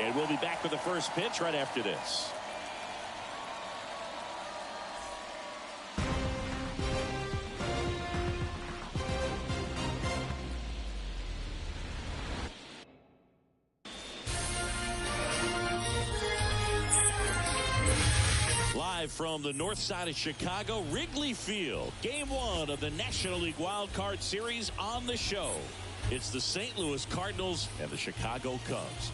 And we'll be back with the first pitch right after this. Live from the north side of Chicago, Wrigley Field. Game 1 of the National League Wild Card Series on the show. It's the St. Louis Cardinals and the Chicago Cubs.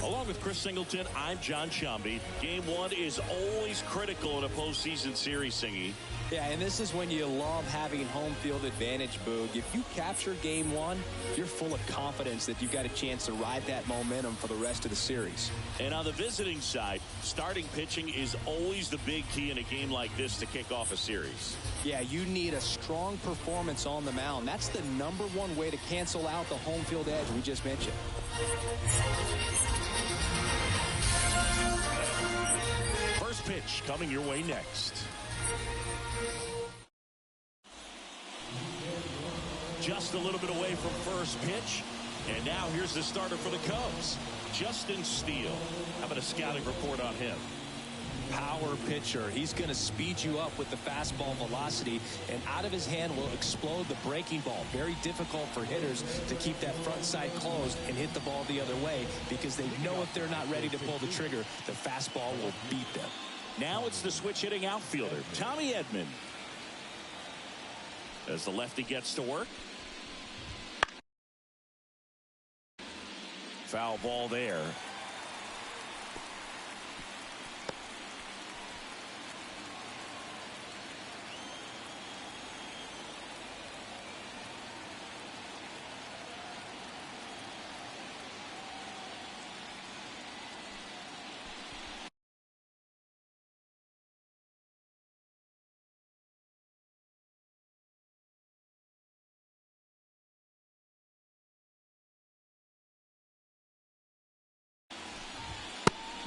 Along with Chris Singleton, I'm John Shambi. Game 1 is always critical in a postseason series, Singy. Yeah, and this is when you love having home field advantage, Boog. If you capture Game 1, you're full of confidence that you've got a chance to ride that momentum for the rest of the series. And on the visiting side, starting pitching is always the big key in a game like this to kick off a series. Yeah, you need a strong performance on the mound. That's the #1 way to cancel out the home field edge we just mentioned. First pitch coming your way next. Just a little bit away from first pitch. And now here's the starter for the Cubs, Justin Steele. How about a scouting report on him? Power pitcher. He's going to speed you up with the fastball velocity, and out of his hand will explode the breaking ball. Very difficult for hitters to keep that front side closed and hit the ball the other way, because they know if they're not ready to pull the trigger, the fastball will beat them. Now it's the switch hitting outfielder, Tommy Edman. As the lefty gets to work. Foul ball there.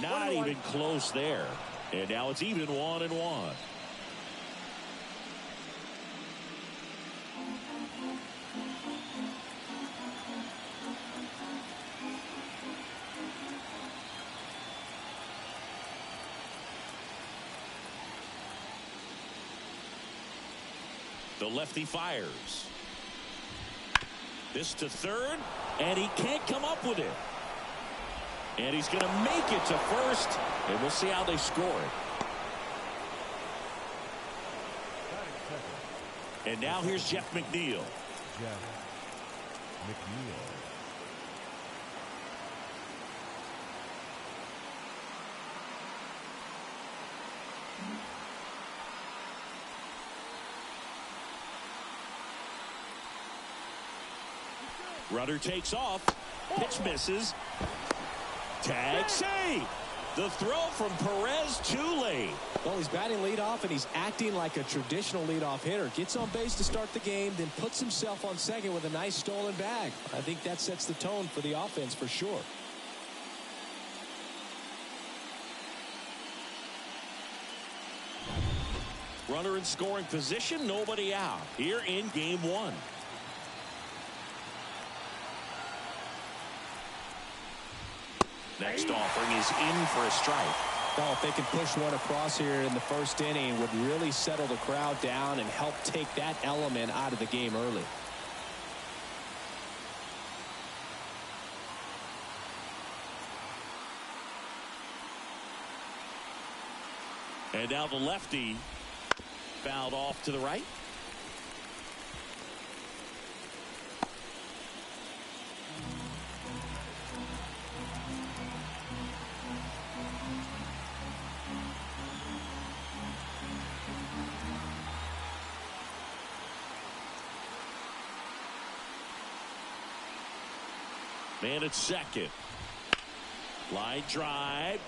Not even close there. And now it's even 1-1. The lefty fires. This to third, and he can't come up with it. And he's going to make it to first, and we'll see how they score it. And now here's Jeff McNeil. Runner takes off. Pitch misses. Tag save. The throw from Perez too late. Well, he's batting leadoff, and he's acting like a traditional leadoff hitter. Gets on base to start the game, then puts himself on second with a nice stolen bag. I think that sets the tone for the offense for sure. Runner in scoring position, nobody out here in Game 1. Next offering is in for a strike. Well, if they can push one across here in the first inning, would really settle the crowd down and help take that element out of the game early. And now the lefty fouled off to the right. Man at second. Line drive.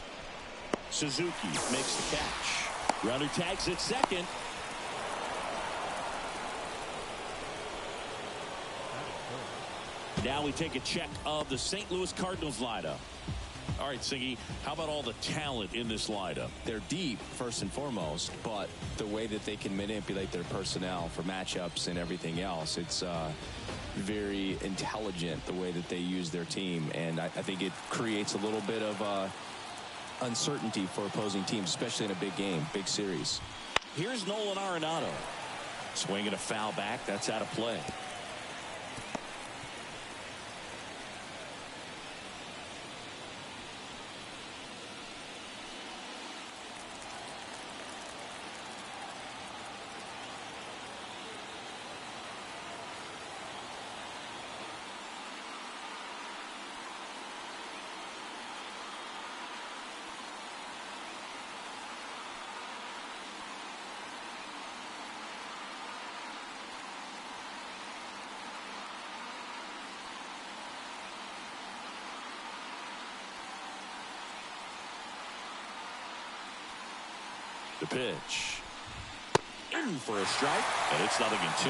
Suzuki makes the catch. Runner tags at second. Now we take a check of the St. Louis Cardinals lineup. All right, Siggy, how about all the talent in this lineup? They're deep, first and foremost, but the way that they can manipulate their personnel for matchups and everything else, it's very intelligent the way that they use their team, and I think it creates a little bit of uncertainty for opposing teams, especially in a big game, big series. Here's Nolan Arenado. Swinging a foul back. That's out of play. The pitch. In for a strike, and it's 0-2.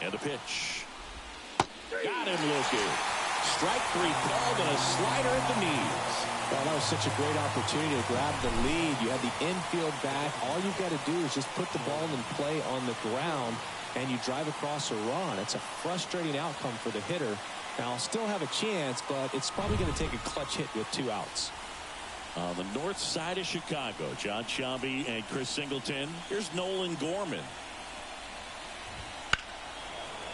And the pitch. Got him looking. Strike 3 called, and a slider at the knees. Well, that was such a great opportunity to grab the lead. You had the infield back. All you've got to do is just put the ball in play on the ground, and you drive across a run. It's a frustrating outcome for the hitter. Now, I'll still have a chance, but it's probably going to take a clutch hit with 2 outs. On the north side of Chicago, John Sciambi and Chris Singleton. Here's Nolan Gorman.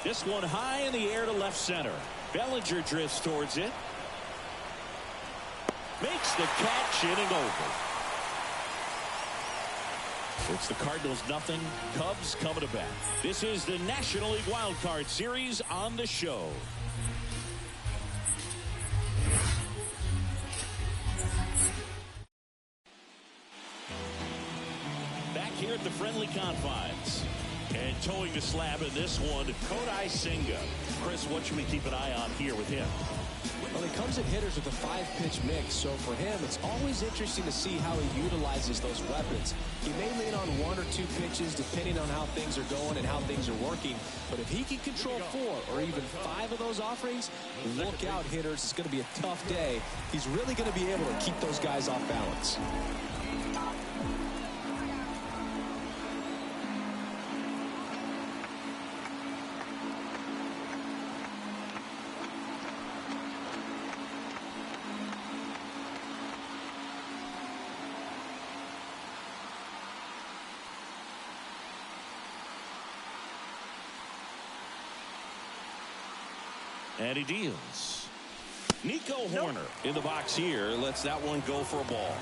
This one high in the air to left center. Bellinger drifts towards it. Makes the catch, inning over. It's the Cardinals 0, Cubs coming to bat. This is the National League Wild Card Series on the show. Back here at the friendly confines. And towing the slab in this one, Kodai Senga. Chris, what should we keep an eye on here with him? Well, he comes at hitters with a 5-pitch mix, so for him, it's always interesting to see how he utilizes those weapons. He may lean on 1 or 2 pitches depending on how things are going and how things are working, but if he can control 4 or even 5 of those offerings, look out, hitters. It's going to be a tough day. He's really going to be able to keep those guys off balance. And he deals. Nico Horner in the box here. Lets that one go for a ball.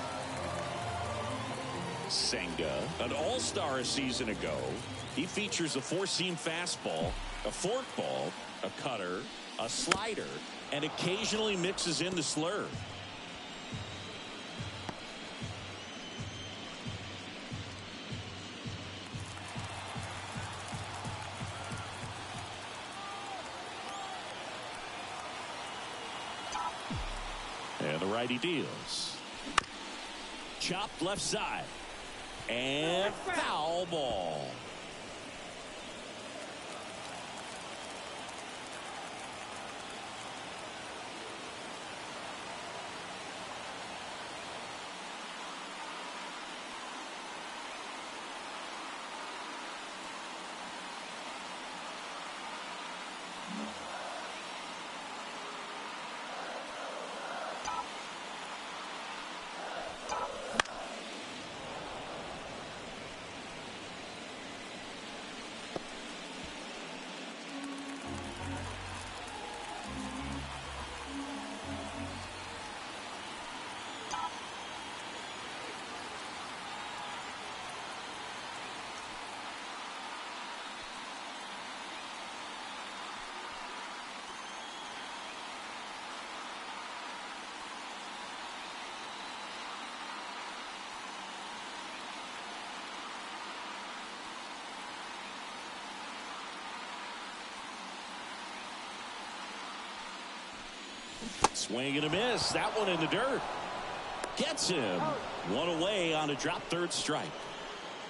Senga, an all-star a season ago. He features a 4-seam fastball, a forkball, a cutter, a slider, and occasionally mixes in the slurve. And the righty deals. Chopped left side. And foul ball. Swing and a miss. That one in the dirt. Gets him. One away on a drop third strike.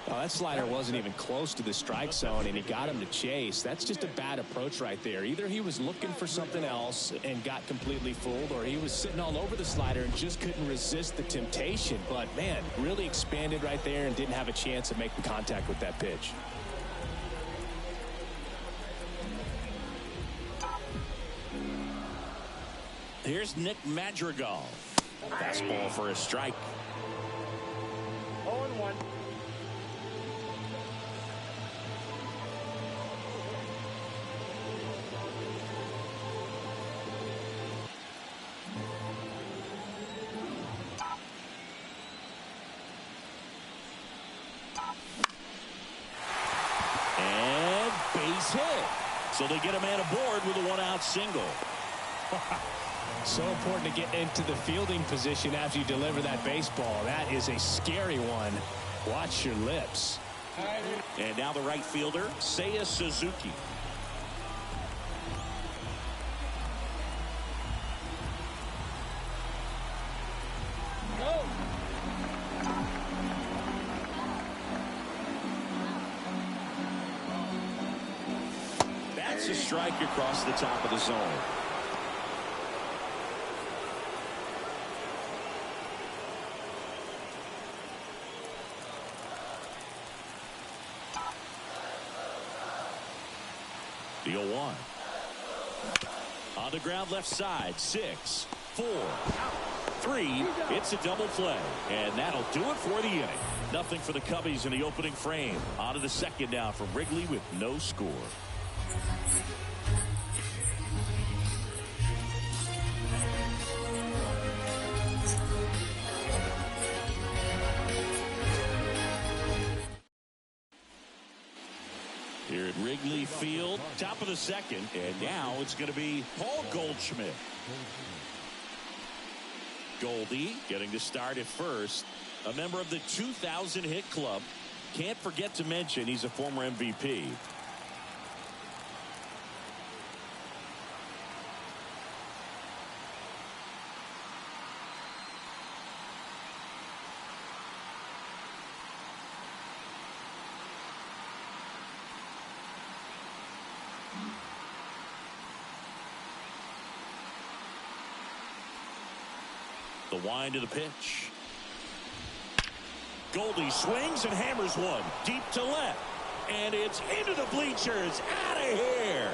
Well, that slider wasn't even close to the strike zone, and he got him to chase. That's just a bad approach right there. Either he was looking for something else and got completely fooled, or he was sitting all over the slider and just couldn't resist the temptation. But, man, really expanded right there and didn't have a chance of making contact with that pitch. Here's Nick Madrigal. Fastball for a strike. 0-1. And base hit. So they get a man aboard with a one-out single. So important to get into the fielding position after you deliver that baseball. That is a scary one. Watch your lips. And now the right fielder, Seiya Suzuki. Go. That's a strike across the top of the zone. The 0-1. On the ground left side. 6, 4, 3. It's a double play. And that'll do it for the inning. Nothing for the Cubbies in the opening frame. On to the second now from Wrigley with no score. Here at Wrigley Field, top of the second, and now it's going to be Paul Goldschmidt. Goldie getting to start at first, a member of the 2,000 hit club. Can't forget to mention he's a former MVP. The wind of the pitch. Goldie swings and hammers one deep to left. And it's into the bleachers. Out of here.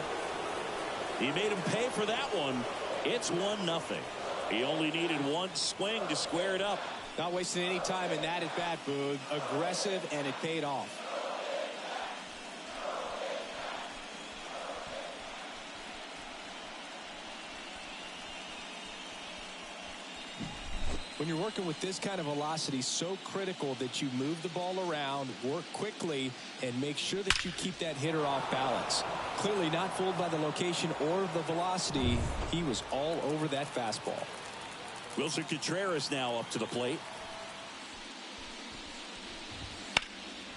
He made him pay for that one. It's 1-0. He only needed one swing to square it up. Not wasting any time in that at bat, Boog. Aggressive, and it paid off. When you're working with this kind of velocity, so critical that you move the ball around, work quickly, and make sure that you keep that hitter off balance. Clearly not fooled by the location or the velocity. He was all over that fastball. Wilson Contreras now up to the plate.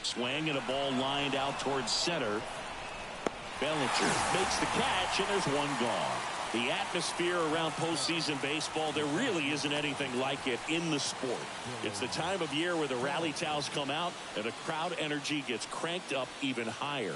Swing and a ball lined out towards center. Bellinger makes the catch, and there's one gone. The atmosphere around postseason baseball, there really isn't anything like it in the sport. It's the time of year where the rally towels come out and the crowd energy gets cranked up even higher.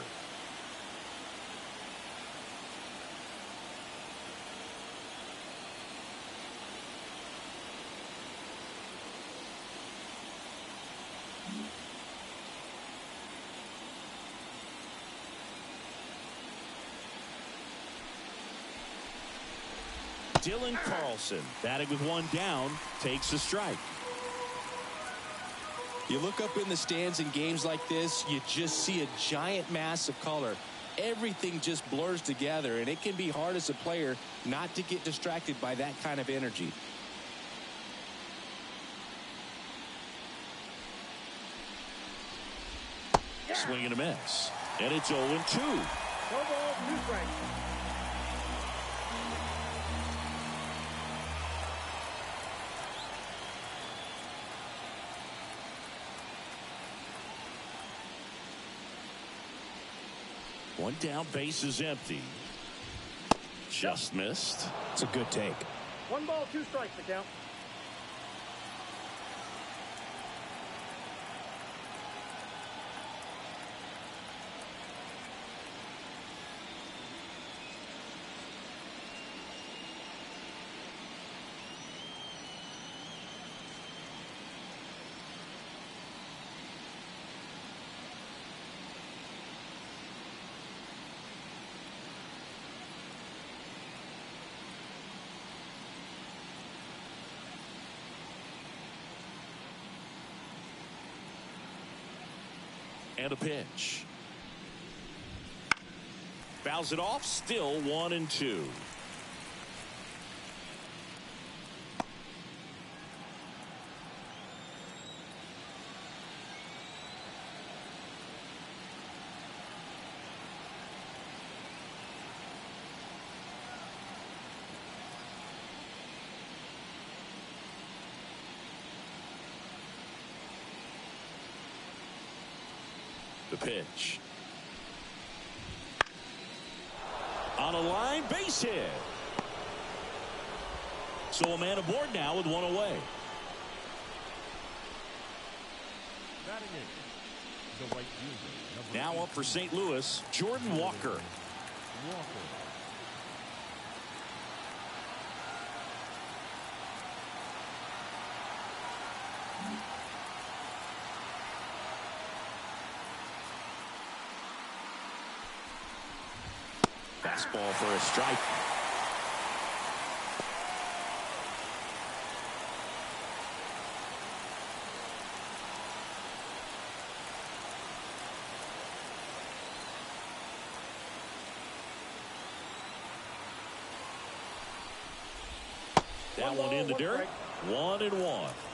Dylan Carlson, batting with one down, takes a strike. You look up in the stands in games like this, you just see a giant mass of color. Everything just blurs together, and it can be hard as a player not to get distracted by that kind of energy. Swing and a miss. And it's 0-2. No ball, 2 strikes. One down, base is empty. Just missed. It's a good take. 1 ball, 2 strikes to count. And a pitch. Fouls it off. Still 1-2. The pitch. On a line, base hit. So a man aboard now with one away. Now up for St. Louis, Jordan Walker. Fastball for a strike. That one in the dirt. 1-1.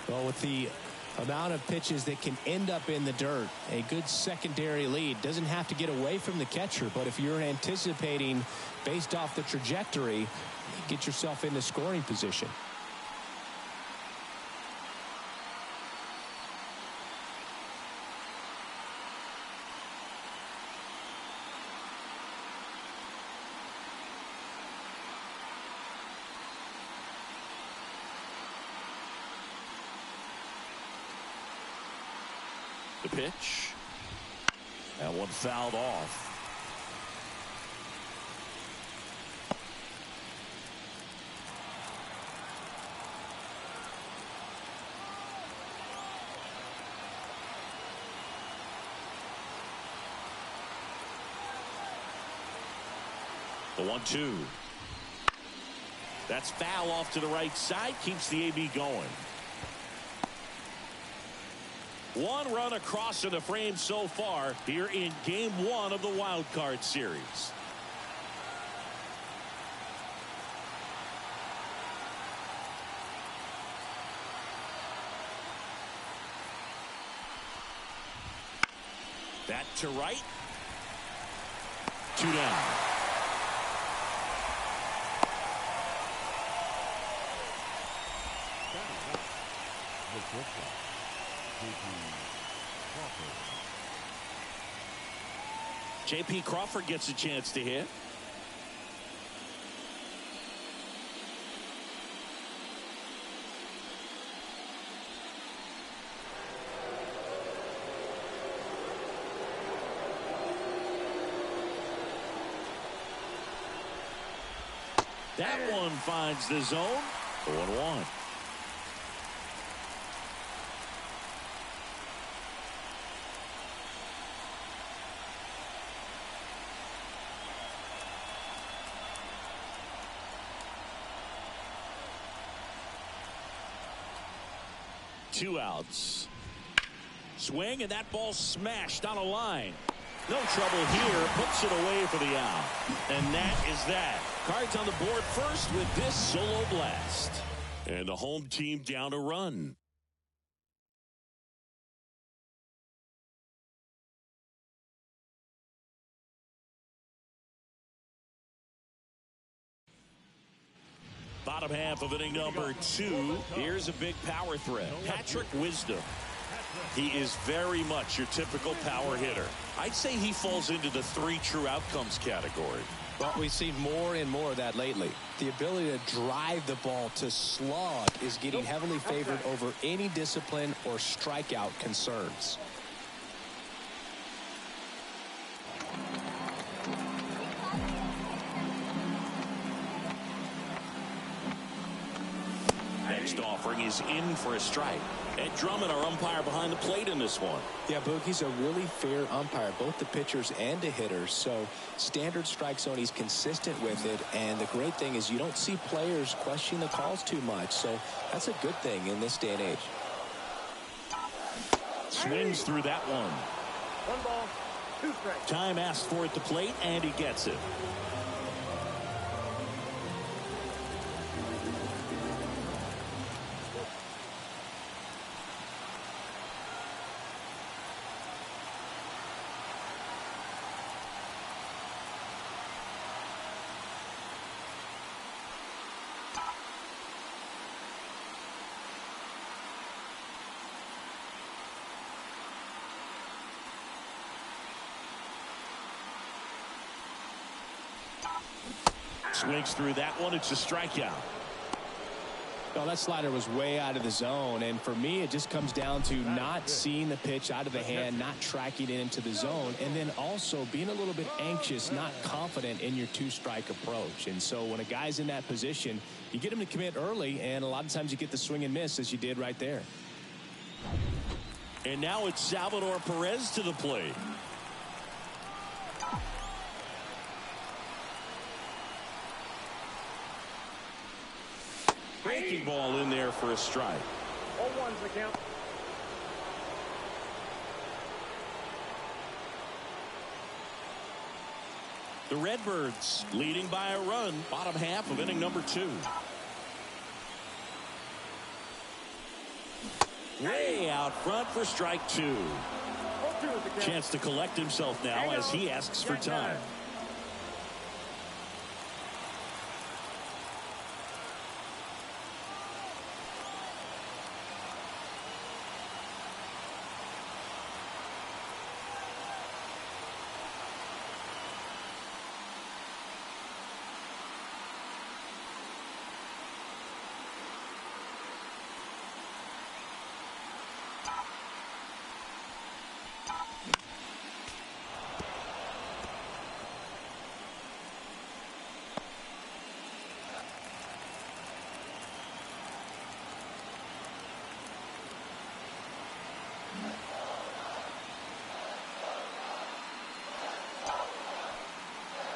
Well, with the amount of pitches that can end up in the dirt, a good secondary lead doesn't have to get away from the catcher, but if you're anticipating based off the trajectory, get yourself into scoring position. The pitch. That one fouled off. The 1-2. That's foul off to the right side. Keeps the AB going. One run across in the frame so far here in game 1 of the wild card series. That to right. 2 down. J.P. Crawford gets a chance to hit. That one finds the zone. 0-1. Two outs. Swing, and that ball smashed on a line. No trouble here. Puts it away for the out. And that is that. Cards on the board first with this solo blast. And the home team down a run. Bottom half of inning number 2. Here's a big power threat. Patrick Wisdom. He is very much your typical power hitter. I'd say he falls into the 3 true outcomes category. Well, we've seen more and more of that lately. The ability to drive the ball to slug is getting heavily favored over any discipline or strikeout concerns. Next offering is in for a strike. Ed Drummond, our umpire behind the plate in this one. Yeah, Boog, he's a really fair umpire, both the pitchers and the hitters. So standard strike zone, he's consistent with it. And the great thing is you don't see players question the calls too much. So that's a good thing in this day and age. Swings through that one. One ball, two strikes. Time asked for at the plate, and he gets it. Swings through that one. It's a strikeout. Well, that slider was way out of the zone, and for me it just comes down to not seeing the pitch out of the hand, not tracking it into the zone, and then also being a little bit anxious, not confident in your two-strike approach. And so when a guy's in that position, you get him to commit early, and a lot of times you get the swing and miss as you did right there. And now it's Salvador Perez to the plate. Breaking ball in there for a strike. 0-1's the count. The Redbirds leading by a run, bottom half of inning number 2. Way out front for strike 2. 0-2 is the count. Chance to collect himself now as he asks for time.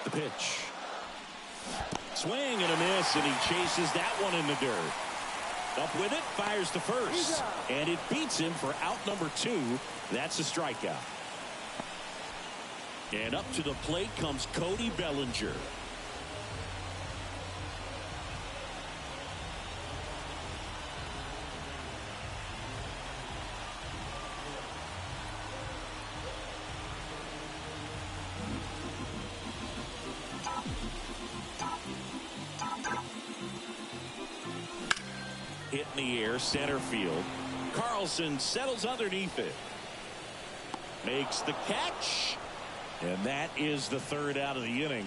The pitch. Swing and a miss, and he chases that one in the dirt. Up with it, fires to first. And it beats him for out number 2. That's a strikeout. And up to the plate comes Cody Bellinger. Hit in the air, center field. Carlson settles underneath it. Makes the catch. And that is the third out of the inning.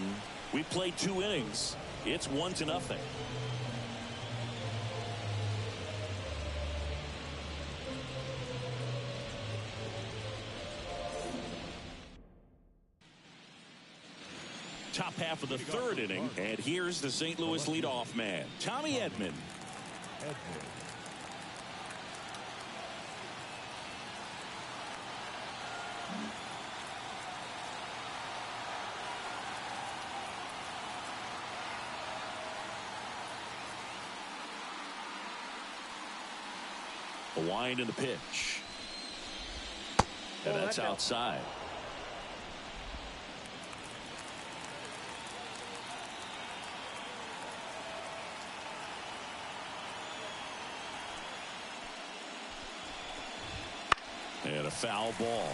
We played 2 innings. It's 1-0. Top half of the third inning, and here's the St. Louis leadoff man, Tommy Edman. A wind in the pitch. And that's outside. And a foul ball.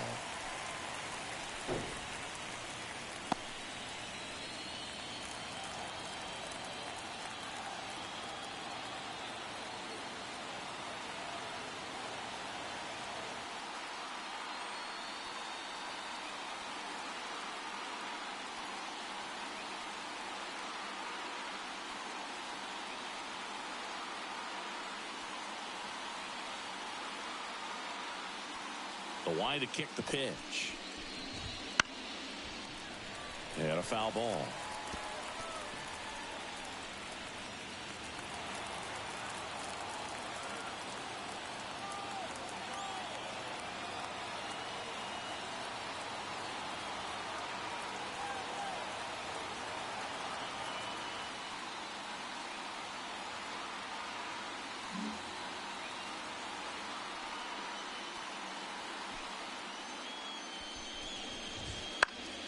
The wind to kick the pitch. And a foul ball.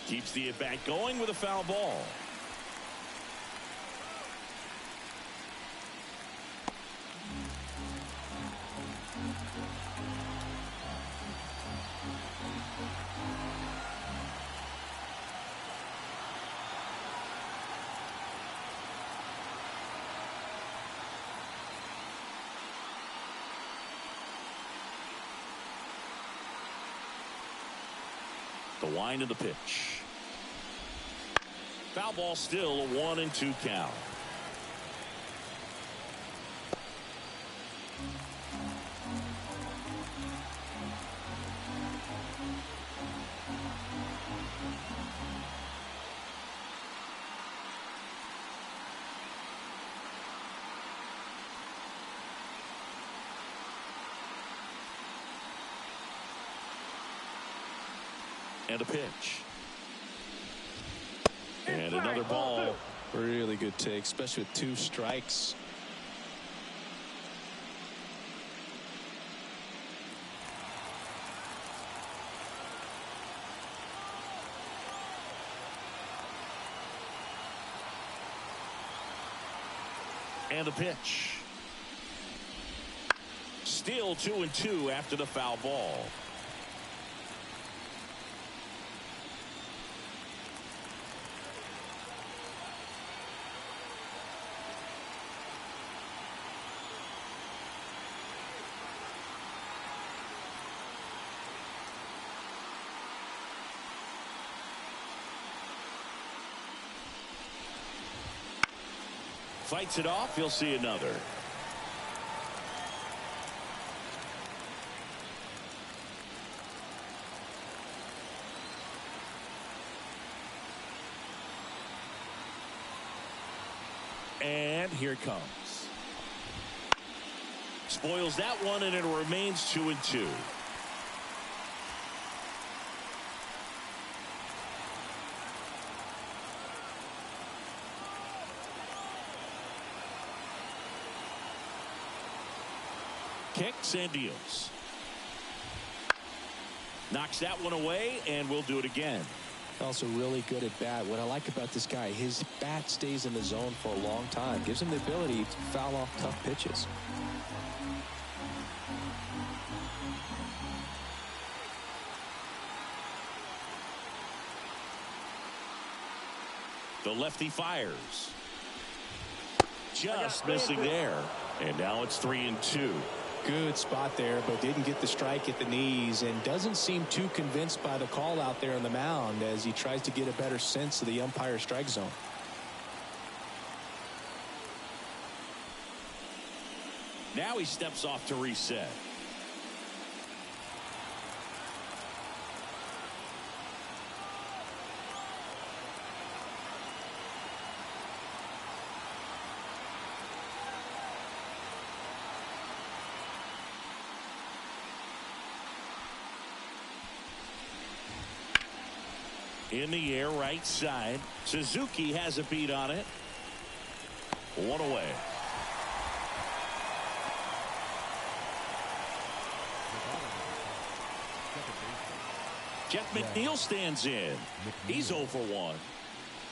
Keeps the at-bat going with a foul ball. The wind of the pitch. Foul ball, still a 1-2 count. And a pitch. And another ball. Really good take, especially with 2 strikes. And a pitch. Still 2-2 after the foul ball. Fights it off. He'll see another. And here it comes. Spoils that one, and it remains 2-2. Kicks and deals. Knocks that one away, and we'll do it again. Also really good at bat. What I like about this guy, his bat stays in the zone for a long time. Gives him the ability to foul off tough pitches. The lefty fires. Just missing there. And now it's 3-2. Good spot there, but didn't get the strike at the knees and doesn't seem too convinced by the call out there on the mound as he tries to get a better sense of the umpire strike zone. Now he steps off to reset. In the air, right side. Suzuki has a beat on it. 1 away. Jeff McNeil stands in. He's 0 for 1.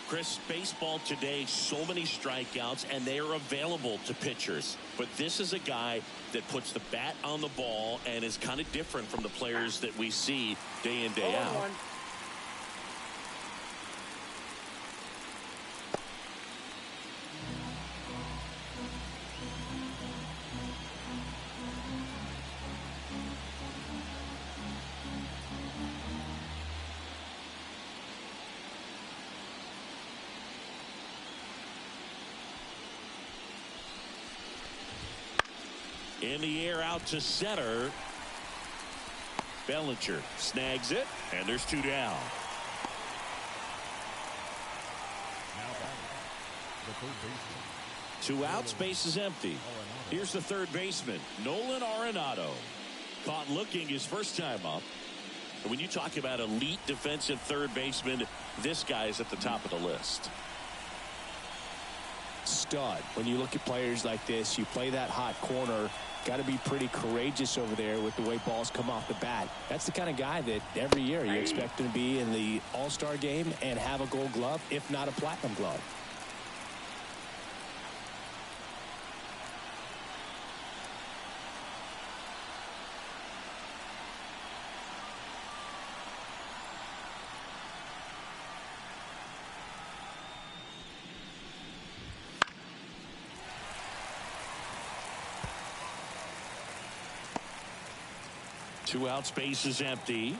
Chris, baseball today, so many strikeouts, and they are available to pitchers. But this is a guy that puts the bat on the ball and is kind of different from the players that we see day in, day out. In the air, out to center. Bellinger snags it, and there's 2 down. Now batting, the third baseman. 2 outs, base is empty. Here's the third baseman, Nolan Arenado. Caught looking his first time up. And when you talk about elite defensive third baseman, this guy is at the top of the list. stud. When you look at players like this, you play that hot corner, got to be pretty courageous over there with the way balls come off the bat. That's the kind of guy that every year you expect him to be in the All-Star game and have a Gold Glove, if not a Platinum Glove. Two out, space is empty.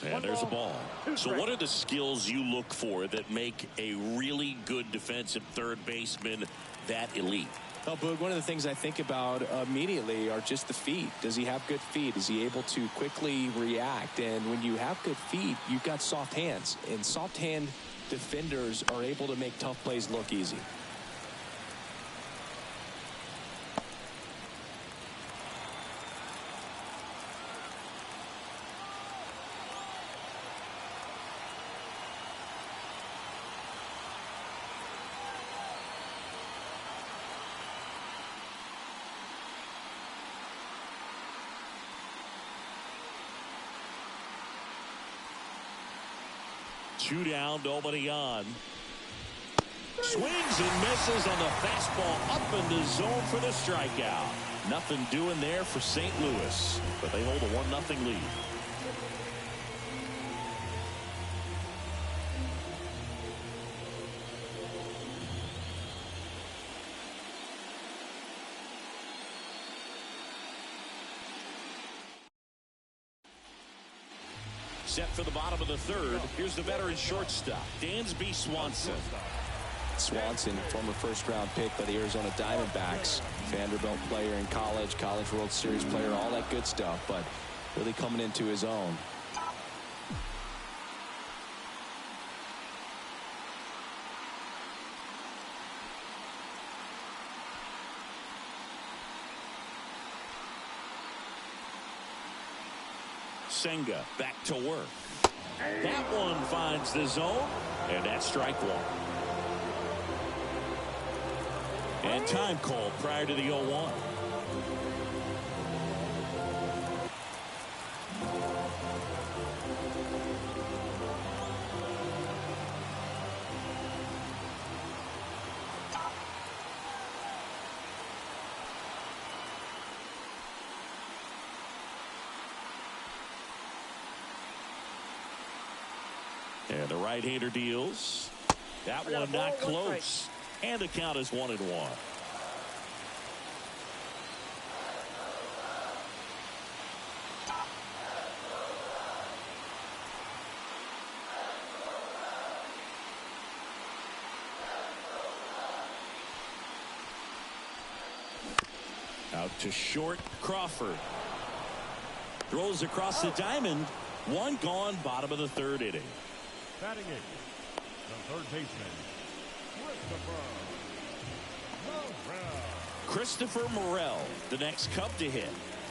And there's a ball. So what are the skills you look for that make a really good defensive third baseman that elite? Well, Boog, one of the things I think about immediately are just the feet. Does he have good feet? Is he able to quickly react? And when you have good feet, you've got soft hands. And soft hand defenders are able to make tough plays look easy. Two down, nobody on. Swings and misses on the fastball up in the zone for the strikeout. Nothing doing there for St. Louis, but they hold a 1-0 lead. Set for the bottom of the third. Here's the veteran shortstop, Dansby Swanson. Swanson, former first-round pick by the Arizona Diamondbacks, Vanderbilt player in college, College World Series player, all that good stuff, but really coming into his own. Senga back to work. That one finds the zone, and that's strike one. And time called prior to the 0-1. And the right-hander deals. That one not close. And the count is 1-1. Out to short, Crawford. Throws across the diamond. One gone, bottom of the third inning. Batting eighth, the third baseman, Christopher Morel, the next Cub to hit.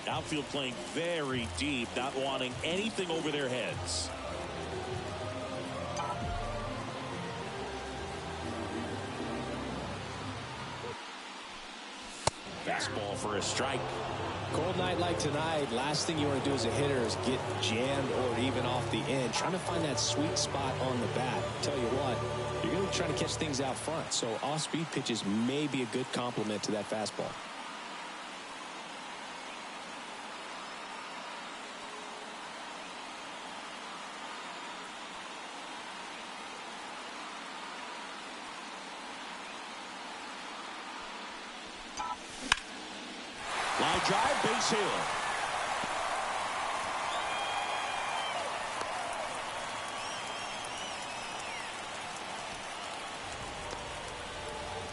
Outfield playing very deep, not wanting anything over their heads. Fastball for a strike. Cold night like tonight, last thing you want to do as a hitter is get jammed or even off the end. Trying to find that sweet spot on the bat. Tell you what, you're going to try to catch things out front. So off-speed pitches may be a good complement to that fastball. Line drive, base hit.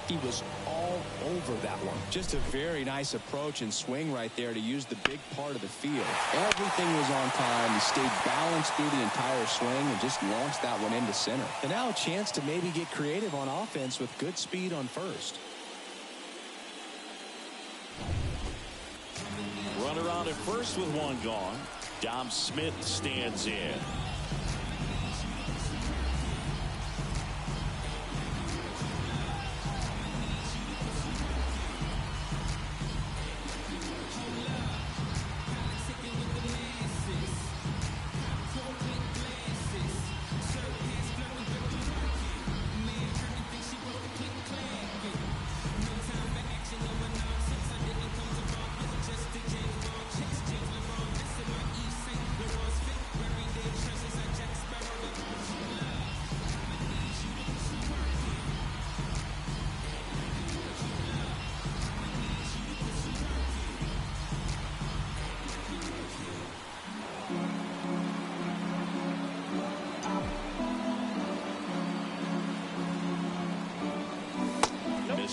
He was all over that one. Just a very nice approach and swing right there to use the big part of the field. Everything was on time. He stayed balanced through the entire swing and just launched that one into center. And now a chance to maybe get creative on offense with good speed on first. Runner on at first with one gone. Dom Smith stands in.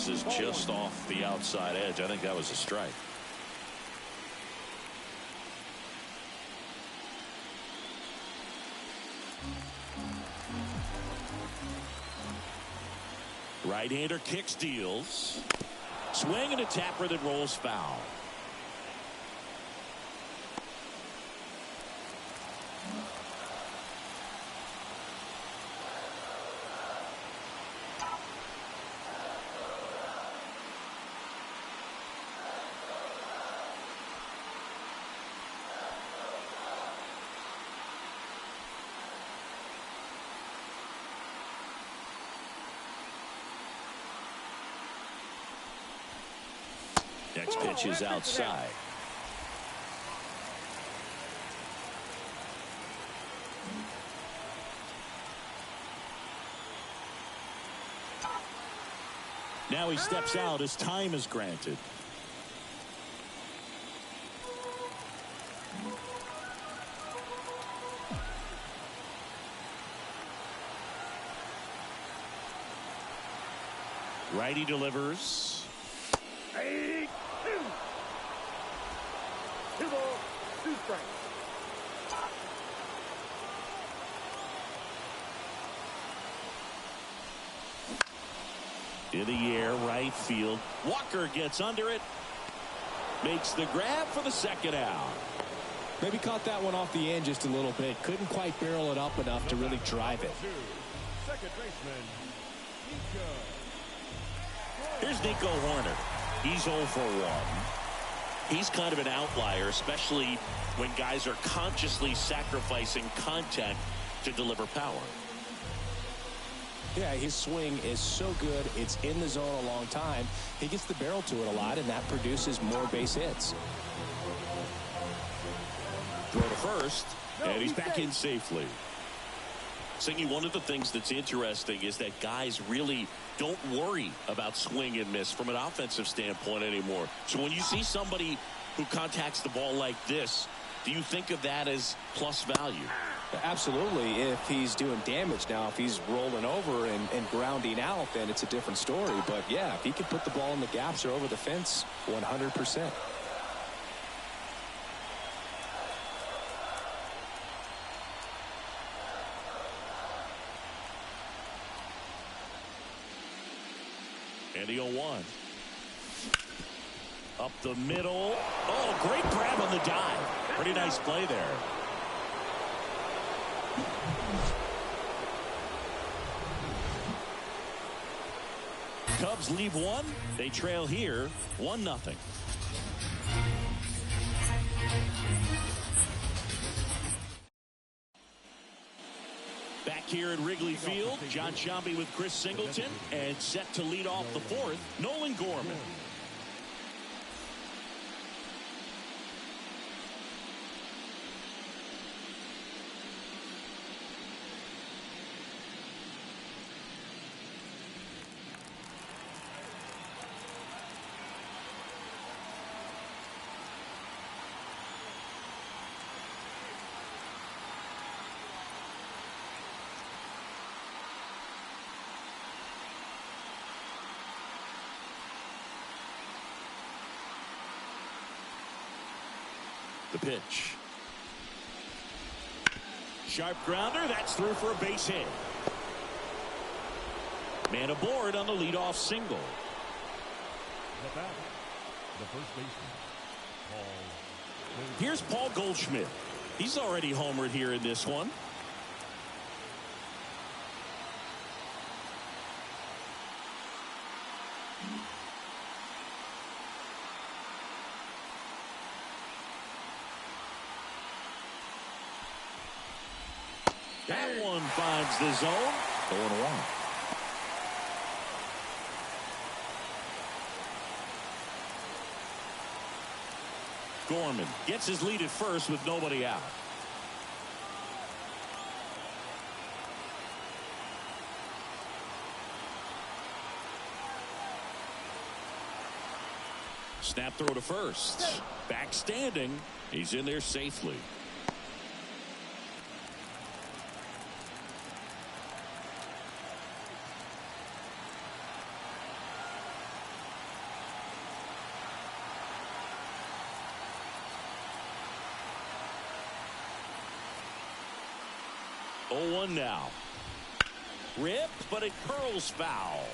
Is just off the outside edge. I think that was a strike. Right-hander kick steals. Swing and a tapper that rolls foul. Next pitch is outside. Now he steps out as time is granted. Righty delivers. 8-2. 2 balls, 2 strikes. In the air, right field. Walker gets under it. Makes the grab for the second out. Maybe caught that one off the end just a little bit. Couldn't quite barrel it up enough to really drive it. Second baseman, Nico. Here's Nico Horner. He's 0 for 1. He's kind of an outlier, especially when guys are consciously sacrificing contact to deliver power. Yeah, his swing is so good. It's in the zone a long time. He gets the barrel to it a lot, and that produces more base hits. Throw to first, and he's back in safely. Singy, one of the things that's interesting is that guys really don't worry about swing and miss from an offensive standpoint anymore. So when you see somebody who contacts the ball like this, do you think of that as plus value? Absolutely, if he's doing damage. Now, if he's rolling over and grounding out, then it's a different story. But, yeah, if he can put the ball in the gaps or over the fence, 100%. And the 0-1. Up the middle. Oh, great grab on the dive. Pretty nice play there. Cubs leave one. They trail here 1-0. Back here at Wrigley Field, John Sciambi with Chris Singleton, and set to lead off the fourth, Nolan Gorman. The pitch. Sharp grounder. That's through for a base hit. Man aboard on the leadoff single. The batter, the first baseman, Paul. Here's Paul Goldschmidt. He's already homered here in this one. That one finds the zone. 0-1. Gorman gets his lead at first with nobody out. Snap throw to first. Back standing. He's in there safely. Oh, 1 now. Ripped, but it curls foul.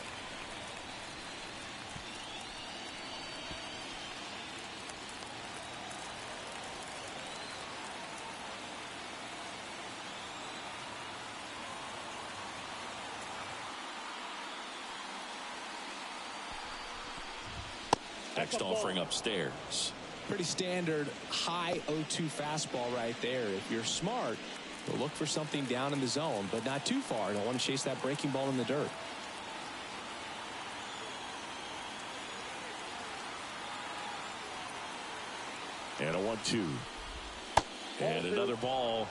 Next offering upstairs. Pretty standard high 0-2 fastball right there. If you're smart, you'll look for something down in the zone, but not too far. Don't want to chase that breaking ball in the dirt. And a 1-2. And another ball.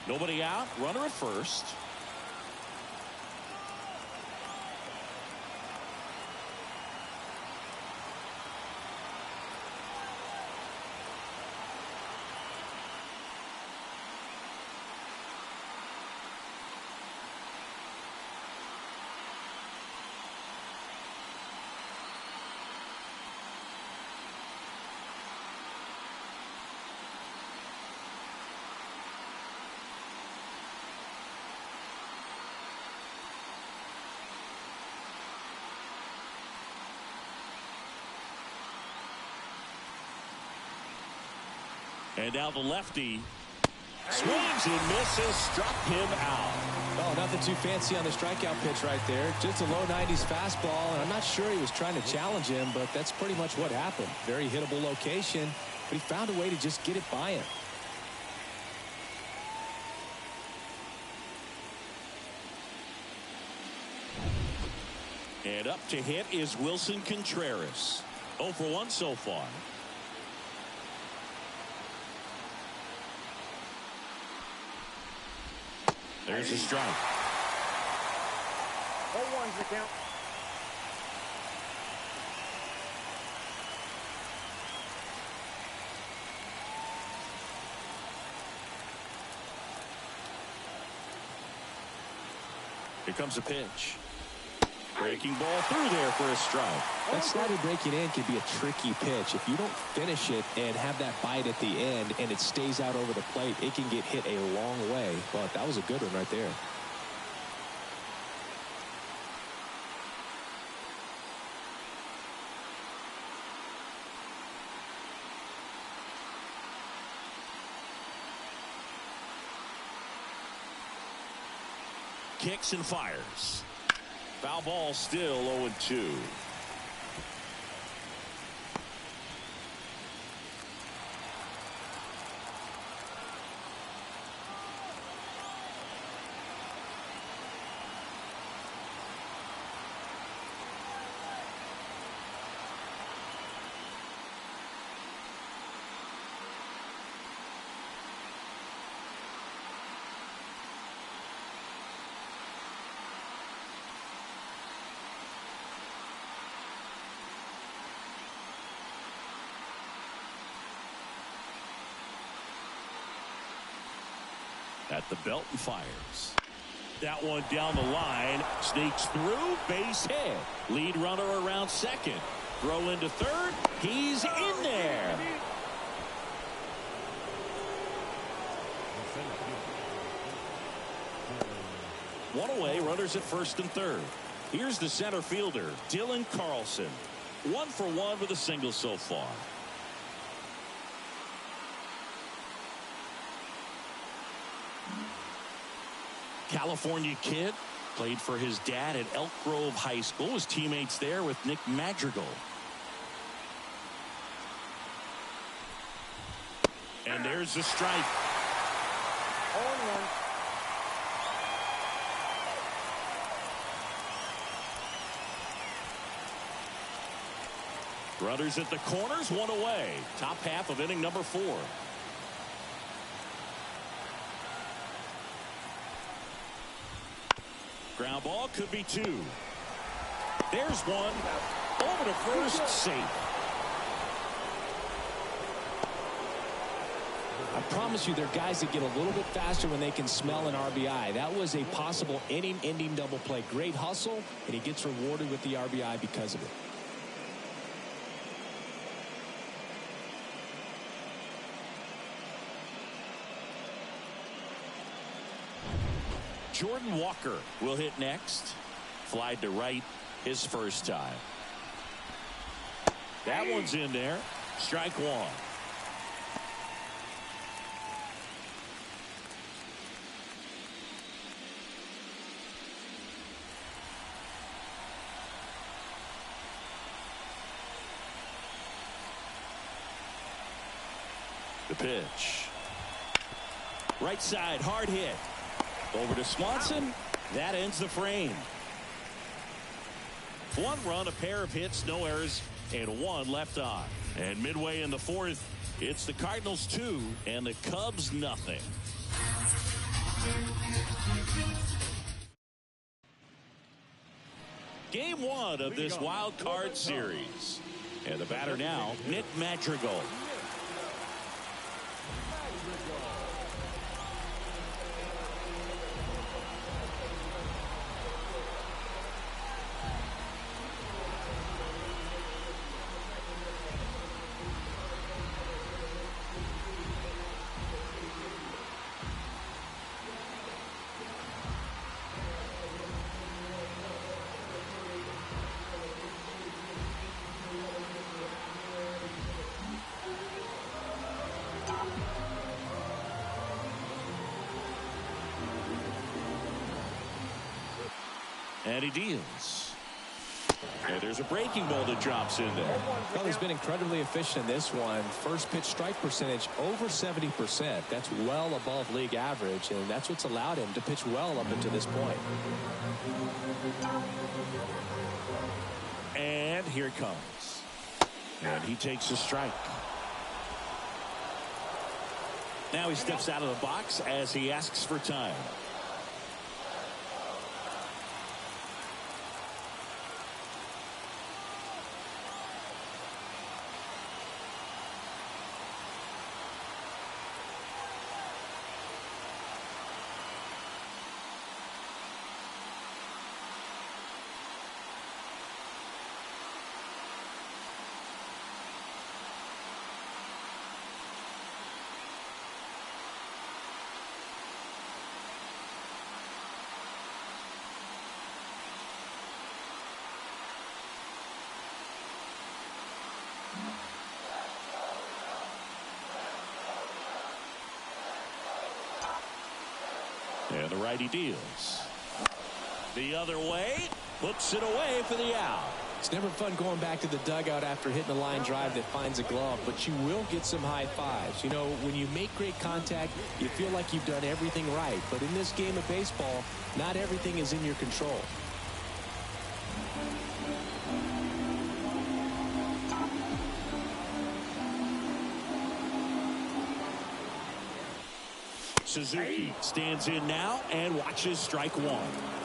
Nobody out. Runner at first. And now the lefty swings and misses, struck him out. Oh, nothing too fancy on the strikeout pitch right there. Just a low 90s fastball, and I'm not sure he was trying to challenge him, but that's pretty much what happened. Very hittable location, but he found a way to just get it by him. And up to hit is Wilson Contreras. 0 for 1 so far. There's a strike. 0-1's the count. Here comes a pitch. Breaking ball through there for a strike. That slider breaking in can be a tricky pitch. If you don't finish it and have that bite at the end and it stays out over the plate, it can get hit a long way. But that was a good one right there. Kicks and fires. Foul ball, still 0-2. At the belt and fires. That one down the line. Sneaks through. Base hit. Lead runner around second. Throw into third. He's in there. One away, runners at first and third. Here's the center fielder, Dylan Carlson. 1 for 1 with a single so far. California kid, played for his dad at Elk Grove High School. His teammates there with Nick Madrigal. And there's the strike. 0-1. Runners at the corners, 1 away. Top half of inning number 4. Ground ball, could be 2. There's one. Over to first, safe. I promise you, there are guys that get a little bit faster when they can smell an RBI. That was a possible inning-ending double play. Great hustle, and he gets rewarded with the RBI because of it. Jordan Walker will hit next. Flied to right his first time. That one's in there. Strike 1. The pitch. Right side, hard hit. Over to Swanson. That ends the frame. 1 run, a pair of hits, no errors, and 1 left on. And midway in the 4th, it's the Cardinals 2 and the Cubs nothing. Game 1 of this wild card series. And the batter now, Nick Madrigal. And he deals. And there's a breaking ball that drops in there. Well, he's been incredibly efficient in this one. First pitch strike percentage over 70%. That's well above league average, and that's what's allowed him to pitch well up until this point. And here it comes. And he takes a strike. Now he steps out of the box as he asks for time. And the righty deals. The other way, puts it away for the out. It's never fun going back to the dugout after hitting a line drive that finds a glove, but you will get some high fives. You know, when you make great contact, you feel like you've done everything right. But in this game of baseball, not everything is in your control. Suzuki stands in now and watches strike 1.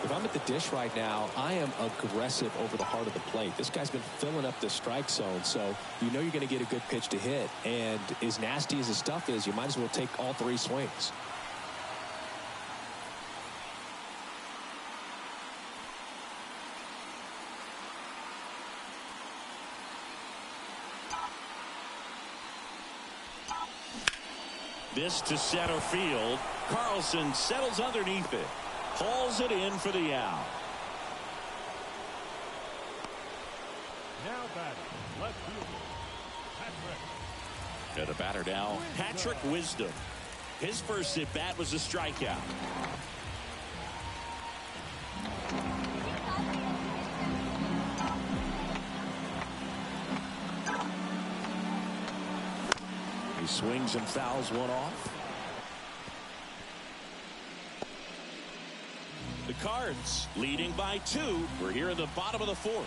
If I'm at the dish right now, I am aggressive over the heart of the plate. This guy's been filling up the strike zone, so you know you're going to get a good pitch to hit. And as nasty as his stuff is, you might as well take all 3 swings. This to center field. Carlson settles underneath it. Hauls it in for the out. Now batting, left fielder, Patrick. And a batter now, Patrick Wisdom. His first at bat was a strikeout. He swings and fouls one off. The Cards leading by 2. We're here in the bottom of the 4th.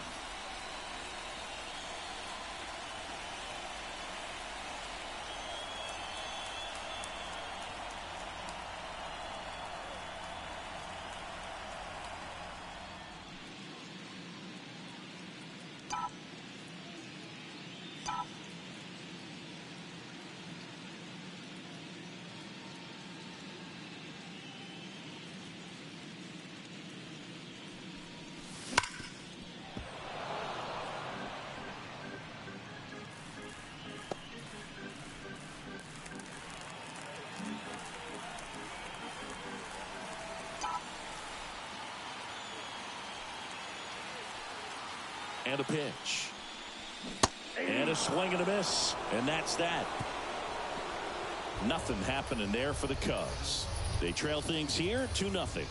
And a pitch. And a swing and a miss. And that's that. Nothing happening there for the Cubs. They trail things here 2-0.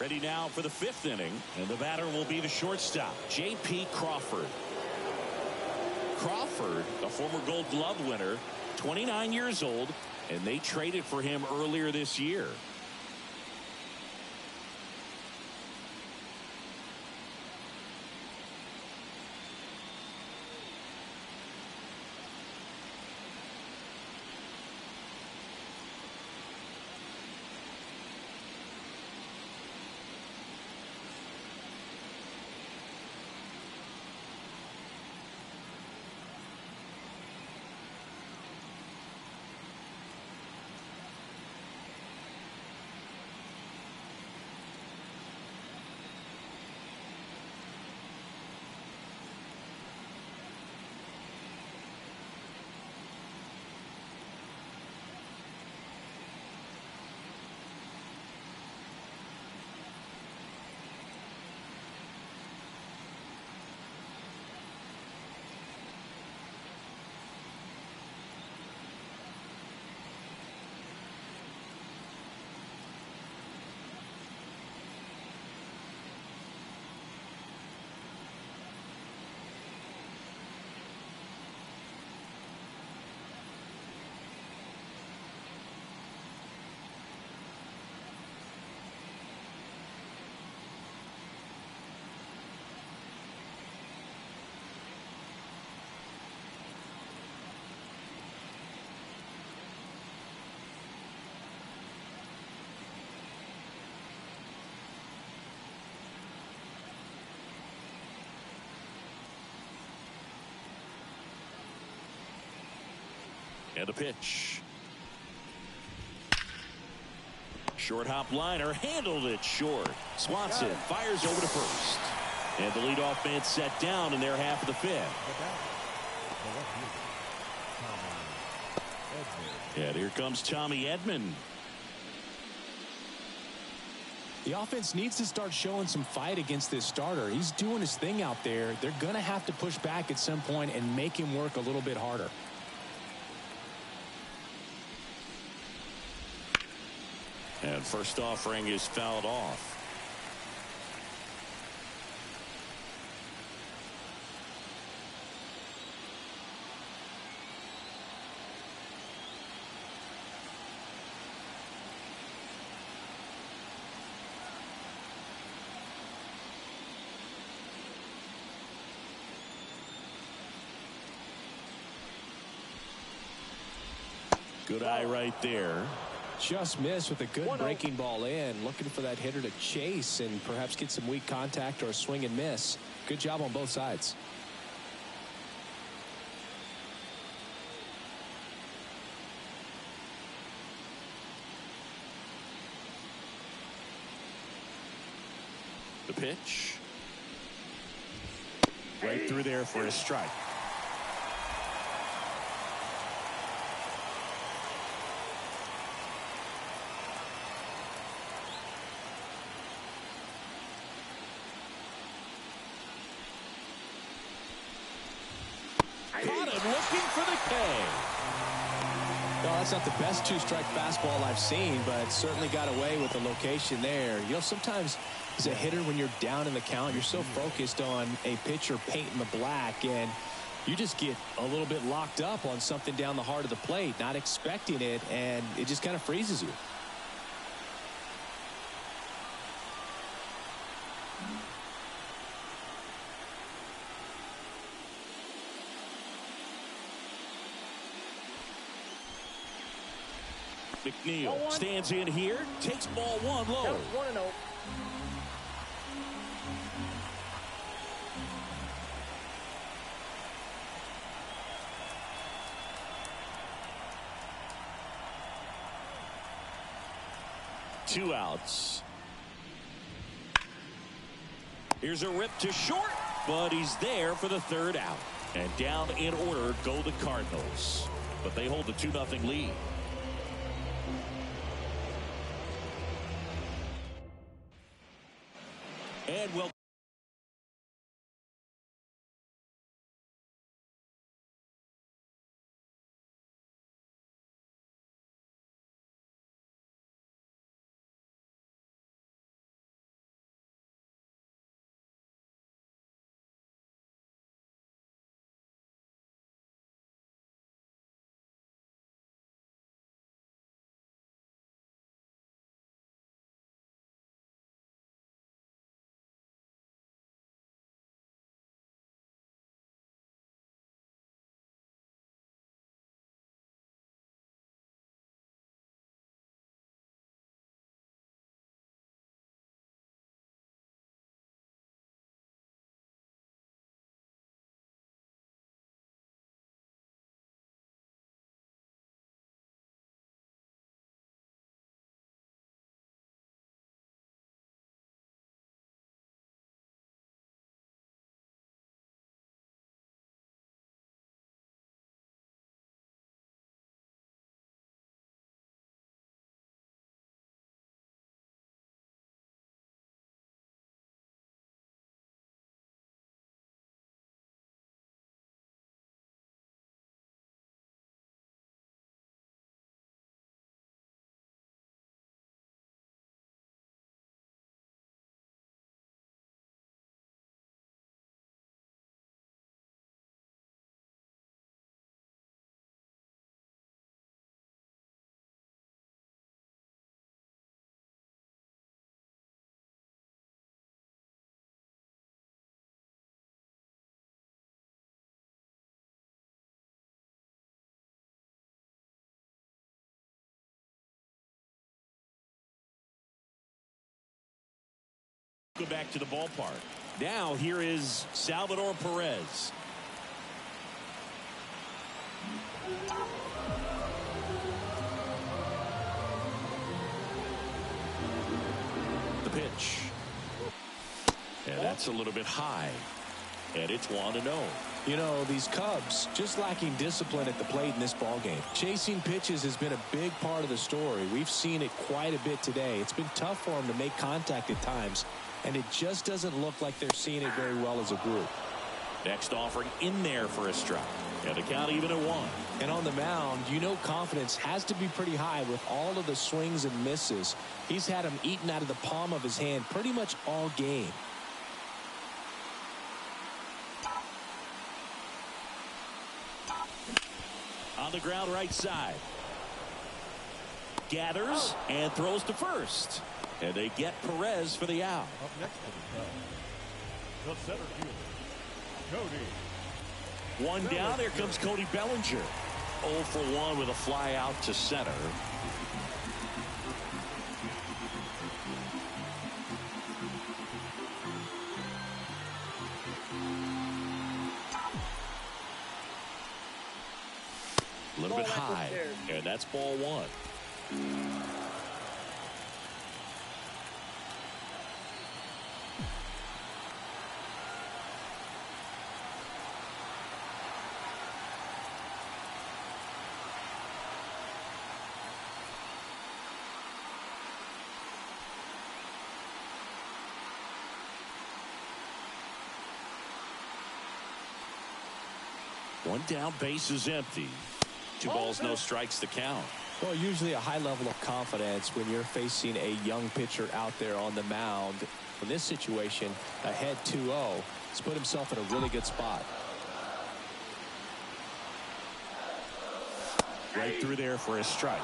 Ready now for the 5th inning, and the batter will be the shortstop, J.P. Crawford. Crawford, a former Gold Glove winner, 29 years old, and they traded for him earlier this year. And the pitch. Short hop liner handled it short. Swanson fires over to first. And the leadoff man set down in their half of the fifth. And here comes Tommy Edman. The offense needs to start showing some fight against this starter. He's doing his thing out there. They're going to have to push back at some point and make him work a little bit harder. And first offering is fouled off. Good eye right there. Just missed with a good breaking ball in. Looking for that hitter to chase and perhaps get some weak contact or a swing and miss. Good job on both sides. The pitch. Right through there for a strike. Caught him looking for the K. Well, that's not the best two-strike fastball I've seen, but certainly got away with the location there. You know, sometimes as a hitter, when you're down in the count, you're so focused on a pitcher painting the black, and you just get a little bit locked up on something down the heart of the plate, not expecting it, and it just kind of freezes you. McNeil stands in here, takes ball one low. 1-0. Two outs. Here's a rip to short, but he's there for the third out. And down in order go the Cardinals. But they hold the 2-0 lead. And we'll go back to the ballpark. Now here is Salvador Perez. pitch. And that's a little bit high. And it's 1-0. You know, these Cubs just lacking discipline at the plate in this ballgame. Chasing pitches has been a big part of the story. We've seen it quite a bit today. It's been tough for them to make contact at times, and it just doesn't look like they're seeing it very well as a group. Next offering in there for a strike. And the count even at 1. And on the mound, you know confidence has to be pretty high with all of the swings and misses. He's had them eaten out of the palm of his hand pretty much all game. On the ground right side. Gathers and throws to first. And they get Perez for the out. Up next to the Cubs, the center fielder, Cody. One down. Here comes Cody Bellinger. 0 for 1 with a fly out to center. A little bit high, and that's ball 1. One down, base is empty. 2 balls, no strikes to count. Well, usually a high level of confidence when you're facing a young pitcher out there on the mound. In this situation, ahead 2-0, he's put himself in a really good spot. Right through there for a strike.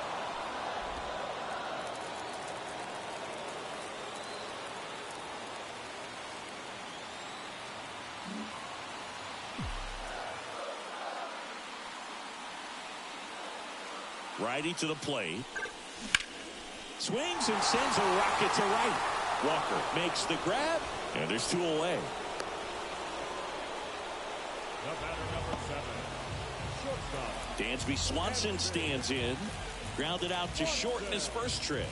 Righty to the plate. Swings and sends a rocket to right. Walker makes the grab, and there's 2 away. The batter, number 7, shortstop. Dansby Swanson stands in. Grounded out to short in his first trip.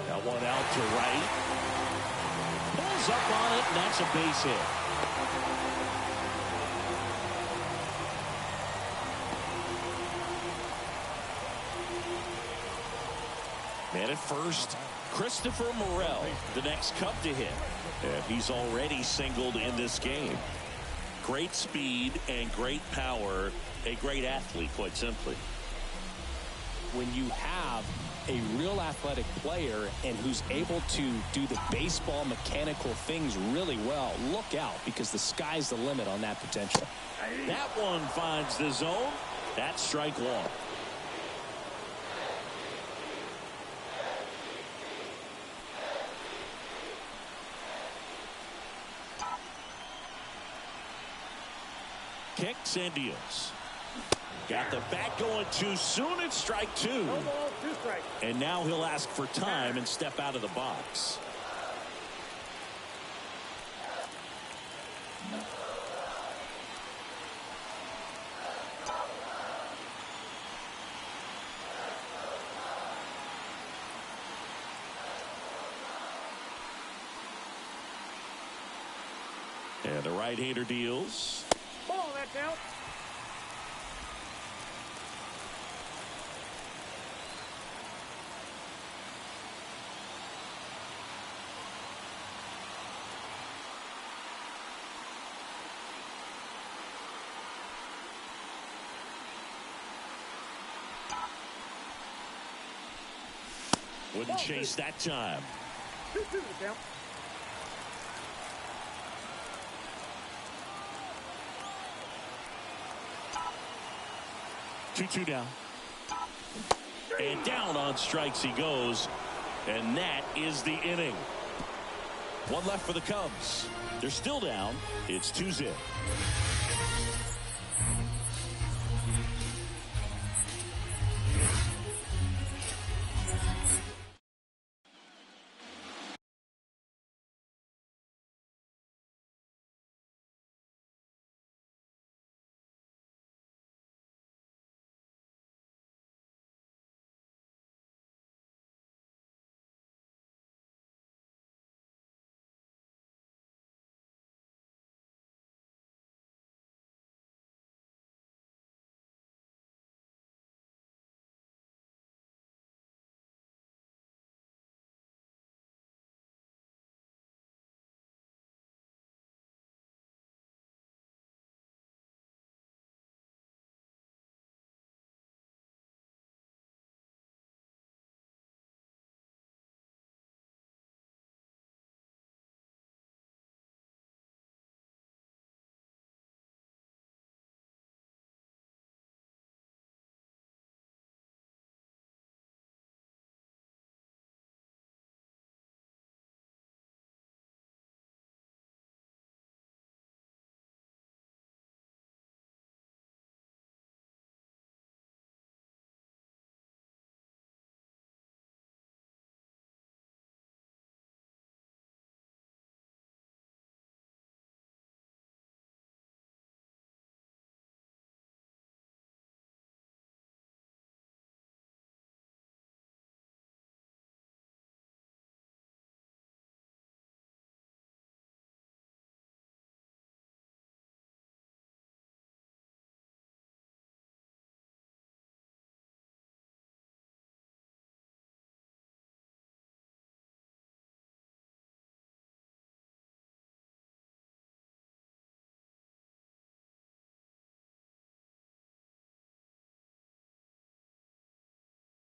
That one out to right. Pulls up on it, and that's a base hit. Man at first, Christopher Morel, the next Cub to hit. And he's already singled in this game. Great speed and great power. A great athlete, quite simply. When you have a real athletic player and who's able to do the baseball mechanical things really well, look out, because the sky's the limit on that potential. That one finds the zone. That's strike 1. Kicks and deals. Got the bat going too soon. It's strike 2. No ball, 2 strikes. And now he'll ask for time and step out of the box. And the right-hander deals. Ball, that's out. Wouldn't chase that time. 2-2 to count. Two down. And down on strikes he goes. And that is the inning. One left for the Cubs. They're still down. It's 2-0.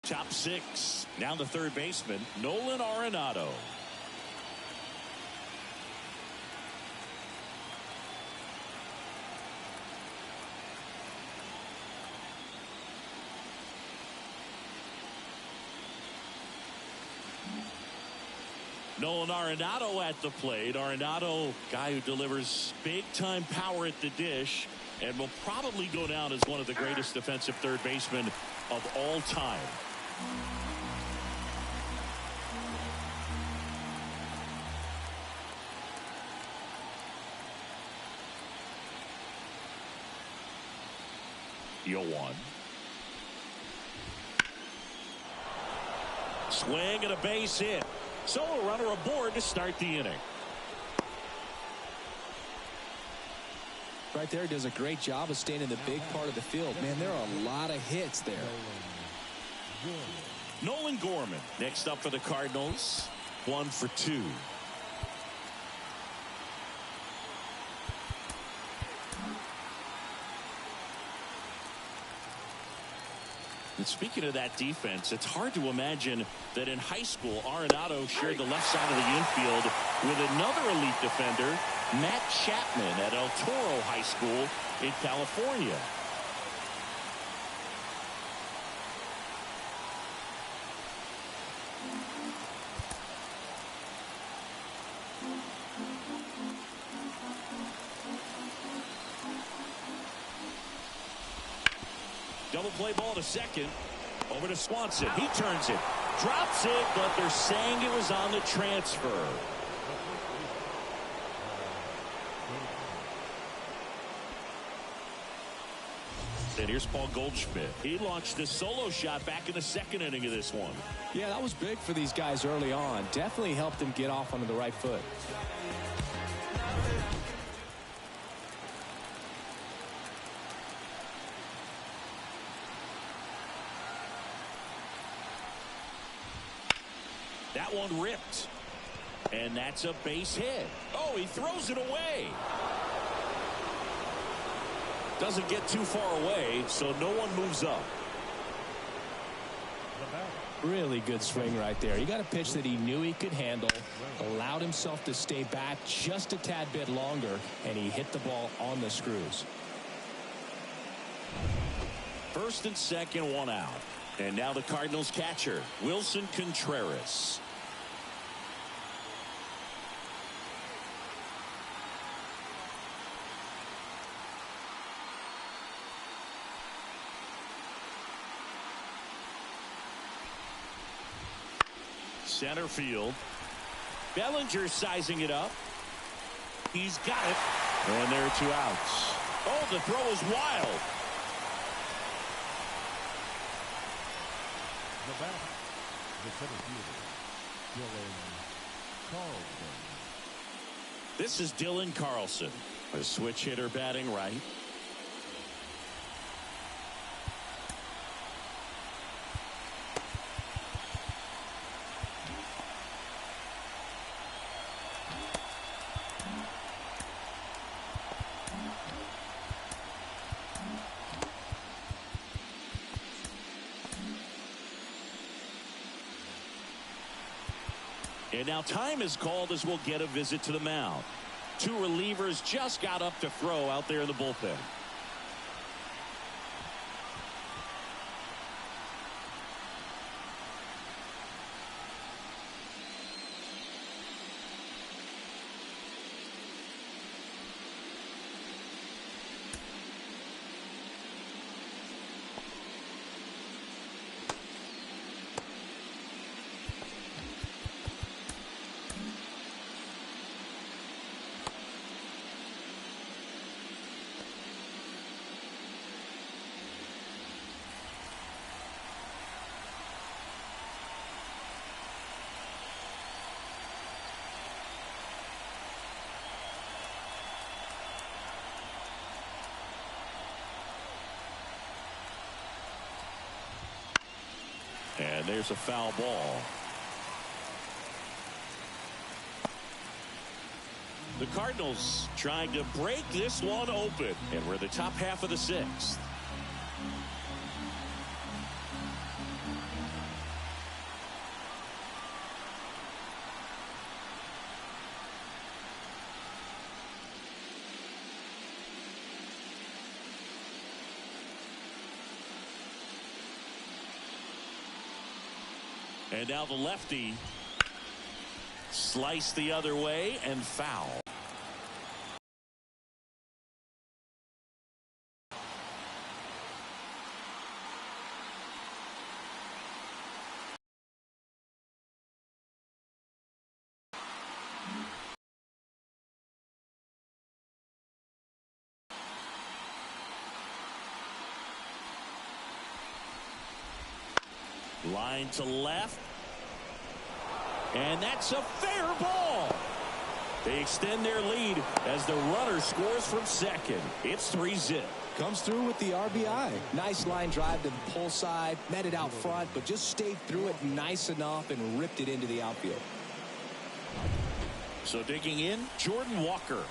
Top six. Now the third baseman, Nolan Arenado. Nolan Arenado at the plate. Arenado, guy who delivers big-time power at the dish and will probably go down as one of the greatest defensive third basemen of all time. The 0-1. Swing and a base hit. So a runner aboard to start the inning. Right there, does a great job of staying in the big part of the field. Man, there are a lot of hits there. Nolan Gorman next up for the Cardinals. 1 for 2. And speaking of that defense, it's hard to imagine that in high school, Arenado shared the left side of the infield with another elite defender, Matt Chapman, at El Toro High School in California. Double play ball to second. Over to Swanson. He turns it. Drops it, but they're saying it was on the transfer. And here's Paul Goldschmidt. He launched a solo shot back in the second inning of this one. Yeah, that was big for these guys early on. Definitely helped them get off onto the right foot. That one ripped. And that's a base hit. Oh, he throws it away. Doesn't get too far away, so no one moves up. Really good swing right there. He got a pitch that he knew he could handle, allowed himself to stay back just a tad bit longer, and he hit the ball on the screws. First and second, one out. And now the Cardinals catcher, Wilson Contreras. Center field. Bellinger sizing it up. He's got it. And there are 2 outs. Oh, the throw is wild. The batter, the center fielder, Dylan Carlson. This is Dylan Carlson, a switch hitter batting right. And now time is called as we'll get a visit to the mound. 2 relievers just got up to throw out there in the bullpen. And there's a foul ball. The Cardinals trying to break this one open. And we're the top half of the 6th. And now the lefty sliced the other way and foul. Line to left. And that's a fair ball. They extend their lead as the runner scores from second. It's 3-zip. Comes through with the RBI. Nice line drive to the pull side. Met it out front, but just stayed through it nice enough and ripped it into the outfield. So digging in, Jordan Walker.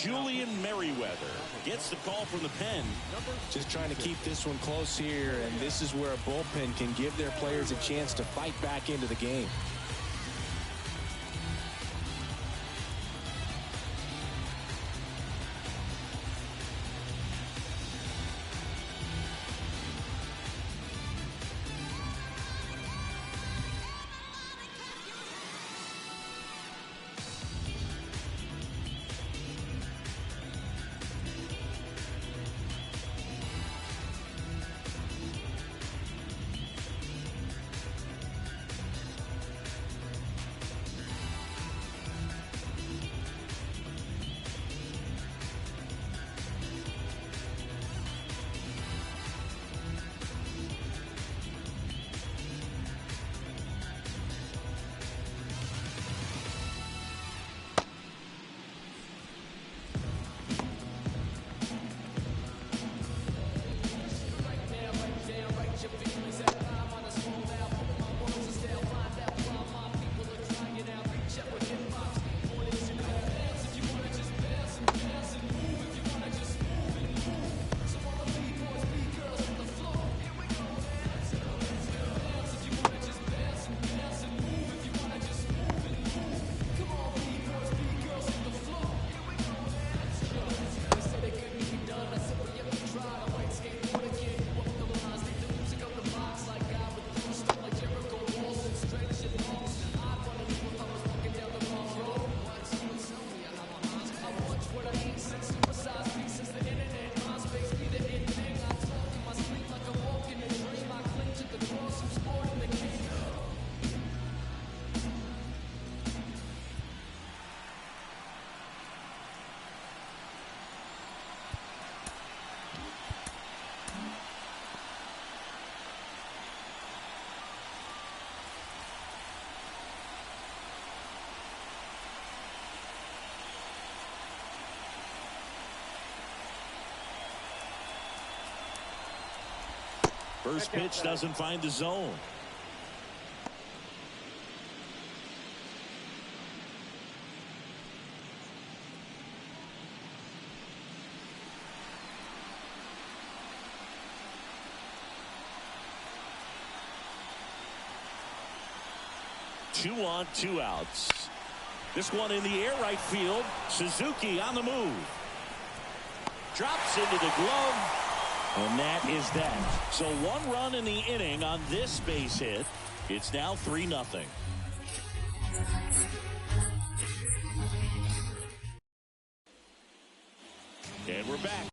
Julian Merriweather gets the call from the pen. Just trying to keep this one close here, and this is where a bullpen can give their players a chance to fight back into the game. First pitch doesn't find the zone. Two on, two outs. This one in the air right field. Suzuki on the move. Drops into the glove. And that is that. So one run in the inning on this base hit. It's now 3-0. And we're back.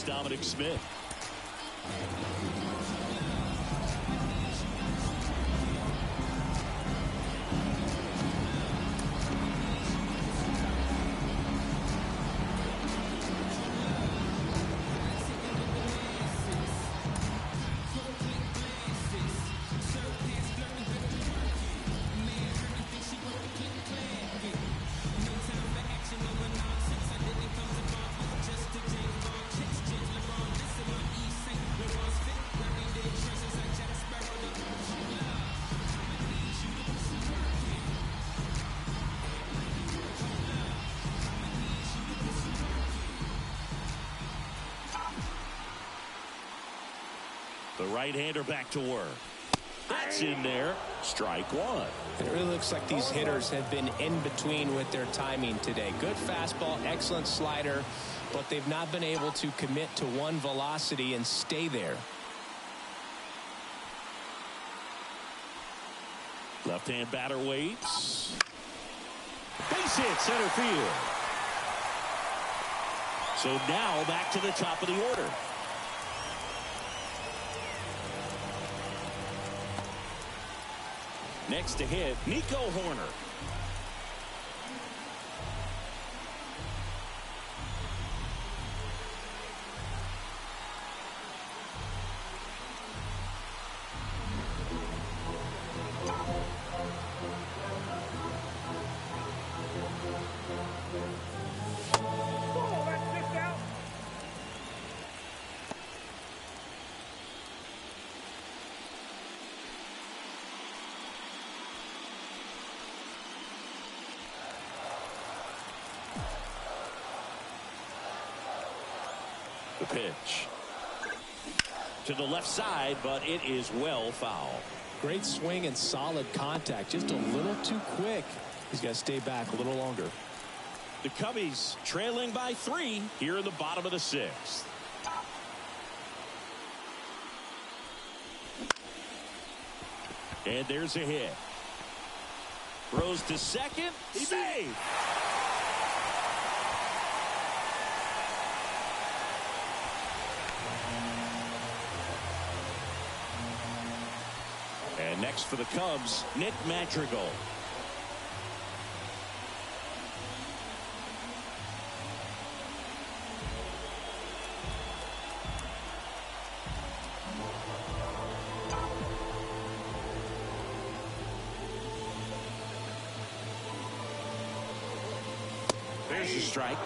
Here's Dominic Smith. The right-hander back to work. That's in there. Strike one. It really looks like these hitters have been in between with their timing today. Good fastball, excellent slider, but they've not been able to commit to one velocity and stay there. Left-hand batter waits. Base hit, center field. So now back to the top of the order. Next to hit, Nico Horner. Oh, that's just out. The pitch. To the left side, but it is well foul. Great swing and solid contact. Just a little too quick. He's got to stay back a little longer. The Cubbies trailing by 3 here in the bottom of the 6th. And there's a hit. Throws to second. Save. And next for the Cubs, Nick Madrigal. There's the strike.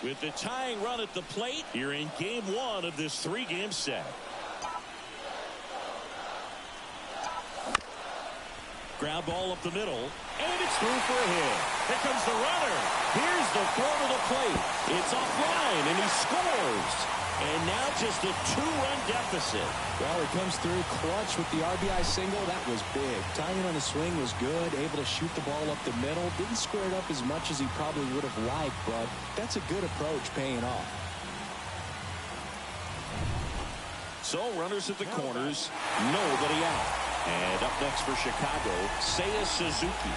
With the tying run at the plate, you're in game 1 of this 3-game set. Ground ball up the middle, and it's through for a hit. Here comes the runner. Here's the throw to the plate. It's offline, and he scores. And now just a 2-run deficit. Well, he comes through clutch with the RBI single. That was big. Timing on the swing was good. Able to shoot the ball up the middle. Didn't square it up as much as he probably would have liked, but that's a good approach paying off. So runners at the corners. Nobody out. And up next for Chicago, Seiya Suzuki.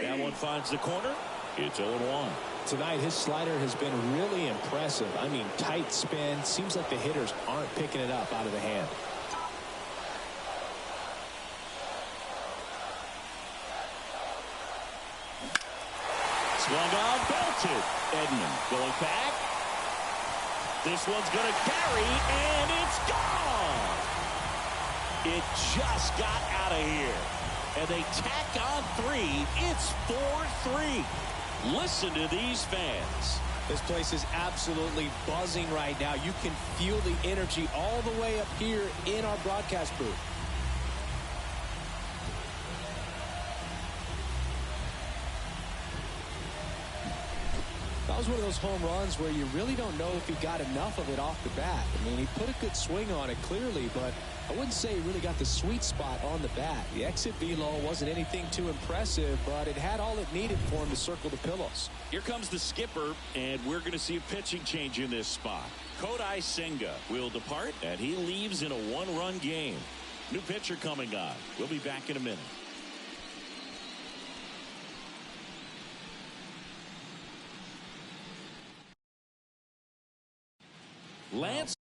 That one finds the corner. It's 0-1. Tonight, his slider has been really impressive. I mean, tight spin. Seems like the hitters aren't picking it up out of the hand. Swung on, belted. Edman going back. This one's going to carry, and it's gone. It just got out of here. And they tack on 3. It's 4-3. Listen to these fans. This place is absolutely buzzing right now. You can feel the energy all the way up here in our broadcast booth. That was one of those home runs where you really don't know if he got enough of it off the bat. I mean, he put a good swing on it clearly, but I wouldn't say he really got the sweet spot on the bat. The exit velo wasn't anything too impressive, but it had all it needed for him to circle the pillows. Here comes the skipper, and we're going to see a pitching change in this spot. Kodai Senga will depart, and he leaves in a 1-run game. New pitcher coming on. We'll be back in a minute. Lance.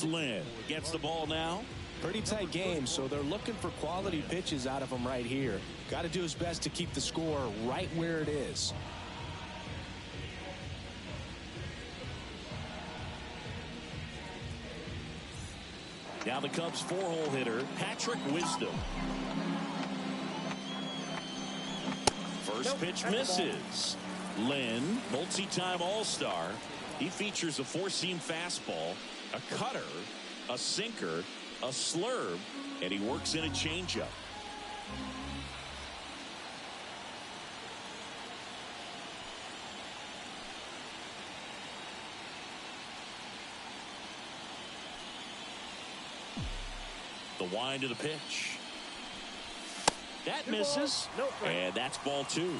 Lynn gets the ball now. Pretty tight game, so they're looking for quality pitches out of him right here. Got to do his best to keep the score right where it is. Now the Cubs 4-hole hitter, Patrick Wisdom. First pitch misses. Lynn, multi-time All-Star. He features a 4-seam fastball, a cutter, a sinker, a slurve, and he works in a changeup. The wind of the pitch. That misses, and that's ball 2.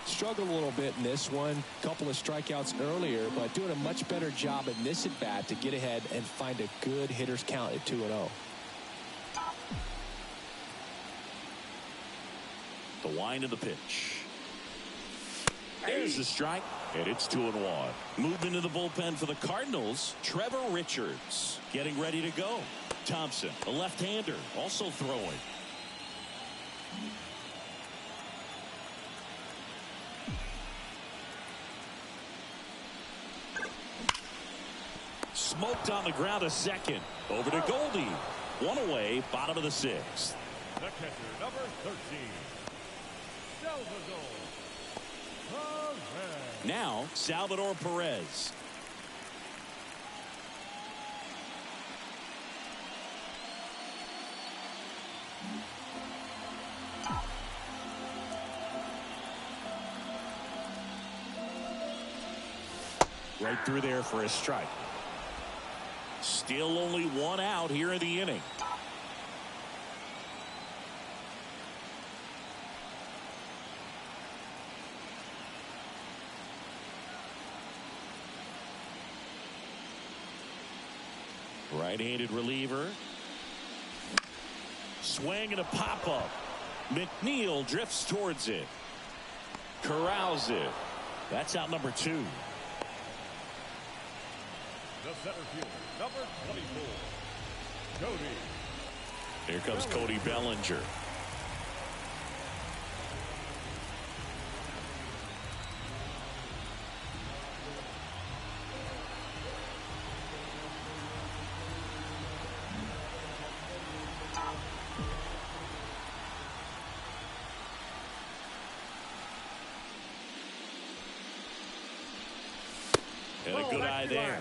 Struggled a little bit in this one. Couple of strikeouts earlier, but doing a much better job in this at bat to get ahead and find a good hitter's count at 2-0. The wind of the pitch. There's the strike, and it's 2-1. Moved into the bullpen for the Cardinals, Trevor Richards getting ready to go. Thompson, a left-hander, also throwing. Smoked on the ground to second. Over to Goldie. One away, bottom of the 6th. The catcher, number 13. Salvador Perez. Now, Salvador Perez. Right through there for a strike. Still only one out here in the inning. Right-handed reliever. Swing and a pop-up. McNeil drifts towards it. Corrals it. That's out number 2. The center fielder, number 24, Cody. Here comes Cody Bellinger. And a good eye there.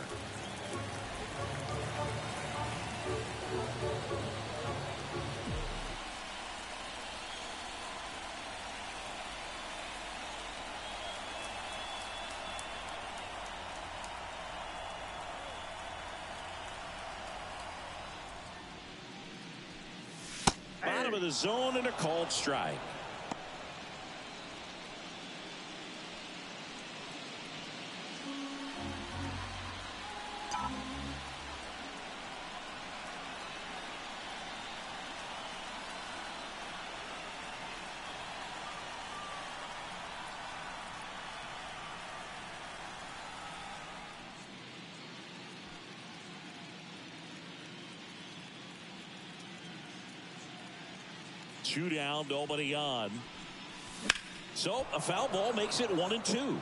Bottom of the zone and a called strike. Two down, nobody on. So a foul ball makes it 1-2.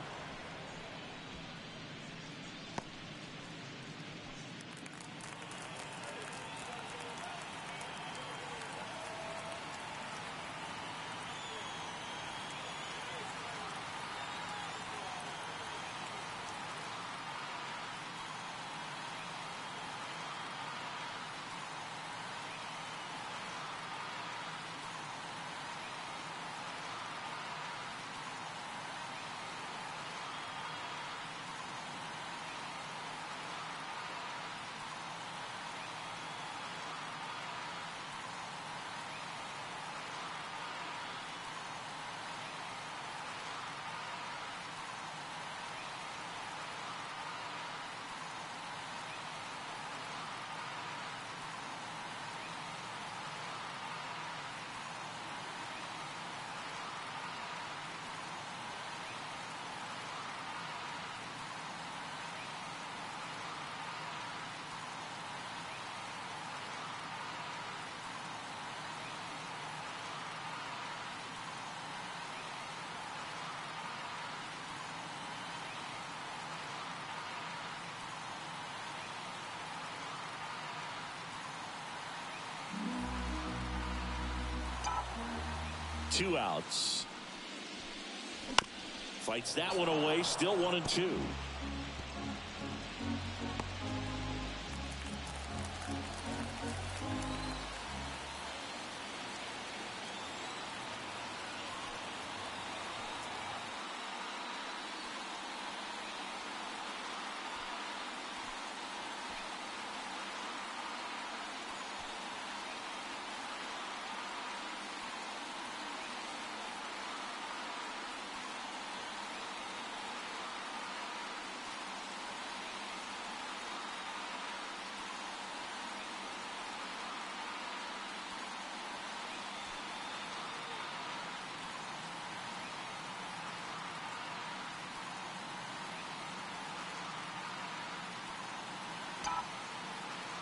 Two outs. Fights that one away. Still 1-2.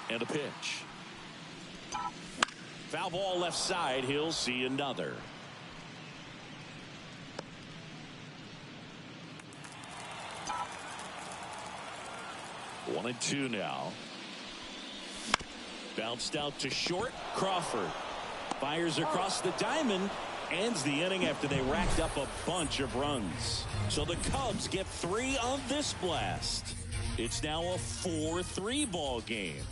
And a pitch. Foul ball left side. He'll see another. One and two now. Bounced out to short. Crawford fires across the diamond. Ends the inning after they racked up a bunch of runs. So the Cubs get 3 on this blast. It's now a 4-3 ball game.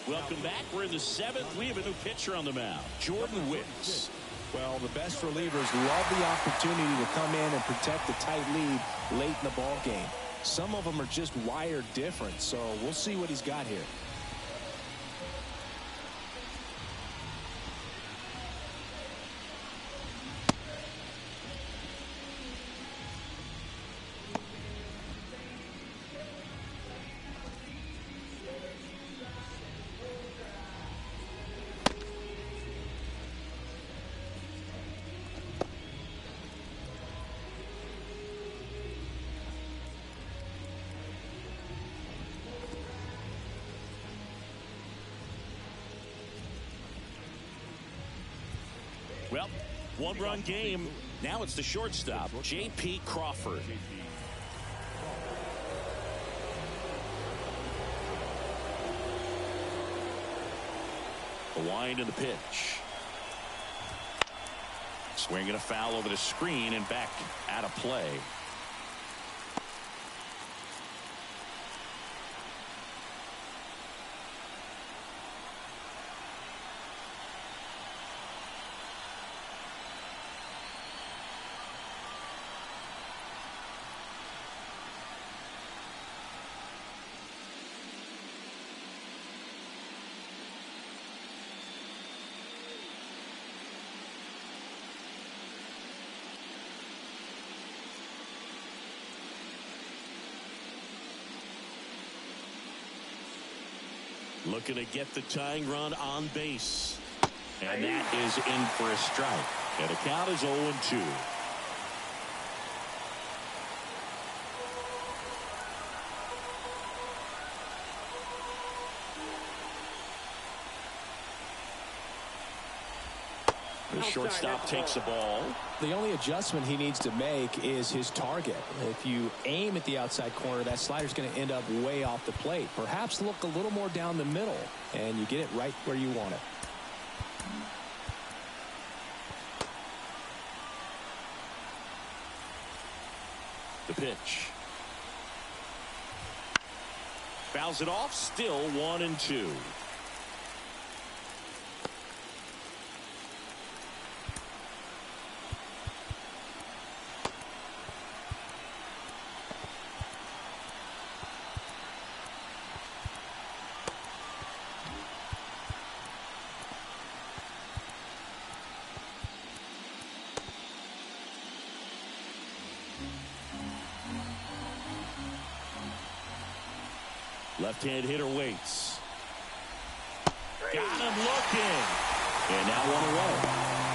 Welcome back. We're in the 7th. We have a new pitcher on the mound, Jordan Wicks. Well, the best relievers love the opportunity to come in and protect a tight lead late in the ball game. Some of them are just wired different, so we'll see what he's got here. Well, one-run game. Now it's the shortstop, J.P. Crawford. The wind and the pitch. Swinging a foul over the screen and back out of play. Looking to get the tying run on base. And that is in for a strike. And the count is 0-2. The shortstop takes the ball. The only adjustment he needs to make is his target. If you aim at the outside corner, that slider's going to end up way off the plate. Perhaps look a little more down the middle, and you get it right where you want it. The pitch. Fouls it off, still 1-2. Left-hand hitter waits. Got him looking. And now 1 away.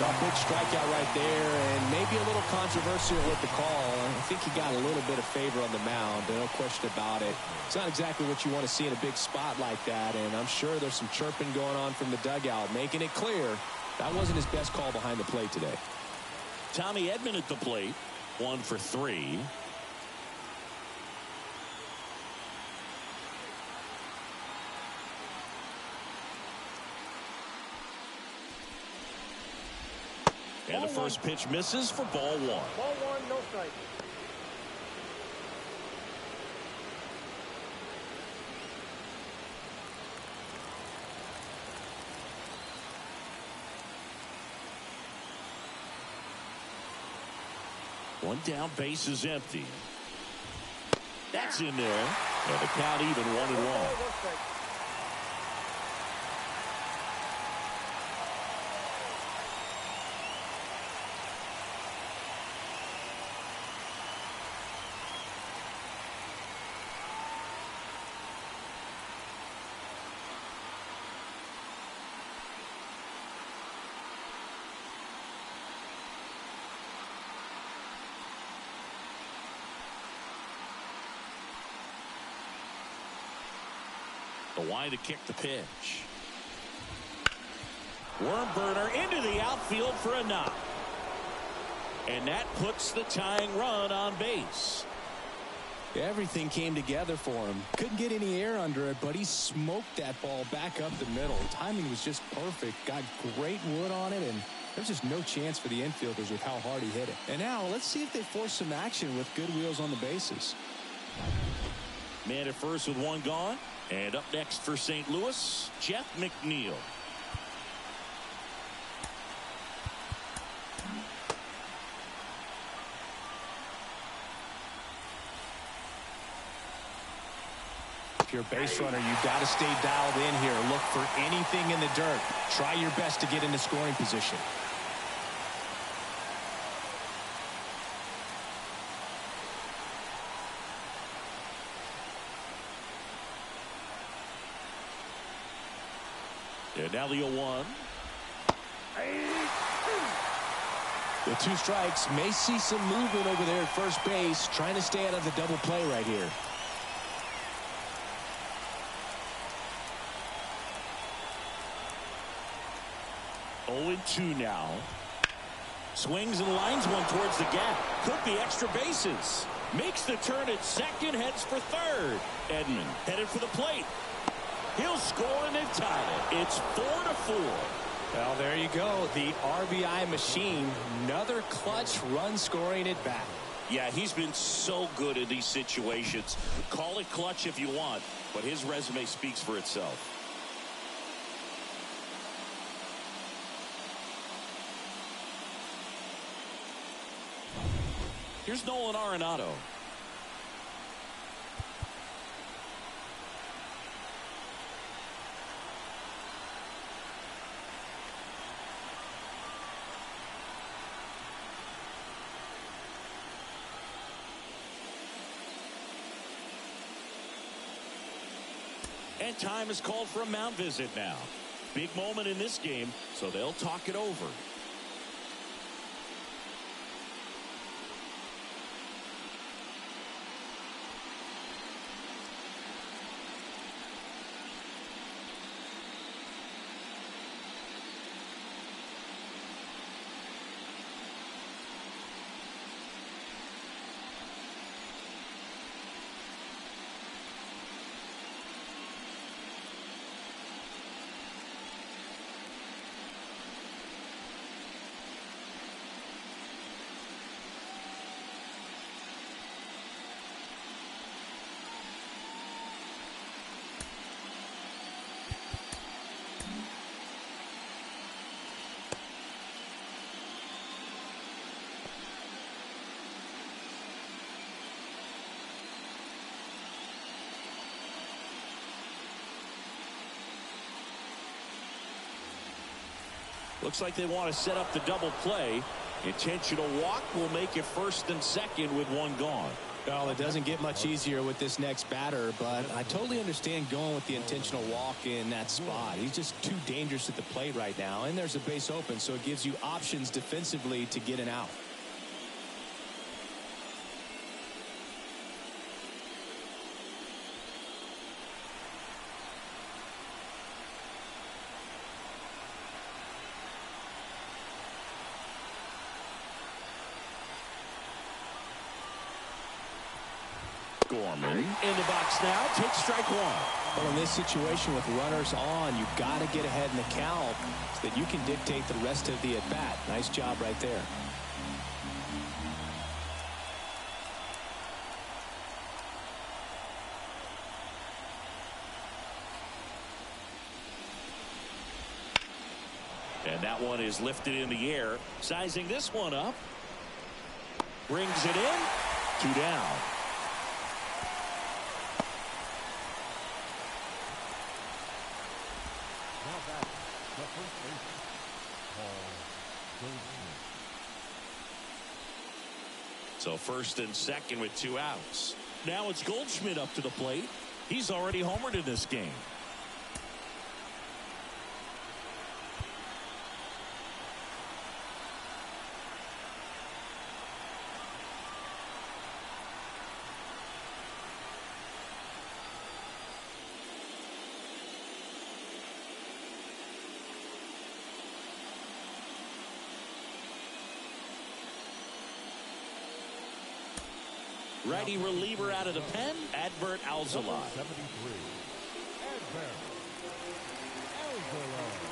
A big strikeout right there, and maybe a little controversial with the call. I think he got a little bit of favor on the mound, no question about it. It's not exactly what you want to see in a big spot like that, and I'm sure there's some chirping going on from the dugout, making it clear that wasn't his best call behind the plate today. Tommy Edman at the plate, 1 for 3. And the first pitch misses for ball 1. Ball 1, no strike. One down, base is empty. That's in there. And the count even 1-1. The wind to kick the pitch. Worm burner into the outfield for a knock. And that puts the tying run on base. Everything came together for him. Couldn't get any air under it, but he smoked that ball back up the middle. Timing was just perfect. Got great wood on it, and there's just no chance for the infielders with how hard he hit it. And now let's see if they force some action with good wheels on the bases. Man at first with one gone. And up next for St. Louis, Jeff McNeil. If you're a base runner, you've got to stay dialed in here. Look for anything in the dirt. Try your best to get into scoring position. And now the 0-1. With 2 strikes, may see some movement over there at first base, trying to stay out of the double play right here. Oh, 2 now. Swings and lines one towards the gap. Could be extra bases. Makes the turn at second, heads for third. Edman headed for the plate. He'll score and they've tied it. It's 4-4. Well, there you go. The RBI machine. Another clutch run scoring at bat. Yeah, he's been so good in these situations. Call it clutch if you want, but his resume speaks for itself. Here's Nolan Arenado. And time is called for a mound visit now. Big moment in this game, so they'll talk it over. Looks like they want to set up the double play. Intentional walk will make it first and second with one gone. Well, it doesn't get much easier with this next batter, but I totally understand going with the intentional walk in that spot. He's just too dangerous at the plate right now, and there's a base open, so it gives you options defensively to get an out. Gorman in the box now. Takes strike one. Well, in this situation with runners on, you've got to get ahead in the count so that you can dictate the rest of the at-bat. Nice job right there. And that one is lifted in the air. Sizing this one up. Brings it in. 2 down. So first and second with 2 outs. Now it's Goldschmidt up to the plate. He's already homered in this game. Righty reliever out of the pen, Adbert Alzolay. 73. Adbert Alzolay.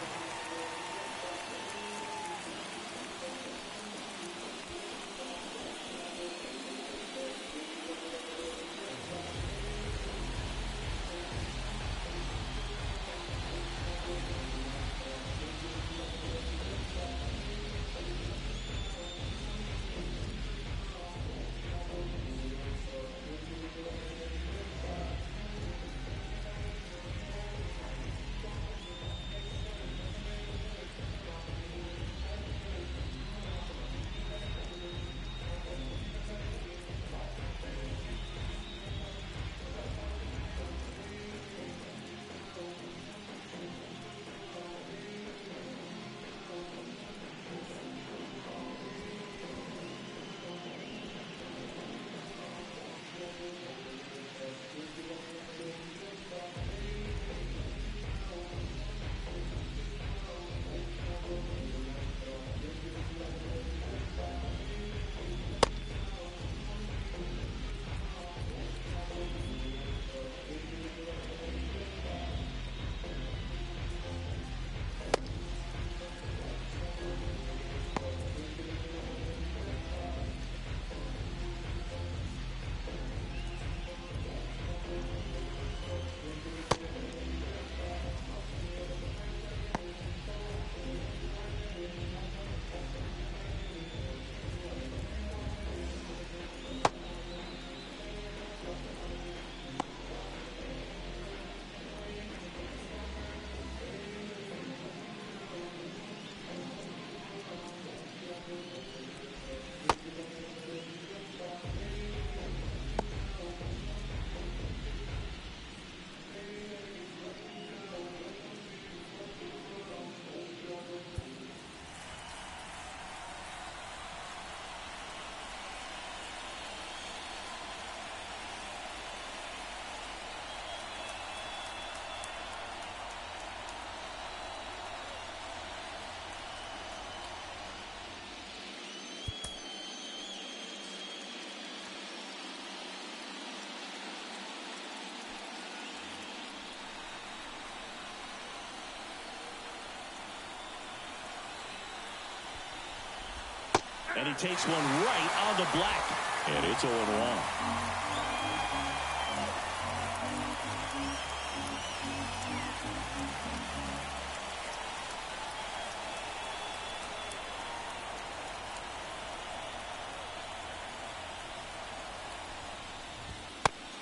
And he takes one right on the black. And it's 0-1.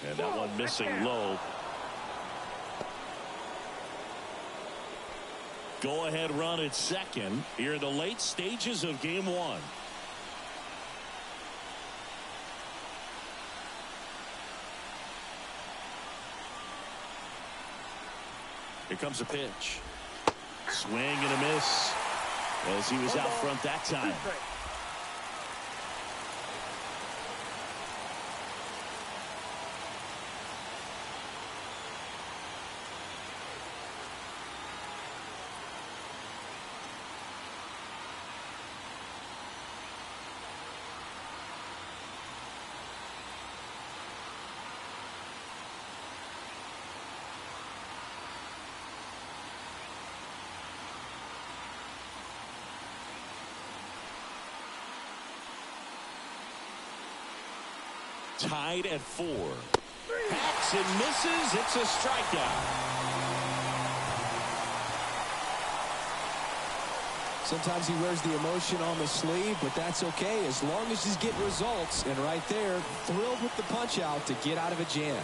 And that one missing low. Go ahead run at second here in the late stages of game one. Here comes a pitch. Swing and a miss as he was out front that time. Tied at 4. Hacks and misses. It's a strikeout. Sometimes he wears the emotion on the sleeve, but that's okay as long as he's getting results. And right there, thrilled with the punch out to get out of a jam.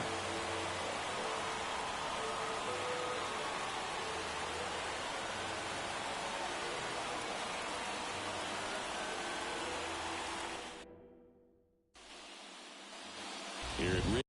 Here it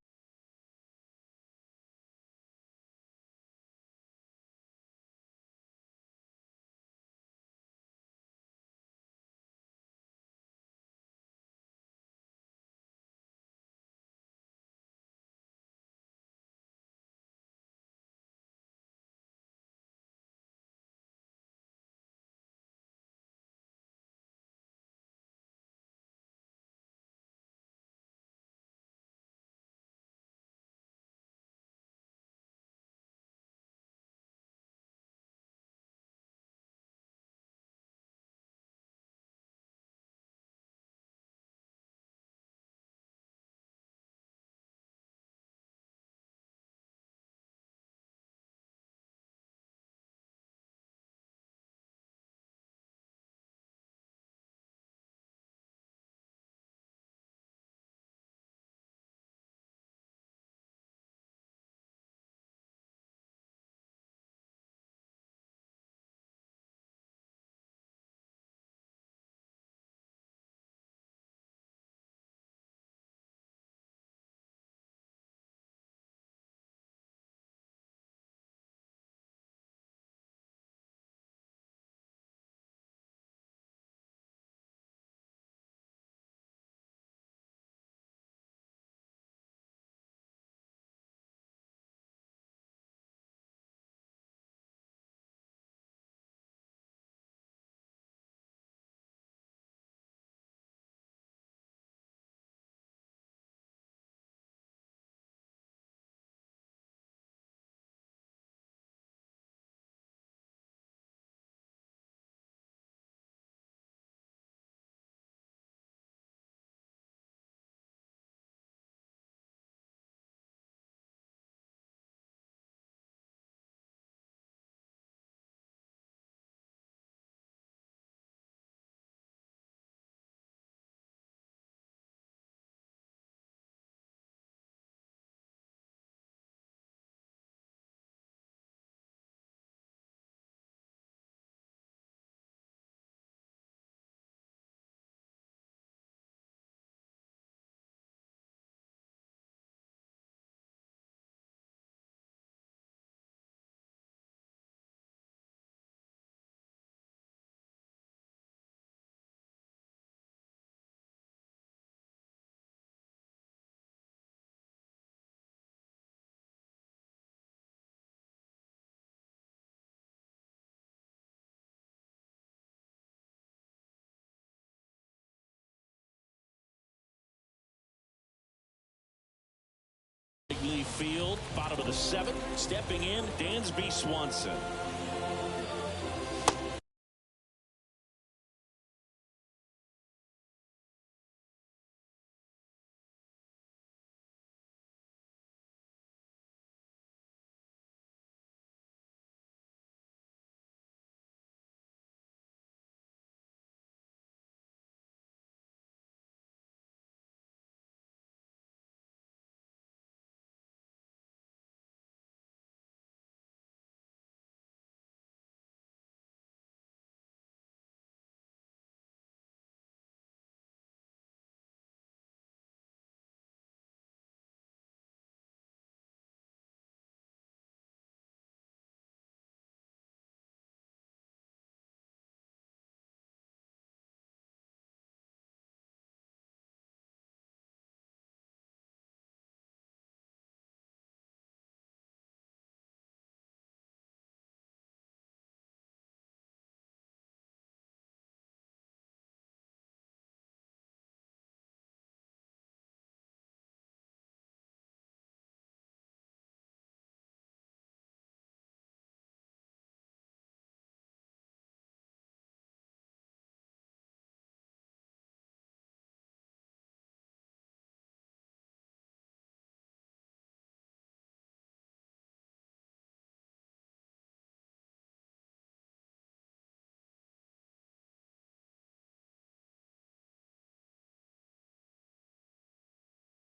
Field, bottom of the 7th. Stepping in, Dansby Swanson.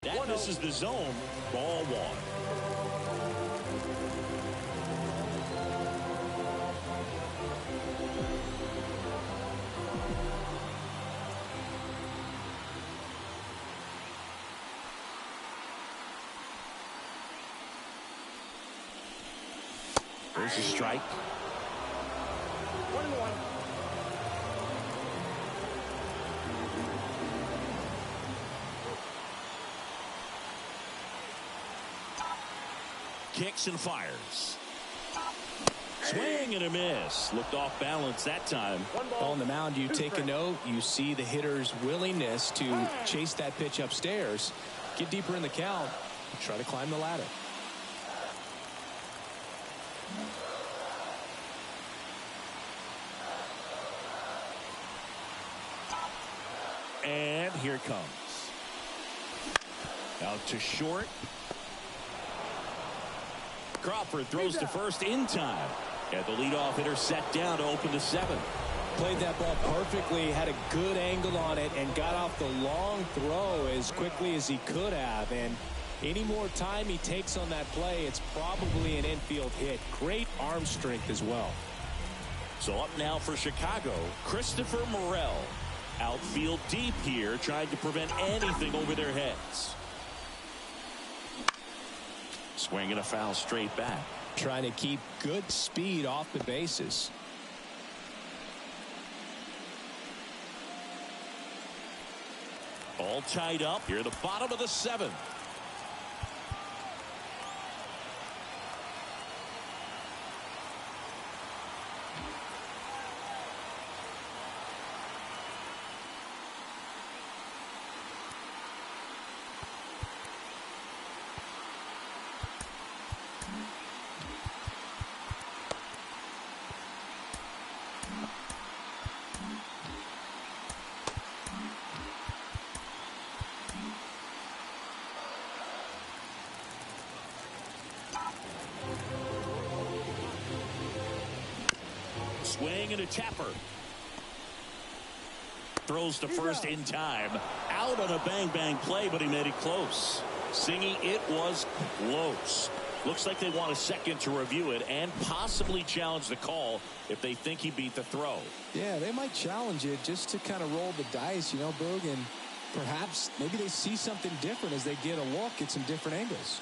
That misses the zone. Ball one. There's a strike. 1-1. Kicks and fires. Swing and a miss. Looked off balance that time. On the mound, you take a note. You see the hitter's willingness to chase that pitch upstairs, get deeper in the count, and try to climb the ladder. And here it comes. Out to short. Crawford throws to first in time. And the leadoff hitter set down to open the seventh. Played that ball perfectly, had a good angle on it, and got off the long throw as quickly as he could have. And any more time he takes on that play, it's probably an infield hit. Great arm strength as well. So up now for Chicago, Christopher Morel. Outfield deep here, trying to prevent anything over their heads. Swinging a foul straight back. Trying to keep good speed off the bases. All tied up here at the bottom of the seventh. Swing and a tapper. Throws to first in time. Out on a bang-bang play, but he made it close. Singy, it was close. Looks like they want a second to review it and possibly challenge the call if they think he beat the throw. Yeah, they might challenge it just to kind of roll the dice, you know, Boog, and perhaps maybe they see something different as they get a look at some different angles.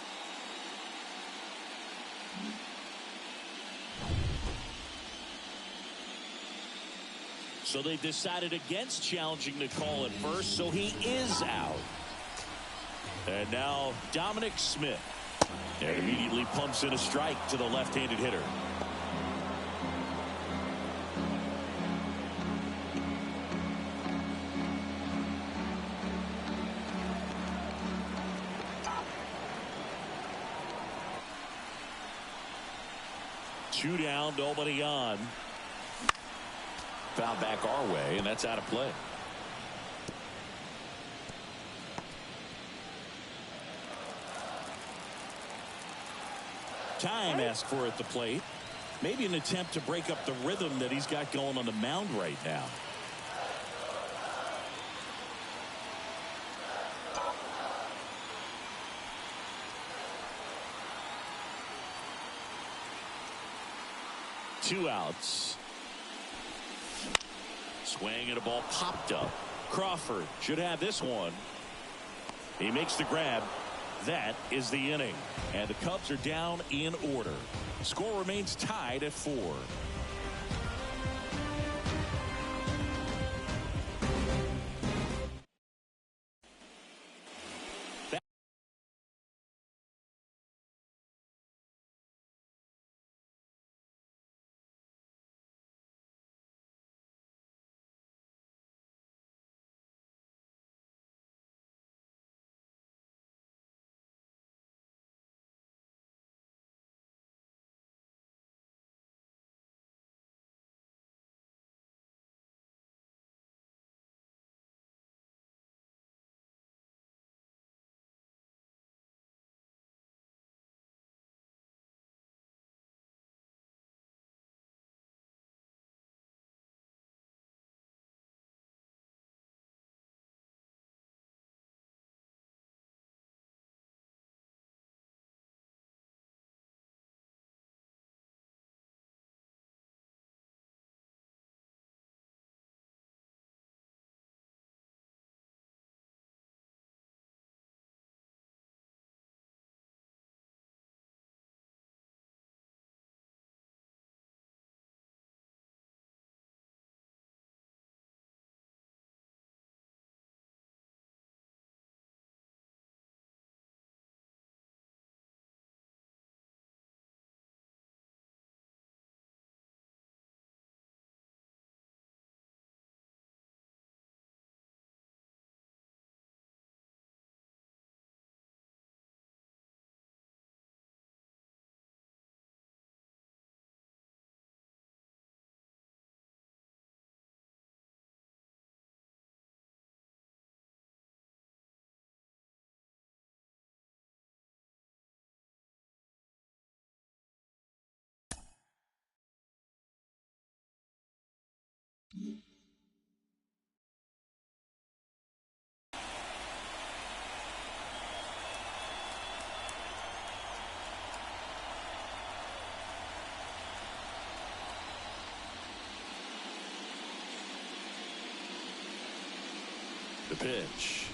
So they decided against challenging the call at first, so he is out. And now Dominic Smith. And immediately pumps in a strike to the left-handed hitter. Two down, nobody on. Foul back our way, and that's out of play. Time asked for at the plate. Maybe an attempt to break up the rhythm that he's got going on the mound right now. Two outs. Swing and a ball popped up. Crawford should have this one. He makes the grab. That is the inning. And the Cubs are down in order. Score remains tied at 4. The pitch.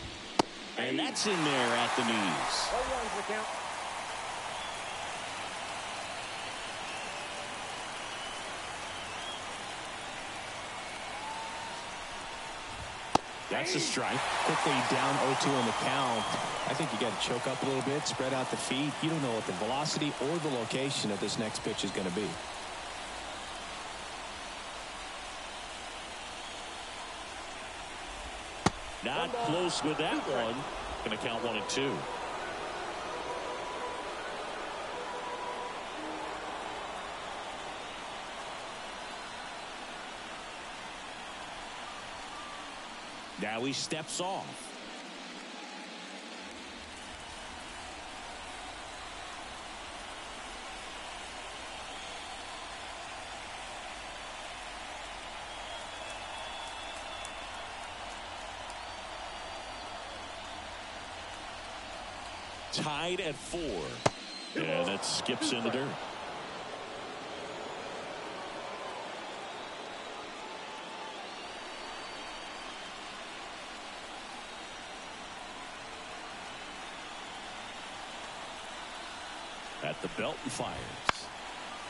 And that's in there at the knees. 0-1's the count. That's a strike. Quickly down 0-2 on the count. I think you got to choke up a little bit, spread out the feet. You don't know what the velocity or the location of this next pitch is going to be. Not close with that one. Going to count 1-2. Now he steps off. Tied at 4. And it skips in the dirt. At the belt and fires.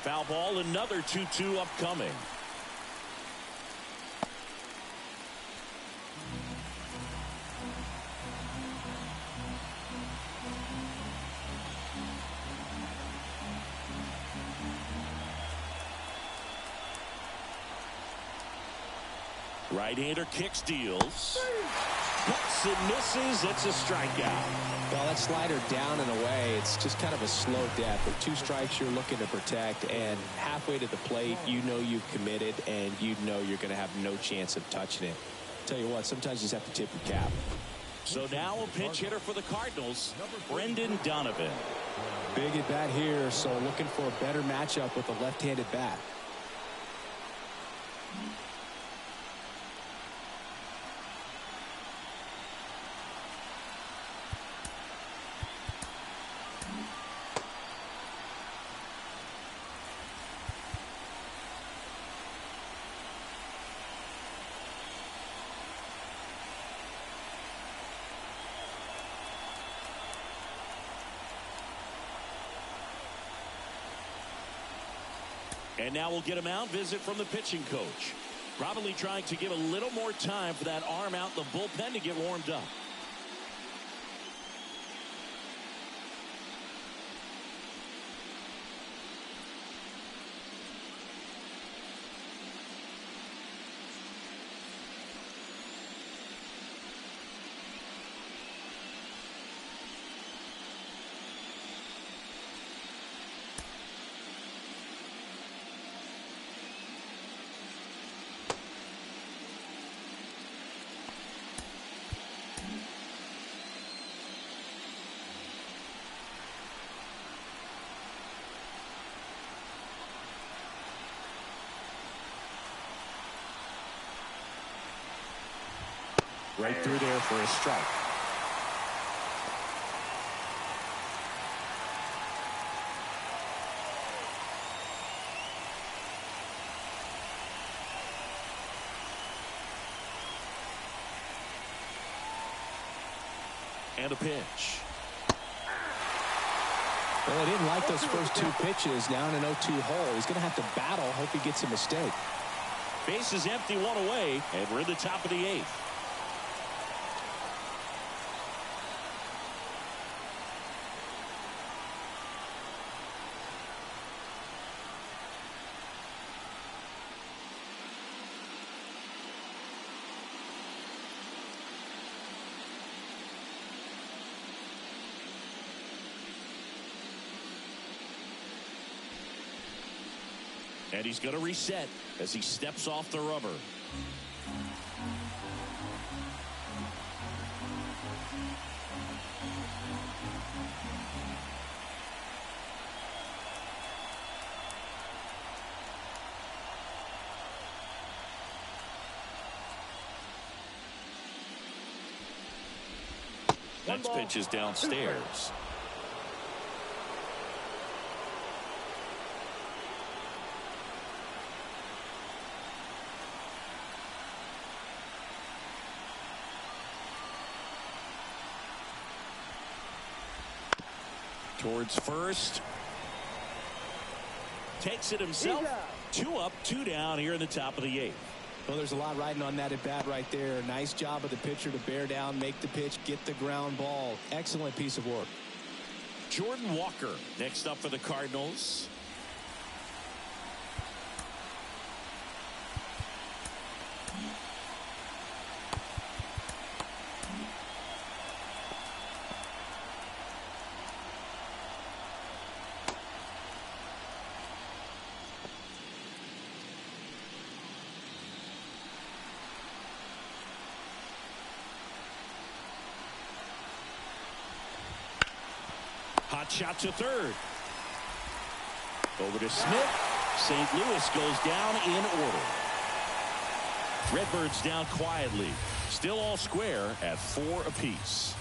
Foul ball, another 2-2 upcoming. Right-hander kicks, deals. Cuts and misses. It's a strikeout. Well, that slider down and away, it's just kind of a slow death. With 2 strikes, you're looking to protect, and halfway to the plate, you know you've committed, and you know you're going to have no chance of touching it. Tell you what, sometimes you just have to tip your cap. So now a pinch hitter for the Cardinals, Brendan Donovan. Big at bat here, so looking for a better matchup with a left-handed bat. And now we'll get a mound visit from the pitching coach. Probably trying to give a little more time for that arm out in the bullpen to get warmed up. Right through there for a strike. And a pitch. Well, I didn't like those first 2 pitches. Now in an 0-2 hole. He's going to have to battle. Hope he gets a mistake. Base is empty, 1 away, and we're in the top of the 8th. And he's going to reset as he steps off the rubber. Next pitch is downstairs. Towards first. Takes it himself. 2 up, 2 down here in the top of the 8th. Well, there's a lot riding on that at bat right there. Nice job of the pitcher to bear down, make the pitch, get the ground ball. Excellent piece of work. Jordan Walker next up for the Cardinals. Hot shot to third. Over to Smith. St. Louis goes down in order. Redbirds down quietly. Still all square at 4 apiece.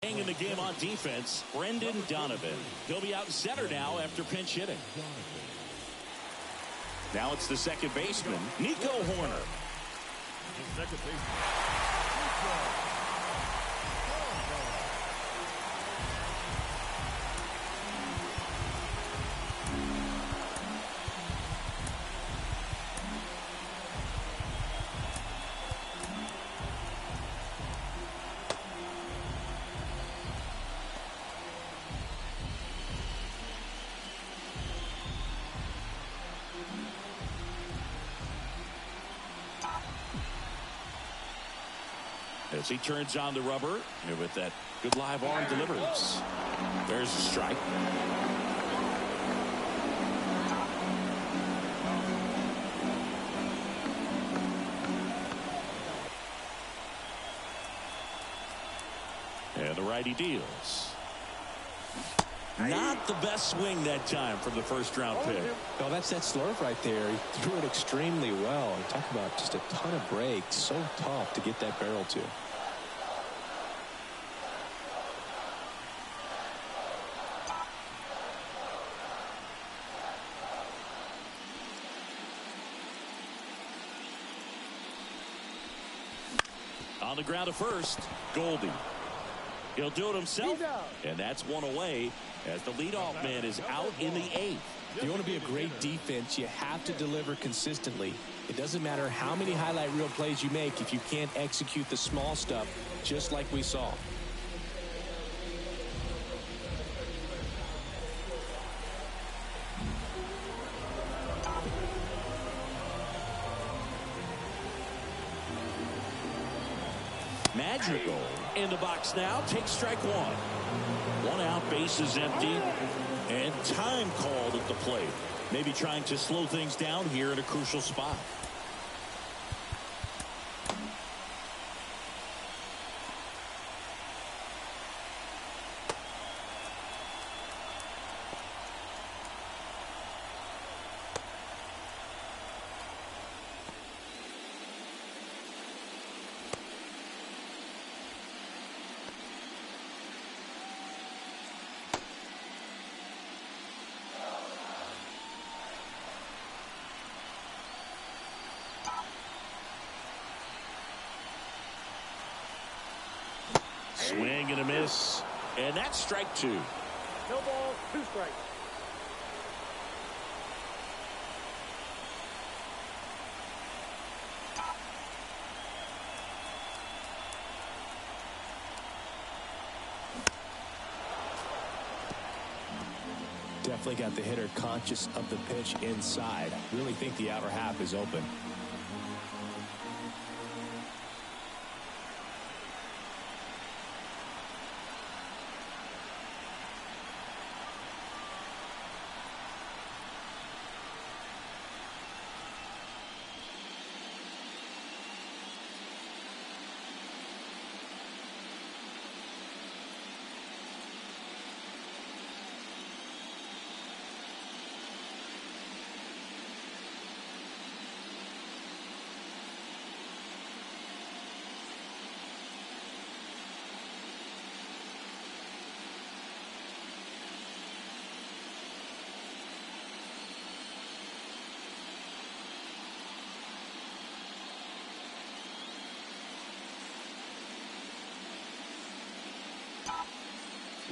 In the game on defense, Brendan Donovan. He'll be out in center now after pinch hitting. Now it's the second baseman, Nico Horner. The second baseman. As he turns on the rubber with that good live arm delivers. There's a strike. And the righty deals. Not the best swing that time from the first round pick. Well, that's that slurve right there. He threw it extremely well. Talk about just a ton of breaks. So tough to get that barrel to. On the ground to first, Goldie. He'll do it himself, and that's one away as the leadoff man is out in the 8th. If you want to be a great defense, you have to deliver consistently. It doesn't matter how many highlight reel plays you make if you can't execute the small stuff, just like we saw. Madrigal In the box now, takes strike one. One out, base is empty. And time called at the plate. Maybe trying to slow things down here in a crucial spot. Swing and a miss. And that's strike two. No ball, 2 strikes. Definitely got the hitter conscious of the pitch inside. Really think the outer half is open.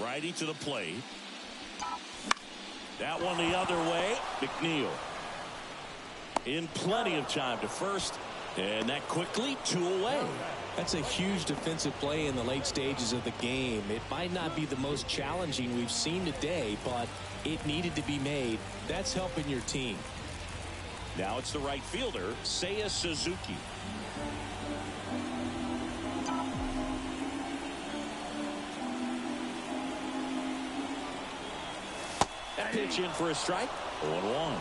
Righty to the plate. That one the other way. McNeil in plenty of time to first. And that quickly 2 away. That's a huge defensive play in the late stages of the game. It might not be the most challenging we've seen today, but it needed to be made. That's helping your team. Now it's the right fielder, Seiya Suzuki. That pitch in for a strike. 0-1. 0-1.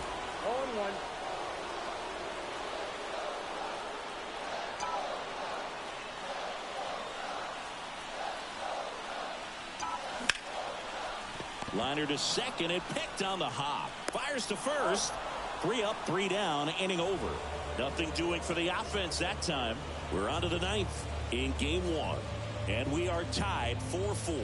Liner to second and picked on the hop. Fires to first. 3 up, 3 down, inning over. Nothing doing for the offense that time. We're on to the 9th in game 1. And we are tied 4-4.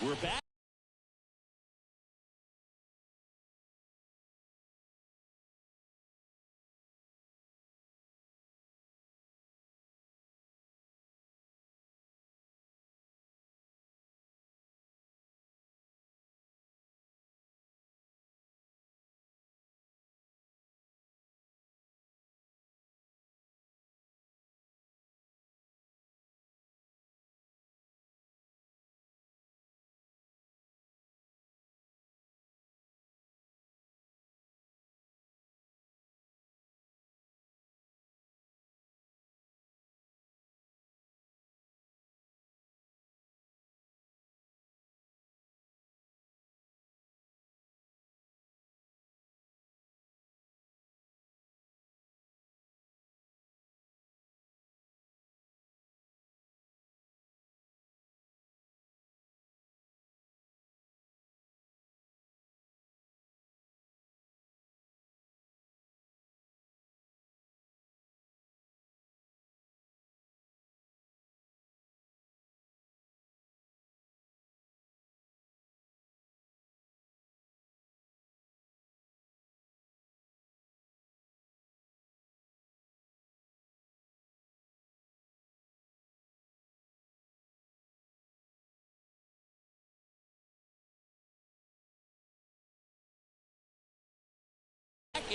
We're back.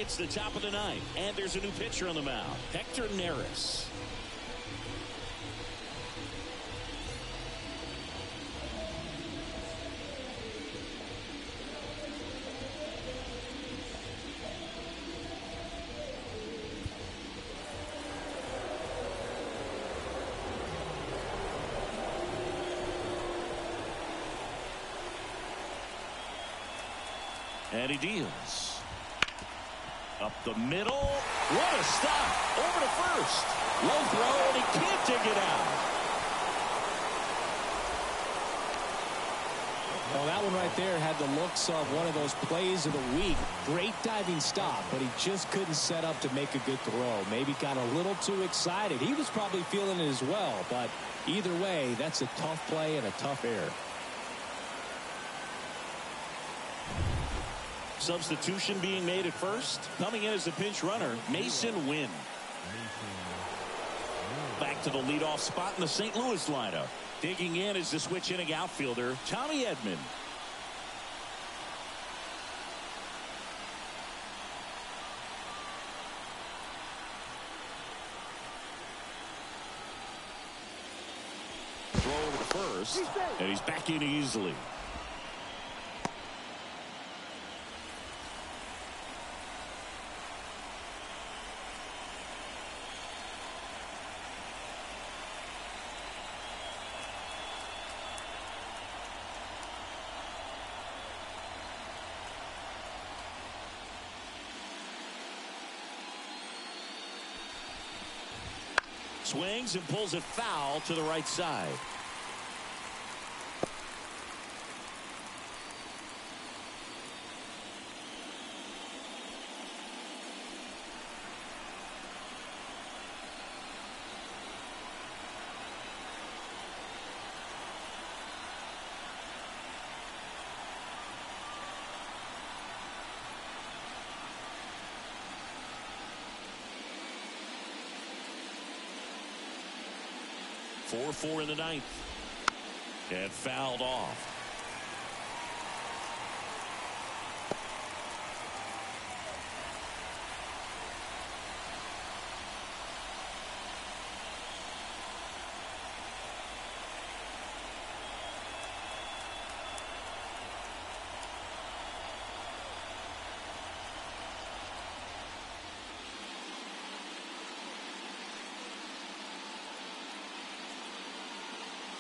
It's the top of the ninth, and there's a new pitcher on the mound, Hector Neris. And he deals. Up the middle. What a stop. Over to first. Low throw, and he can't dig it out. Well, that one right there had the looks of one of those plays of the week. Great diving stop, but he just couldn't set up to make a good throw. Maybe got a little too excited. He was probably feeling it as well, but either way, that's a tough play and a tough error. Substitution being made at first. Coming in as a pinch runner, Mason Wynn. Back to the leadoff spot in the St. Louis lineup. Digging in is the switch hitting outfielder, Tommy Edman. Throw over to first, and he's back in easily. Swings and pulls it foul to the right side. Four in the ninth. And fouled off.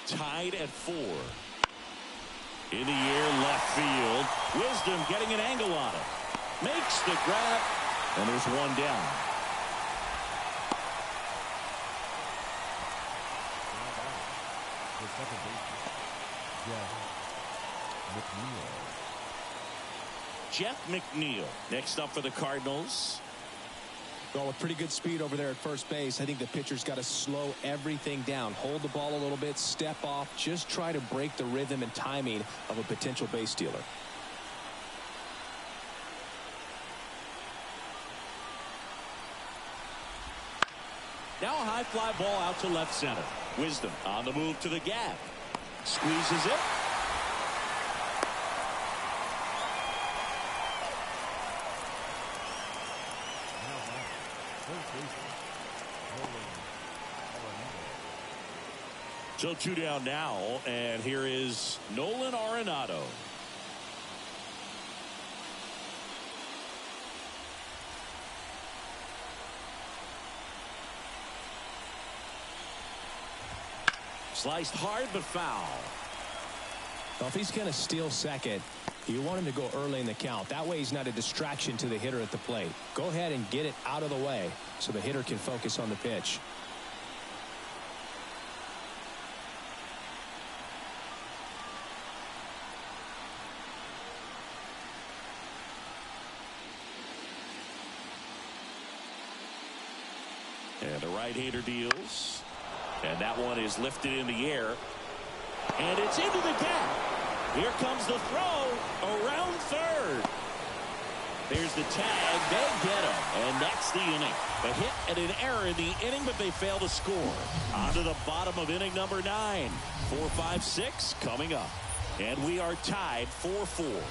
Tied at 4. In the air, left field. Wisdom getting an angle on it. Makes the grab, and there's one down. Jeff McNeil next up for the Cardinals. Well, with pretty good speed over there at first base, I think the pitcher's got to slow everything down. Hold the ball a little bit, step off, just try to break the rhythm and timing of a potential base stealer. Now a high fly ball out to left center. Wisdom on the move to the gap. Squeezes it. So 2 down now, and here is Nolan Arenado. Sliced hard but foul. Well, if he's going to steal second, you want him to go early in the count. That way he's not a distraction to the hitter at the plate. Go ahead and get it out of the way so the hitter can focus on the pitch. And the right-hander deals. And that one is lifted in the air. And it's into the gap. Here comes the throw around third. There's the tag. They get him. And that's the inning. A hit and an error in the inning, but they fail to score. On to the bottom of inning number 9. 4-5-6 coming up. And we are tied 4-4.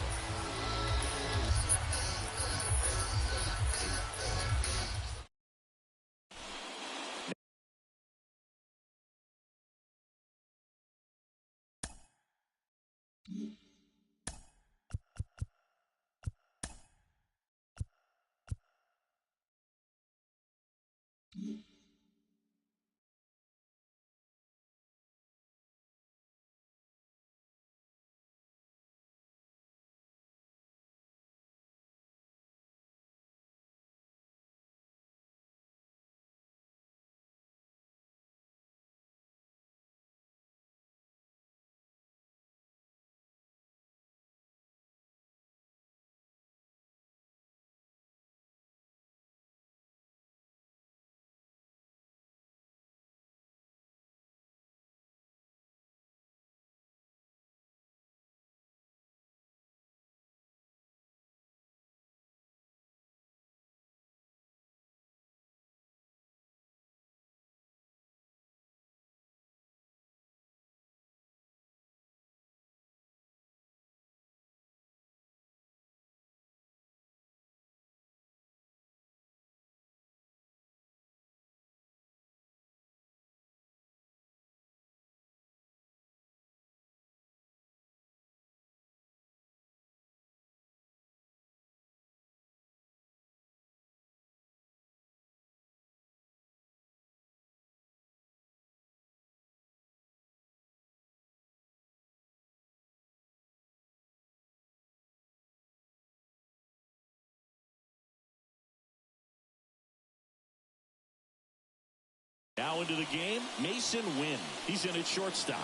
Now into the game, Mason Wynn. He's in at shortstop.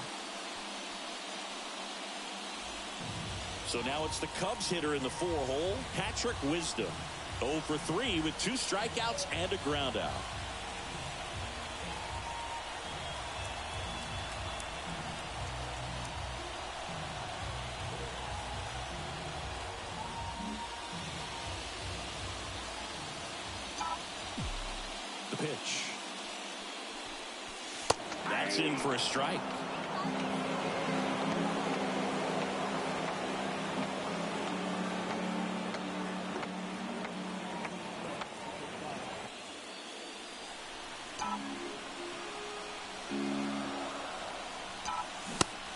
So now it's the Cubs hitter in the 4-hole, Patrick Wisdom. 0 for 3 with 2 strikeouts and a ground out. The pitch. That's in for a strike.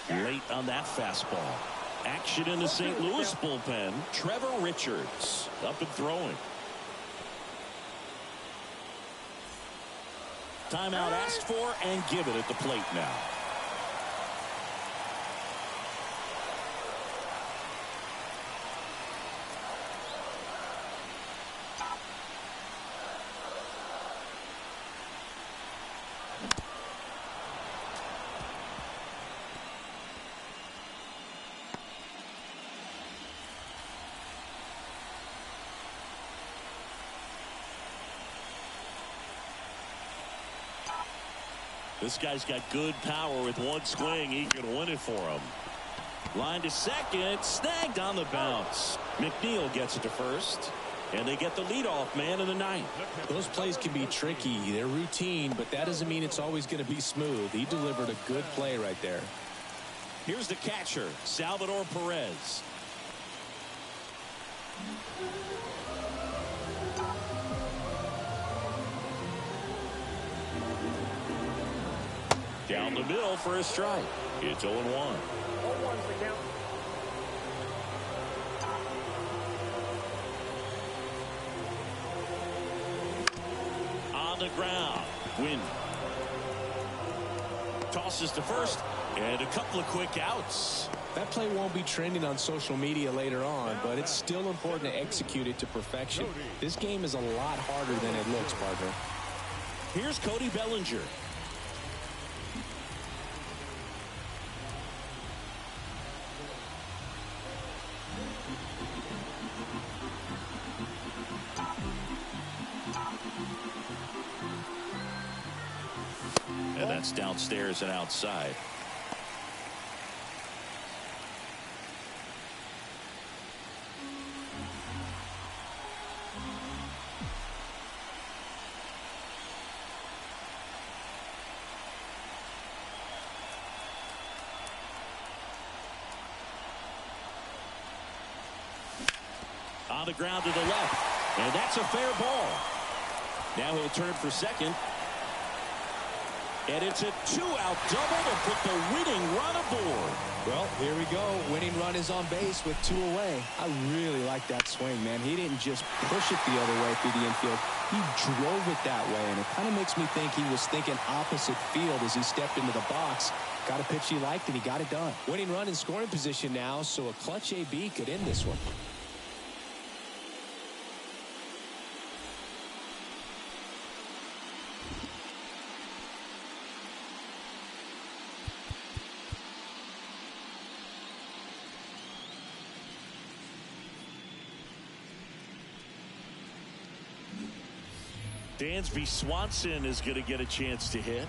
Late on that fastball. Action in the St. Louis bullpen. Trevor Richards up and throwing. Timeout asked for and given at the plate now. This guy's got good power. With one swing, he can win it for him. Line to second, snagged on the bounce. McNeil gets it to first, and they get the leadoff man in the 9th. Those plays can be tricky. They're routine, but that doesn't mean it's always going to be smooth. He delivered a good play right there. Here's the catcher, Salvador Perez. Down the middle for a strike. It's 0-1. 0-1's the count. On the ground. Win. Tosses to first. And a couple of quick outs. That play won't be trending on social media later on, but it's still important to execute it to perfection. This game is a lot harder than it looks, partner. Here's Cody Bellinger. And that's downstairs and outside. On the ground to the left. And that's a fair ball. Now he'll turn for second. And it's a 2-out double to put the winning run aboard. Well, here we go. Winning run is on base with 2 away. I really like that swing, man. He didn't just push it the other way through the infield. He drove it that way, and it kind of makes me think he was thinking opposite field as he stepped into the box. Got a pitch he liked, and he got it done. Winning run in scoring position now, so a clutch AB could end this one. Dansby Swanson is going to get a chance to hit.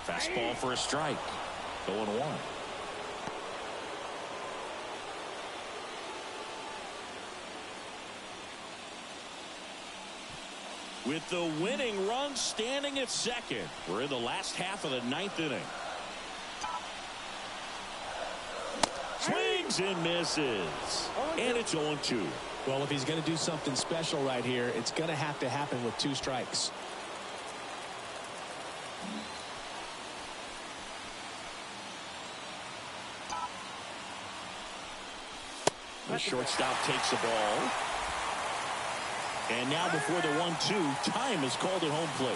Fastball for a strike. 0-1. with the winning run standing at second. We're in the last half of the ninth inning. Swings and misses. And it's 0-2. Well, if he's going to do something special right here, it's going to have to happen with 2 strikes. The shortstop takes the ball. And now before the 1-2, time is called at home plate.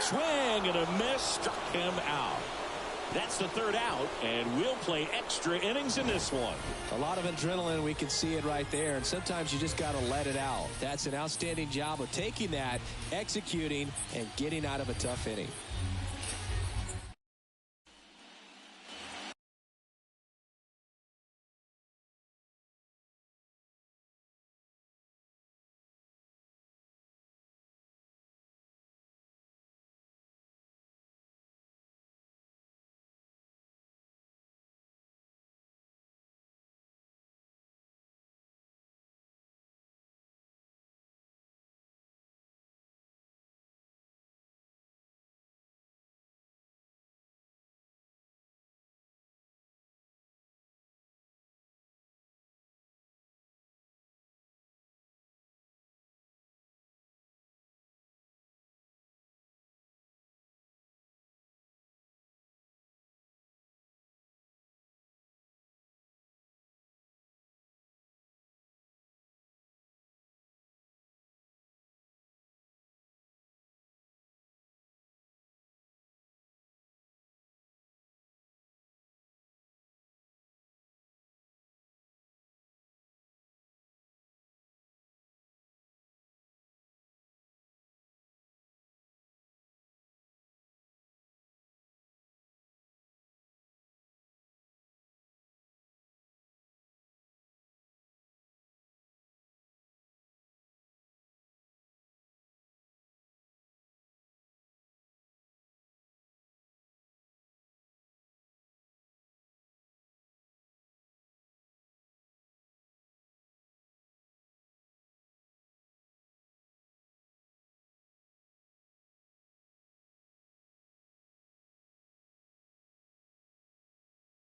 Swing and a miss, struck him out. That's the 3rd out, and we'll play extra innings in this one. A lot of adrenaline, we can see it right there, and sometimes you just got to let it out. That's an outstanding job of taking that, executing, and getting out of a tough inning.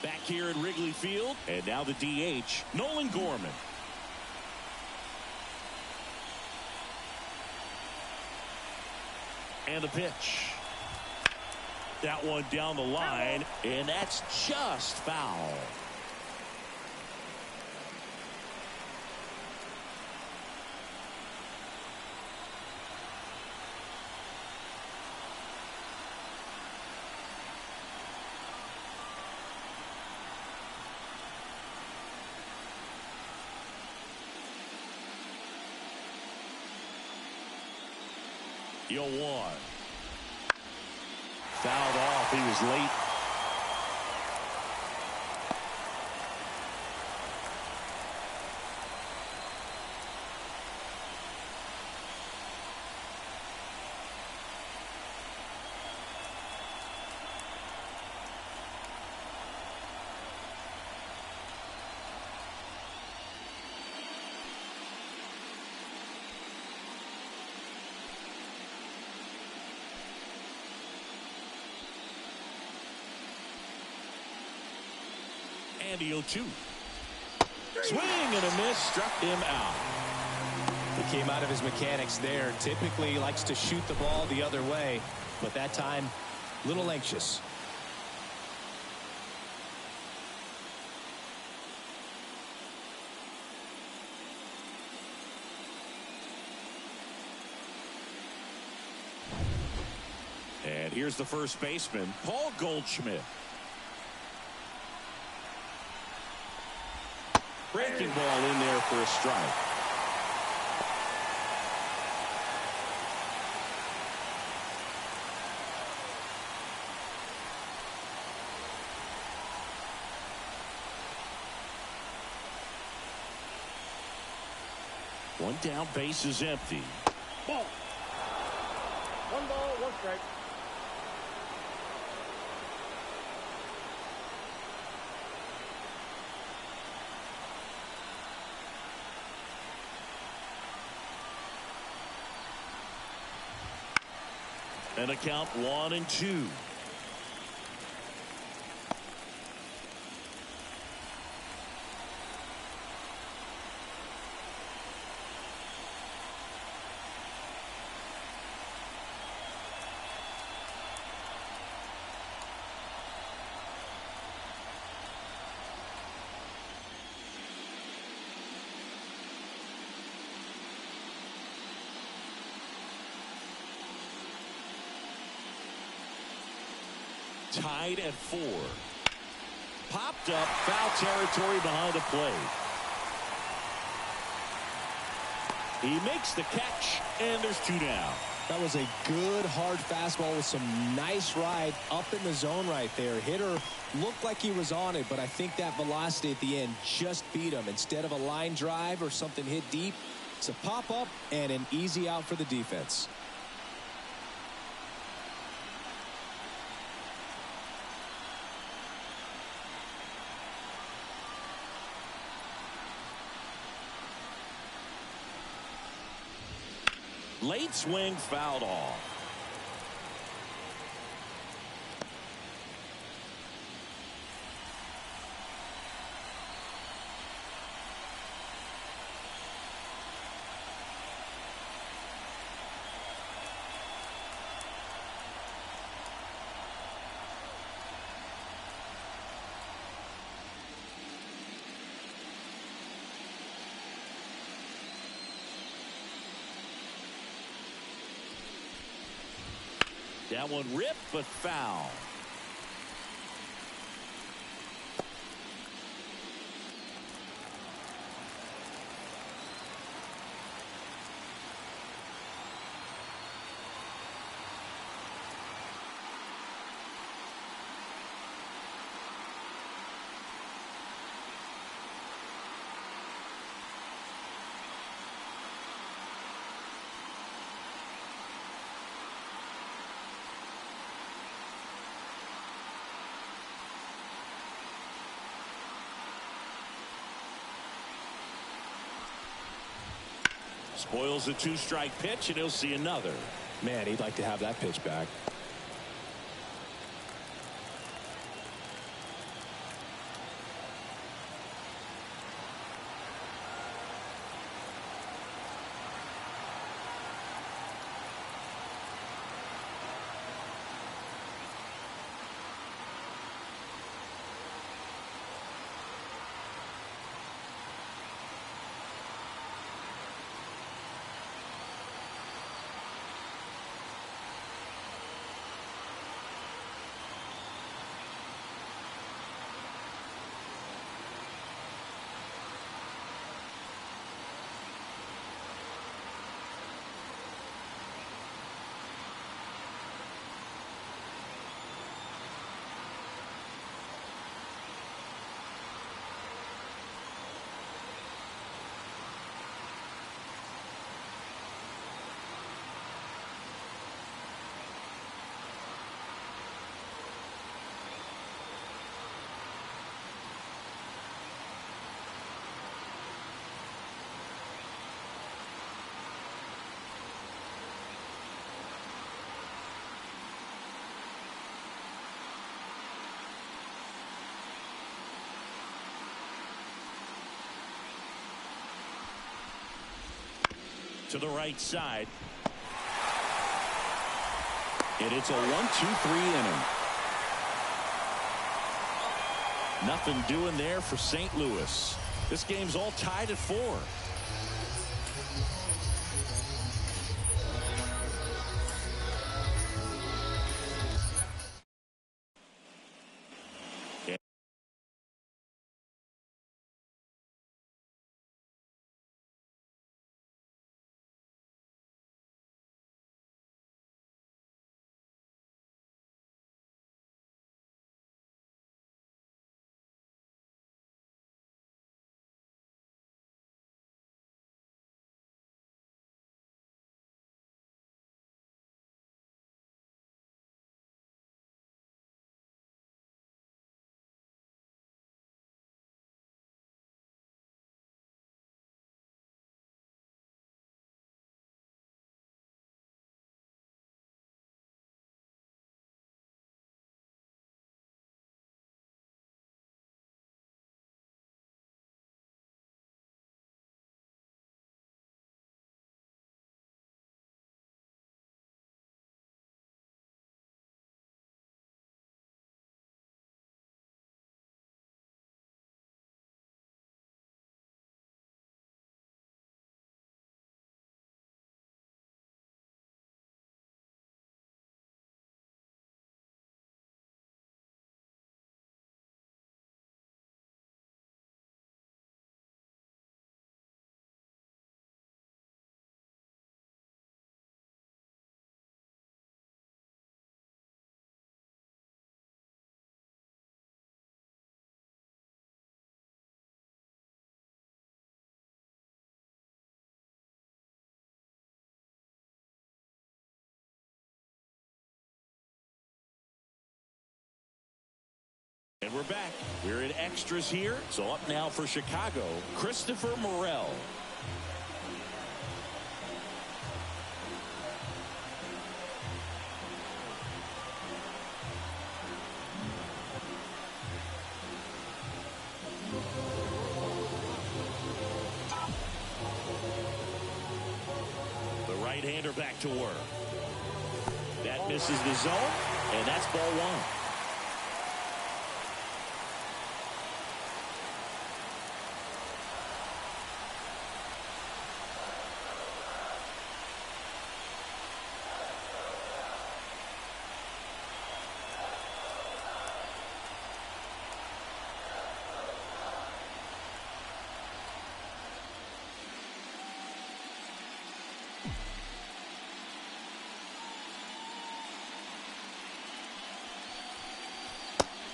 Back here at Wrigley Field, and now the DH, Nolan Gorman. And the pitch. That one down the line, and that's just foul. You'll one. Fouled off. He was late. And he'll two. Swing and a miss, struck him out. He came out of his mechanics there. Typically likes to shoot the ball the other way, but that time a little anxious. And here's the first baseman, Paul Goldschmidt. Breaking ball in there for a strike. One down, base is empty. Ball. One ball, one strike. And a count 1-2. Tied at 4. Popped up, foul territory behind the plate. He makes the catch, and there's 2 down. That was a good hard fastball with some nice ride up in the zone right there. Hitter looked like he was on it, but I think that velocity at the end just beat him. Instead of a line drive or something hit deep, it's a pop up and an easy out for the defense. Late swing fouled off. That one ripped, but foul. Spoils a 2-strike pitch, and he'll see another. Man, he'd like to have that pitch back. To the right side. And it's a 1-2-3 inning. Nothing doing there for St. Louis. This game's all tied at 4. And we're back. We're in extras here. So up now for Chicago, Christopher Morel. The right-hander back to work. That misses the zone, and that's ball one.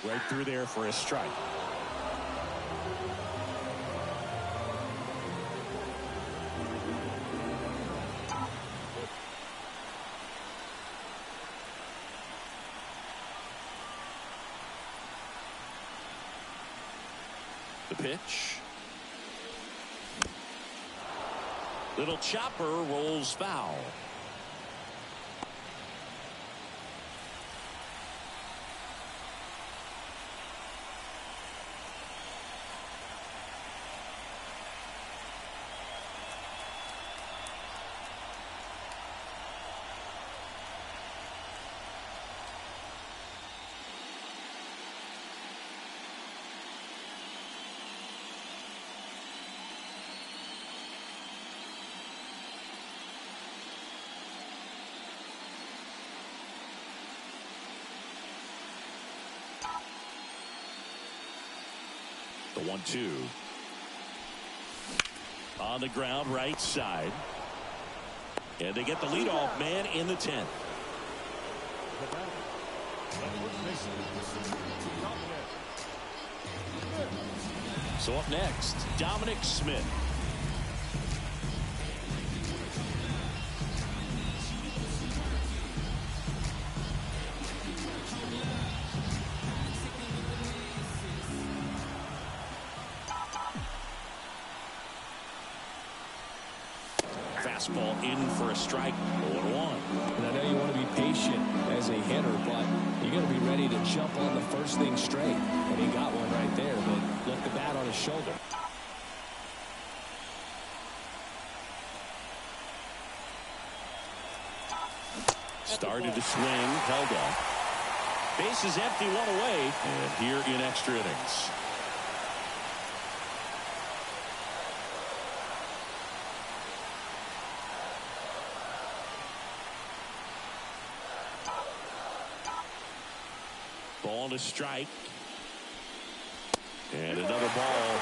Right through there for a strike. The pitch. Little chopper rolls foul. The 1-2. On the ground, right side. And they get the leadoff man in the 10th. So up next, Dominic Smith. Fastball in for a strike. 0-1. And I know you want to be patient as a hitter, but you got to be ready to jump on the first thing straight. And he got one right there, but left the bat on his shoulder. Started to swing, held up. Base is empty, one away, and here in extra innings. Ball to strike. And another ball.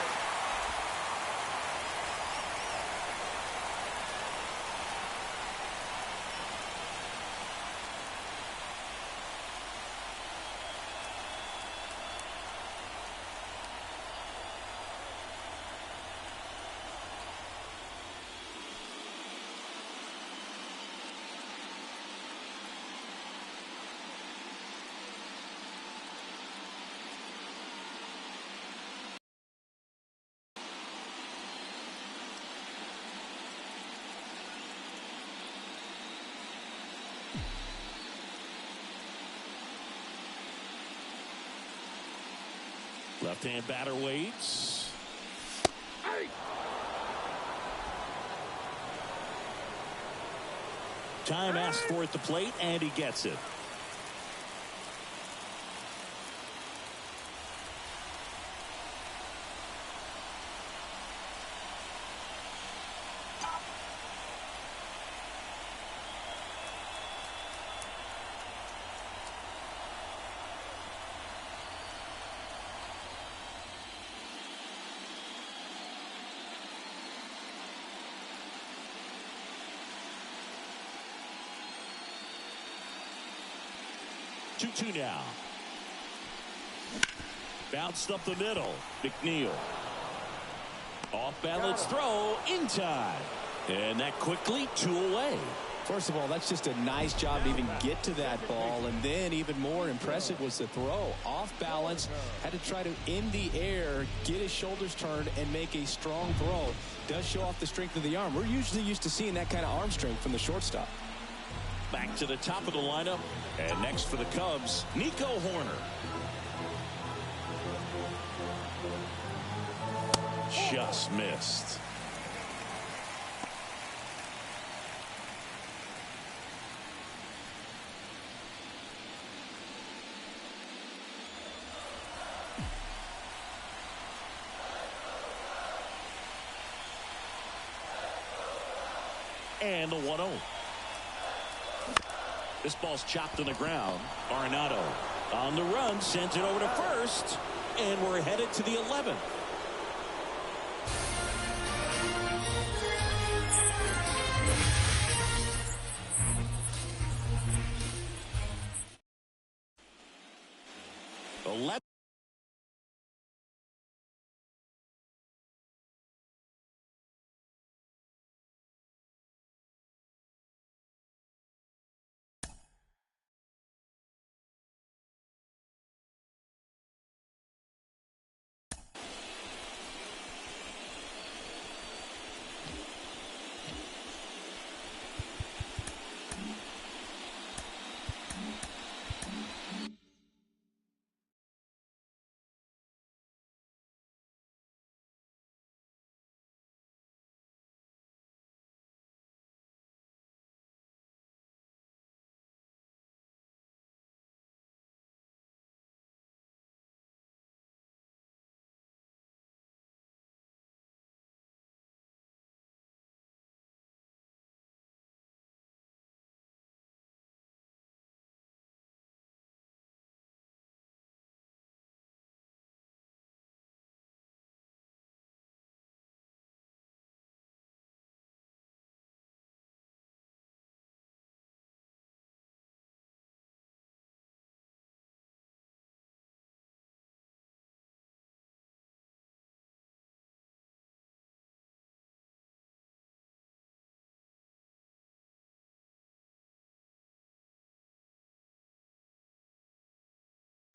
Left-hand batter waits. Time asked for at the plate, and he gets it. Two now. Bounced up the middle. McNeil. Off balance throw in time. And that quickly 2 away. First of all, that's just a nice job to even get to that ball. And then even more impressive was the throw. Off balance, had to try to, in the air, get his shoulders turned and make a strong throw. Does show off the strength of the arm. We're usually used to seeing that kind of arm strength from the shortstop. Back to the top of the lineup. And next for the Cubs, Nico Horner. Just missed. And the 1-0. This ball's chopped on the ground. Arenado on the run, sends it over to first, and we're headed to the 11th.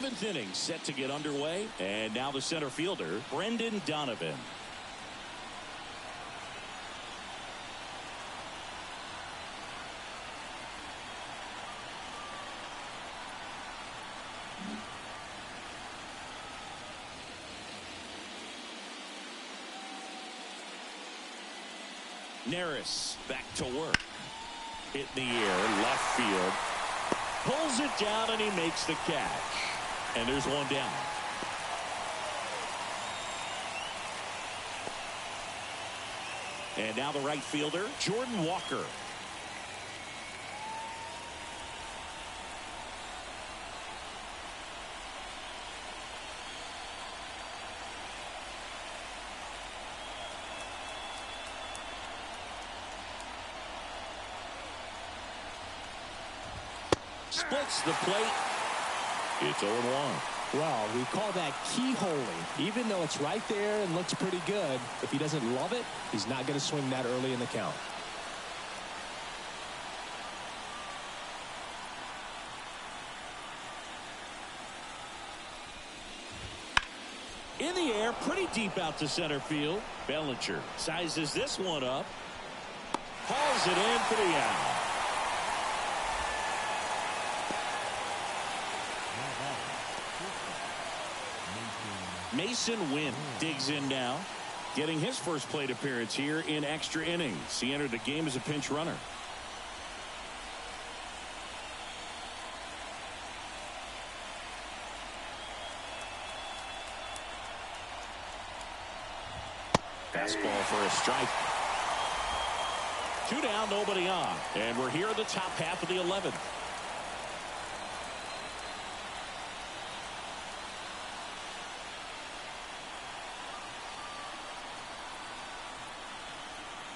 Seventh inning set to get underway, and now the center fielder, Brendan Donovan. Neris back to work. Hit in the air, left field. Pulls it down, and he makes the catch. And there's one down. And now the right fielder, Jordan Walker. Splits the plate. It's 0-1. Well, we call that keyholing. Even though it's right there and looks pretty good, if he doesn't love it, he's not going to swing that early in the count. In the air, pretty deep out to center field. Bellinger sizes this one up. Hauls it in for the out. Mason Wynn digs in now, getting his first plate appearance here in extra innings. He entered the game as a pinch runner. Fastball for a strike. 2 down, nobody on. And we're here at the top half of the 11th.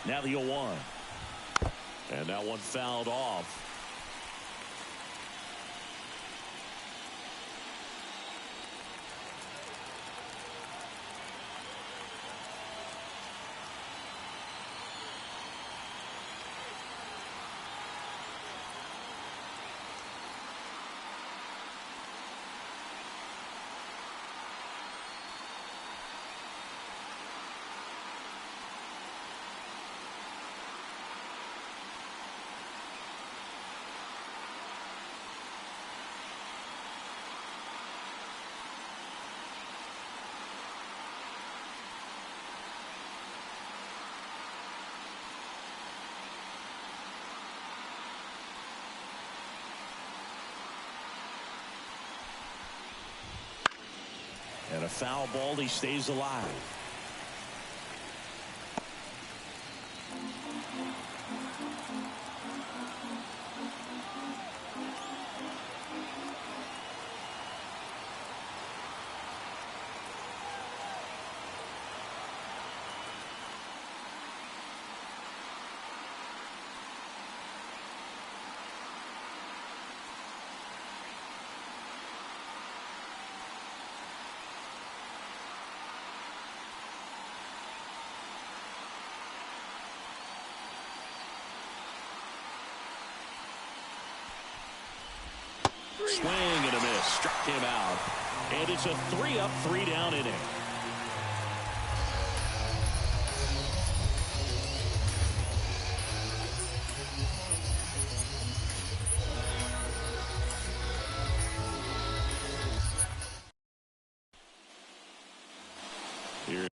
Now the 0-1. And that one fouled off. foul ball. He stays alive. Swing and a miss. Struck him out. And it's a 3-up, 3-down inning. Here.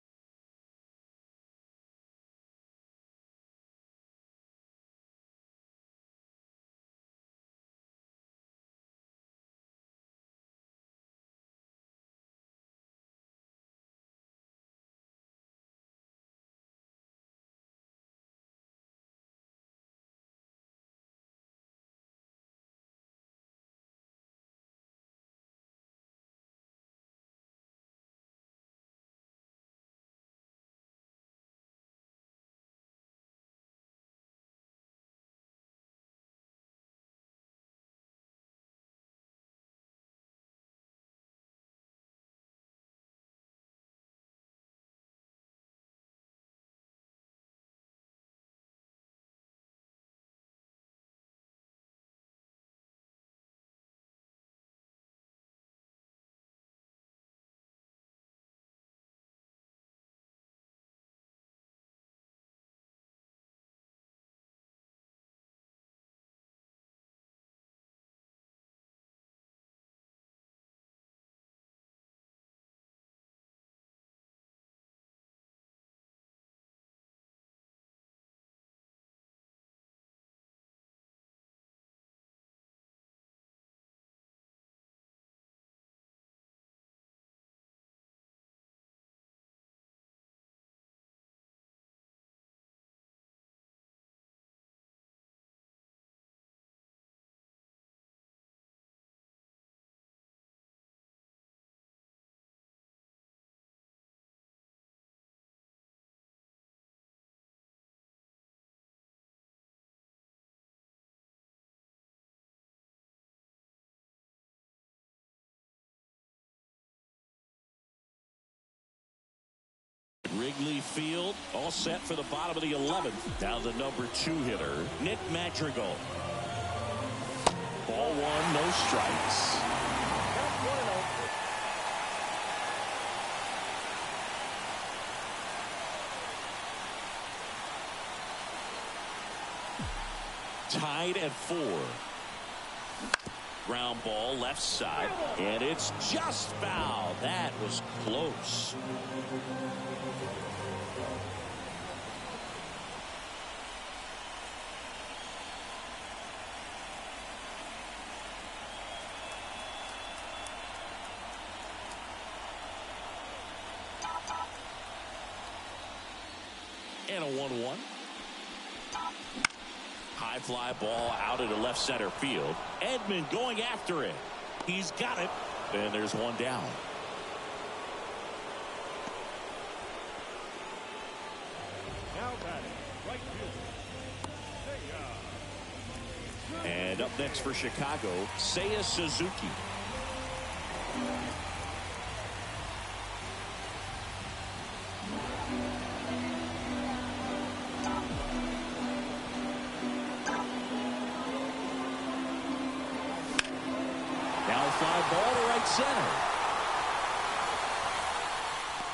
Wrigley Field, all set for the bottom of the 11th. Now the number 2 hitter, Nick Madrigal. Ball 1, no strikes. Tied at 4. Ground ball left side, and it's just foul. That was close. And a 1-1. High fly ball out into left center field. Edman going after it. He's got it. And there's one down. Now batting, right fielder. And up next for Chicago, Seiya Suzuki. Now fly ball to right center.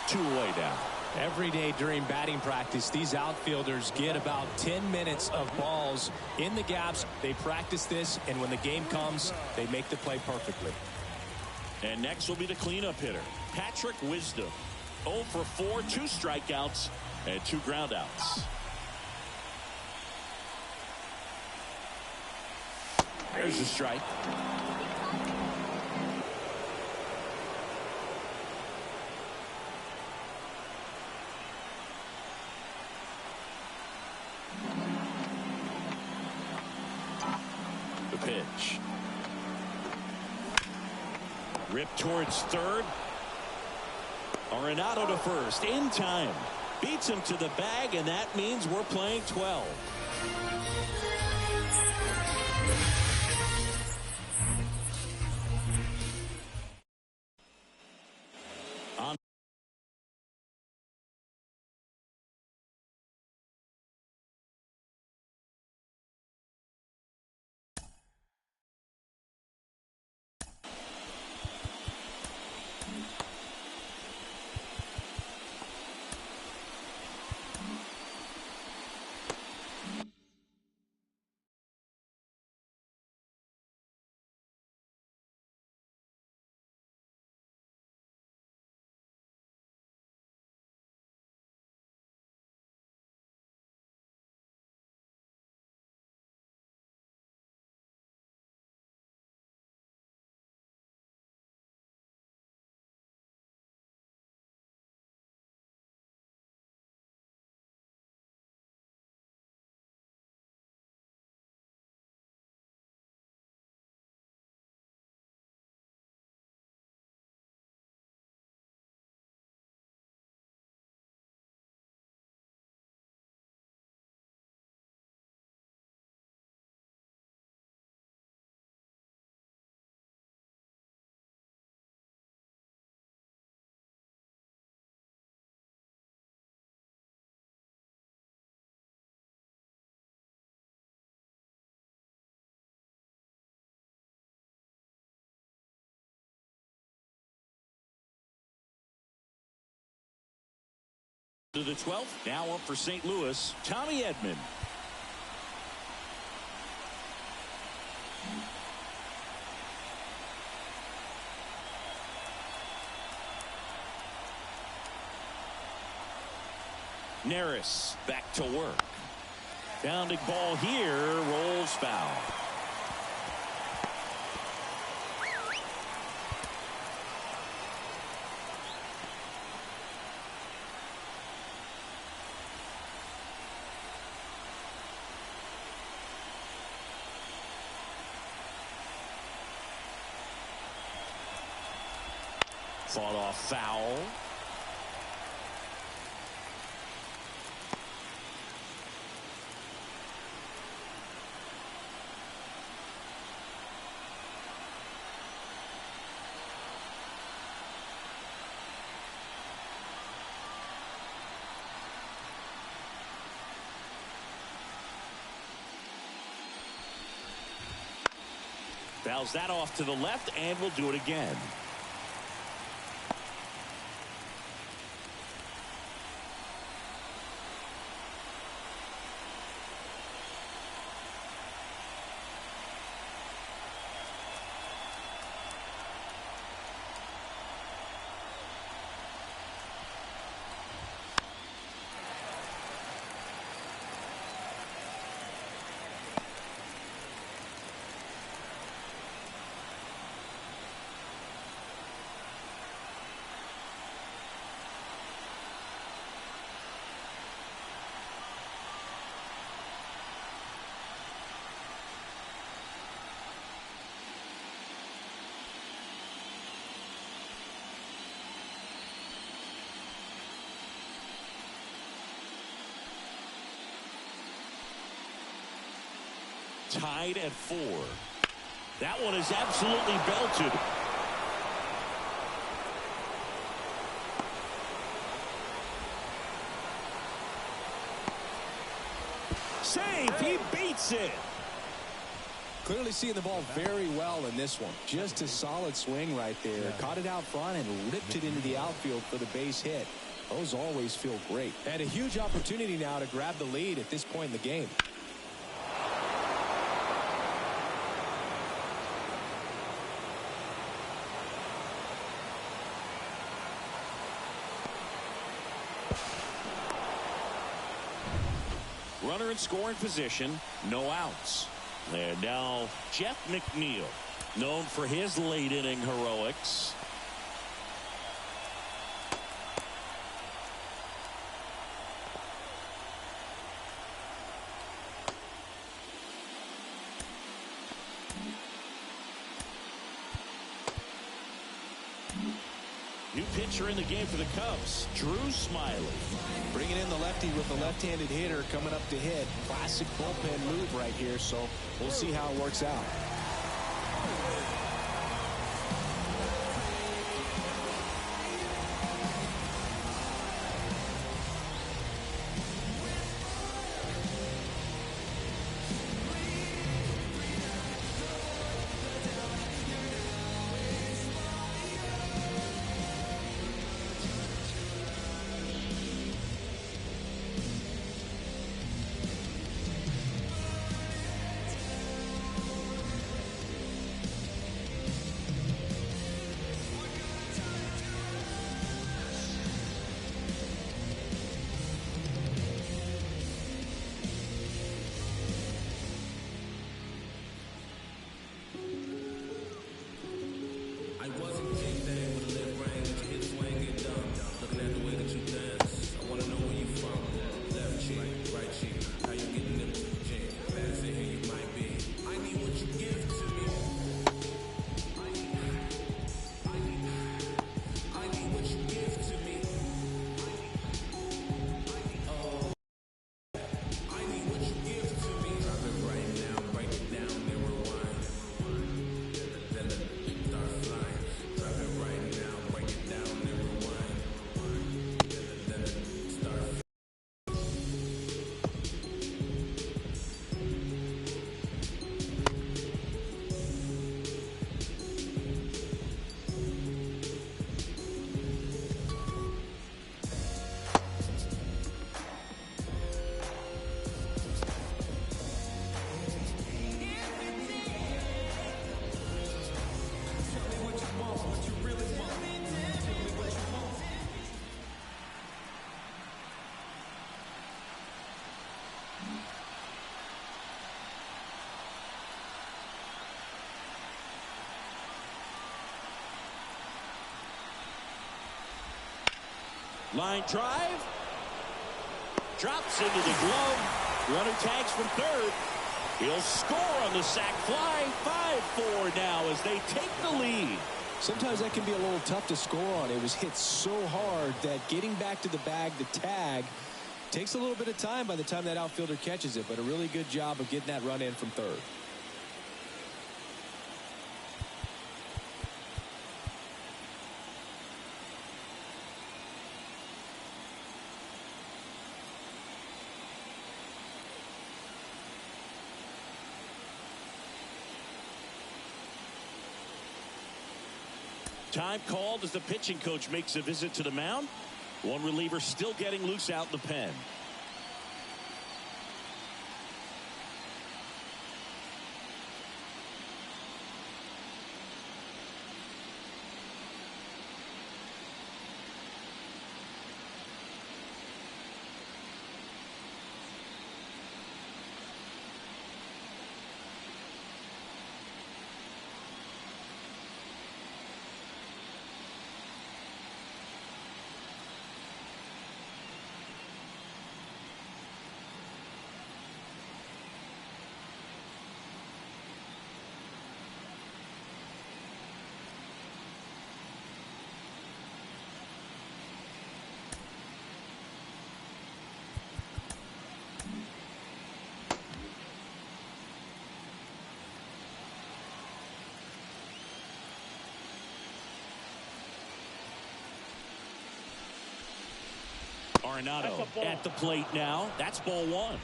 2 away now. Every day during batting practice, these outfielders get about 10 minutes of balls in the gaps. They practice this, and when the game comes, they make the play perfectly. And next will be the cleanup hitter, Patrick Wisdom. 0 for 4, 2 strikeouts, and 2 groundouts. There's a strike. pitch. Ripped towards third. Arenado to first in time. Beats him to the bag, and that means we're playing 12. On to the 12th. Now up for St. Louis, Tommy Edman. Neris back to work. Bounding ball here, rolls foul. Fought off foul. Fouls that off to the left, and we'll do it again. Tied at 4. That one is absolutely belted. Save. He beats it. Clearly seeing the ball very well in this one. Just a solid swing right there. Yeah. Caught it out front and ripped it into the outfield for the base hit. Those always feel great. And a huge opportunity now to grab the lead at this point in the game. Runner in scoring position, no outs. And now Jeff McNeil, known for his late inning heroics. New pitcher in the game for the Cubs, Drew Smiley. Bringing in the lefty with the left-handed hitter coming up to hit. Classic bullpen move right here, so we'll see how it works out. Line drive. Drops into the glove. Runner tags from third. He'll score on the sac fly. 5-4 now as they take the lead. Sometimes that can be a little tough to score on. It was hit so hard that getting back to the bag, the tag, takes a little bit of time by the time that outfielder catches it. But a really good job of getting that run in from third. Time called as the pitching coach makes a visit to the mound. One reliever still getting loose out in the pen. Arenado at the plate now. That's ball one.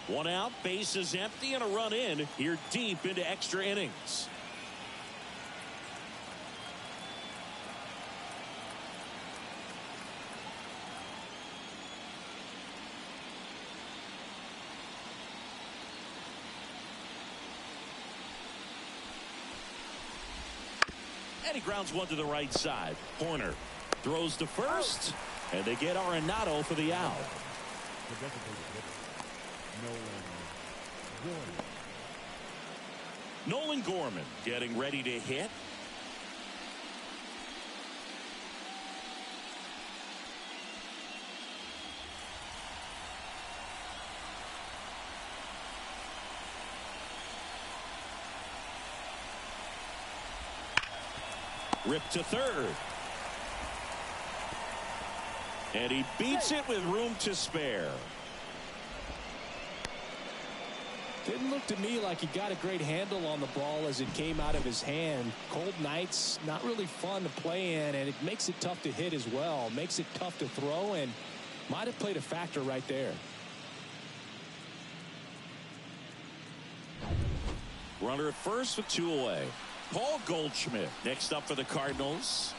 One out, base is empty, and a run in here deep into extra innings. And he grounds one to the right side. Horner throws to first. And they get Arenado for the out. Nolan Gorman getting ready to hit. Ripped to third. And he beats it with room to spare. Didn't look to me like he got a great handle on the ball as it came out of his hand. Cold nights, not really fun to play in, and it makes it tough to hit as well. Makes it tough to throw, and might have played a factor right there. Runner at first with 2 away. Paul Goldschmidt next up for the Cardinals.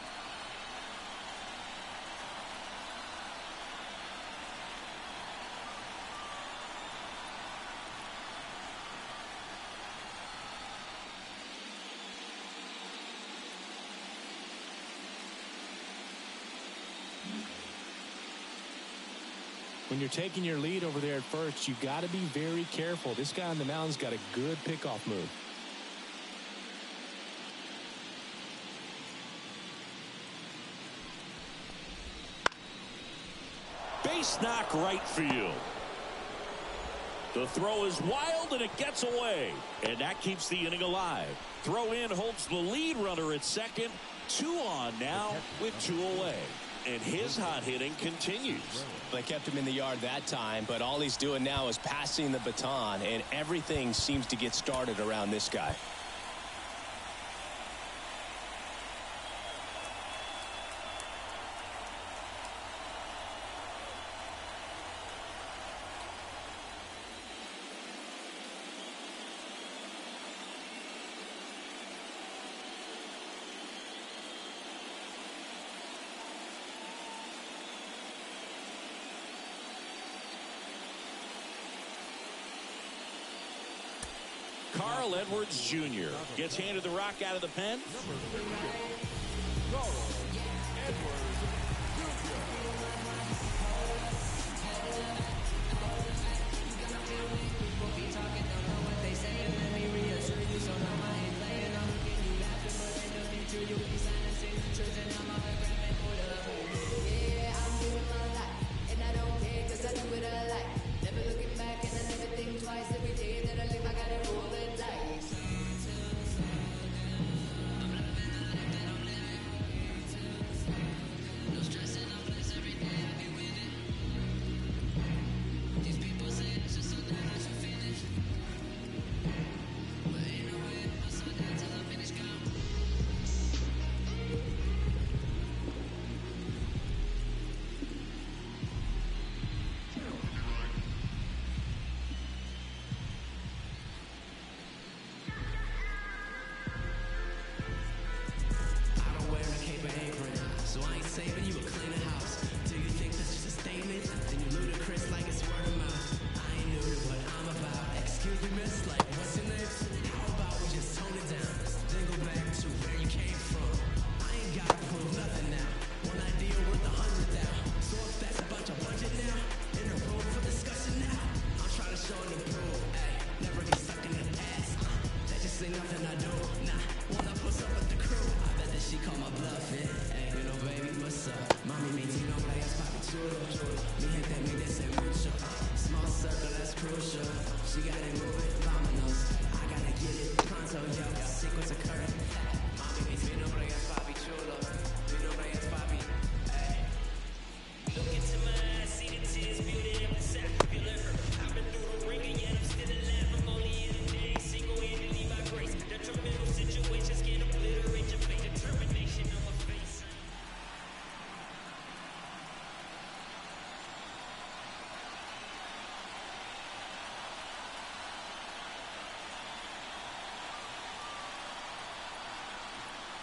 When you're taking your lead over there at first, you got to be very careful. This guy on the mound's got a good pickoff move. Base knock right field. The throw is wild and it gets away. And that keeps the inning alive. Throw in holds the lead runner at second. 2 on now with 2 away. And his hot hitting continues. They kept him in the yard that time, but all he's doing now is passing the baton, and everything seems to get started around this guy. Carl Edwards Jr. gets handed the rock out of the pen. Carl Edwards Jr.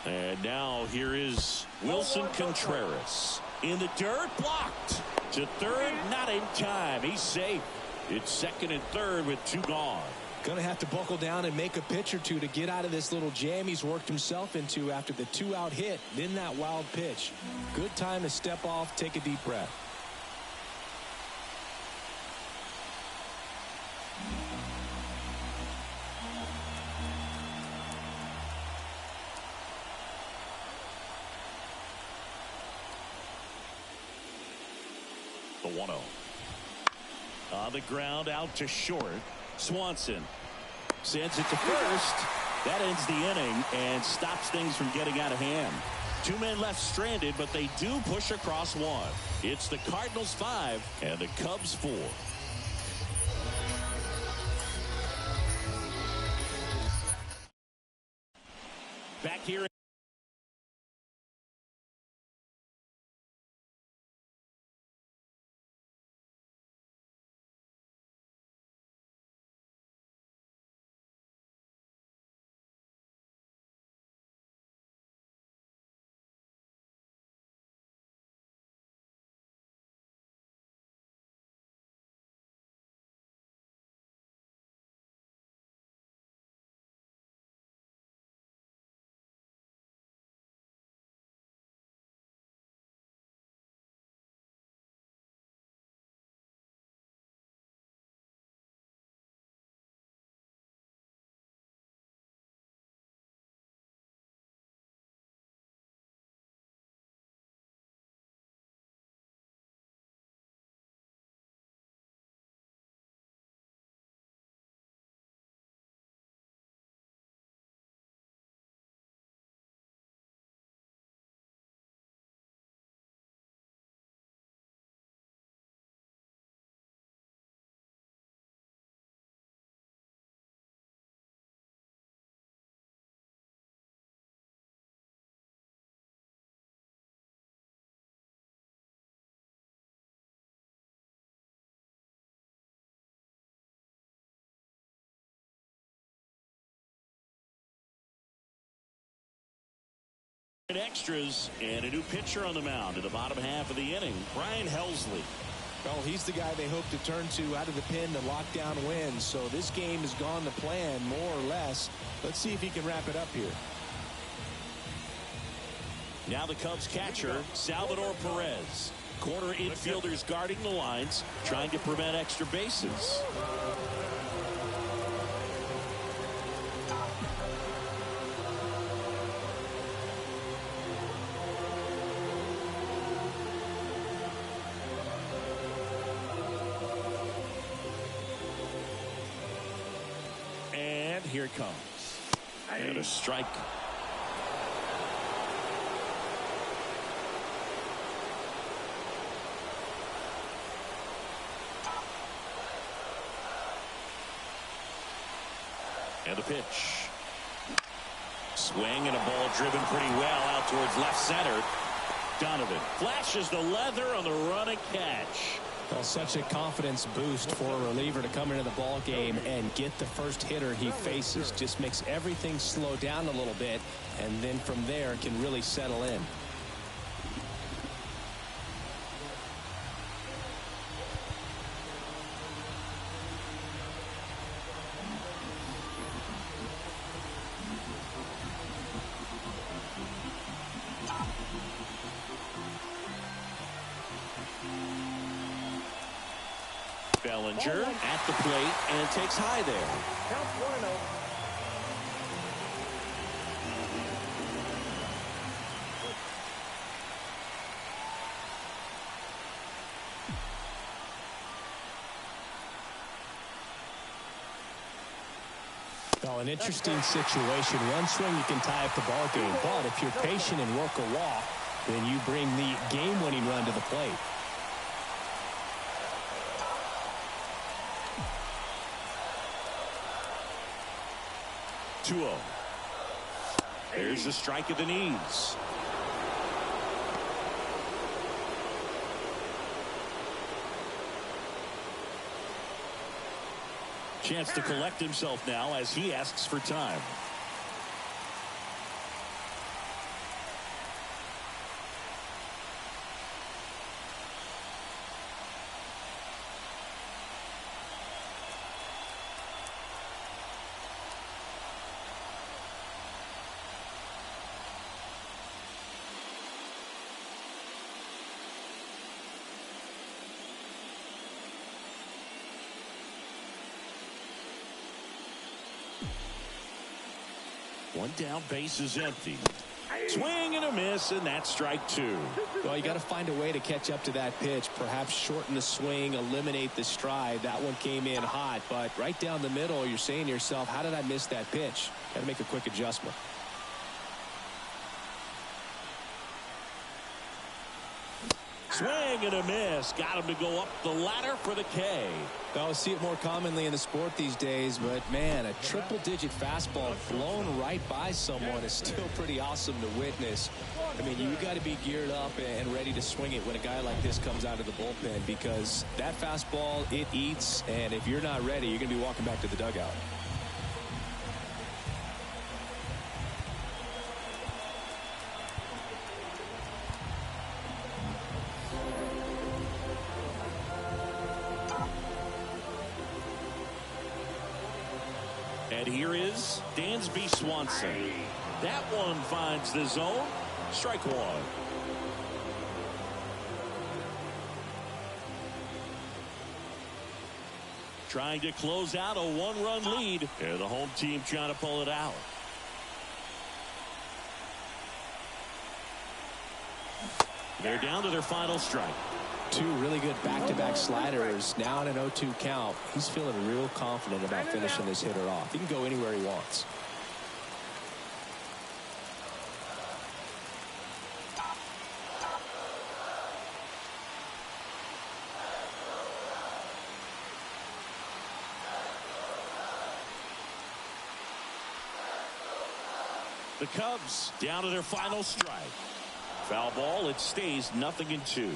And now here is Wilson Contreras in the dirt, blocked to third, not in time. He's safe. It's second and third with 2 gone. Going to have to buckle down and make a pitch or two to get out of this little jam he's worked himself into after the 2-out hit, then that wild pitch. Good time to step off, take a deep breath. The 1-0. On the ground, out to short. Swanson sends it to first. That ends the inning and stops things from getting out of hand. Two men left stranded, but they do push across one. It's the Cardinals 5 and the Cubs 4. Back here. Extras and a new pitcher on the mound in the bottom half of the inning. Brian Helsley. Well, he's the guy they hope to turn to out of the pen to lock down wins. So this game has gone to plan more or less. Let's see if he can wrap it up here. Now the Cubs catcher, Salvador Perez. Corner infielders guarding the lines, trying to prevent extra bases. And here it comes. And a strike. And a pitch. Swing and a ball driven pretty well out towards left center. Donovan flashes the leather on the run and catch. Well, such a confidence boost for a reliever to come into the ball game and get the first hitter he faces. Just makes everything slow down a little bit, and then from there can really settle in. Bellinger at the plate and takes high there. Count 1-0. Well, an interesting situation. One swing you can tie up the ball game, but if you're patient and work a walk, then you bring the game-winning run to the plate. 2-0. There's a strike at the knees. Chance to collect himself now as he asks for time. One down, base is empty. Swing and a miss, and that's strike two. Well, you got to find a way to catch up to that pitch. Perhaps shorten the swing, eliminate the stride. That one came in hot, but right down the middle, you're saying to yourself, how did I miss that pitch? Got to make a quick adjustment. Swing and a miss. Got him to go up the ladder for the K. I'll see it more commonly in the sport these days, but man, a triple-digit fastball blown right by someone is still pretty awesome to witness. I mean, you got to be geared up and ready to swing it when a guy like this comes out of the bullpen, because that fastball, it eats, and if you're not ready, you're going to be walking back to the dugout. And here is Dansby Swanson. That one finds the zone. Strike one. Trying to close out a one-run lead. They're the home team trying to pull it out. They're down to their final strike. Two really good back-to-back sliders. Now in an 0-2 count. He's feeling real confident about finishing this hitter off. He can go anywhere he wants. The Cubs down to their final strike. Foul ball. It stays 0-2.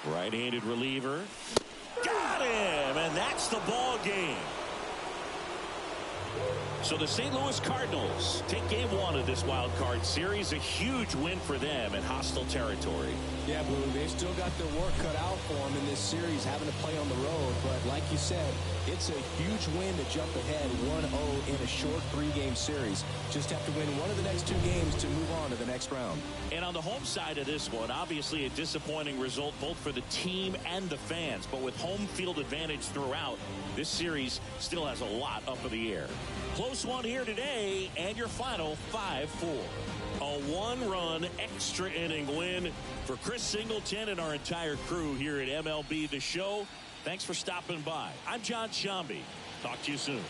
Right-handed reliever. Got him, and that's the ball game. So the St. Louis Cardinals take game one of this wild card series. A huge win for them in hostile territory. Yeah, Blue, they've still got their work cut out for them in this series, having to play on the road. But like you said, it's a huge win to jump ahead 1-0 in a short 3-game series. Just have to win one of the next 2 games to move on to the next round. And on the home side of this one, obviously a disappointing result both for the team and the fans. But with home field advantage throughout, this series still has a lot up in the air. Close one here today, and your final 5-4. A 1-run extra inning win for Chris Singleton and our entire crew here at MLB The Show. Thanks for stopping by. I'm John Shambi. Talk to you soon.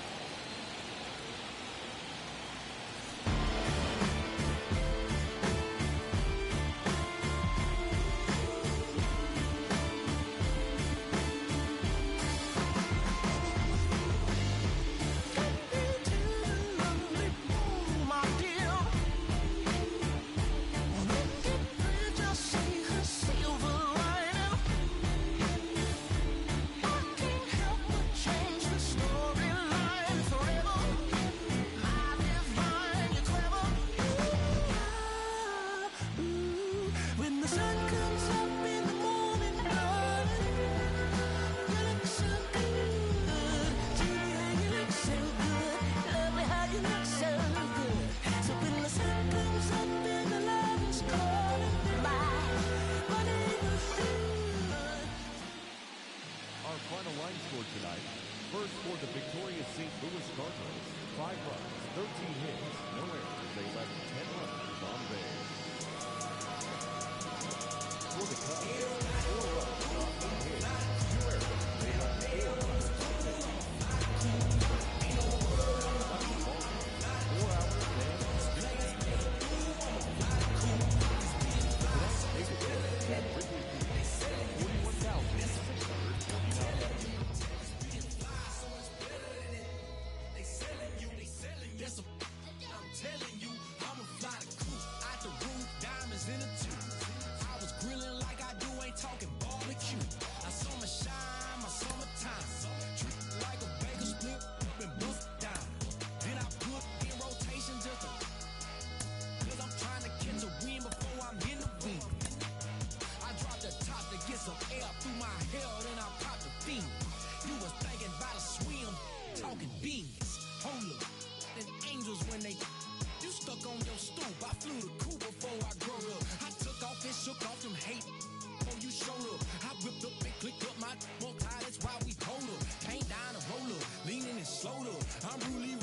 stuck on your stoop. I flew the coop before I grew up. I took off and shook off them hate before you showed up. I whipped up and clicked up my multi, that's why we hold up. Came down and roll up, leaning and slowed up. I'm really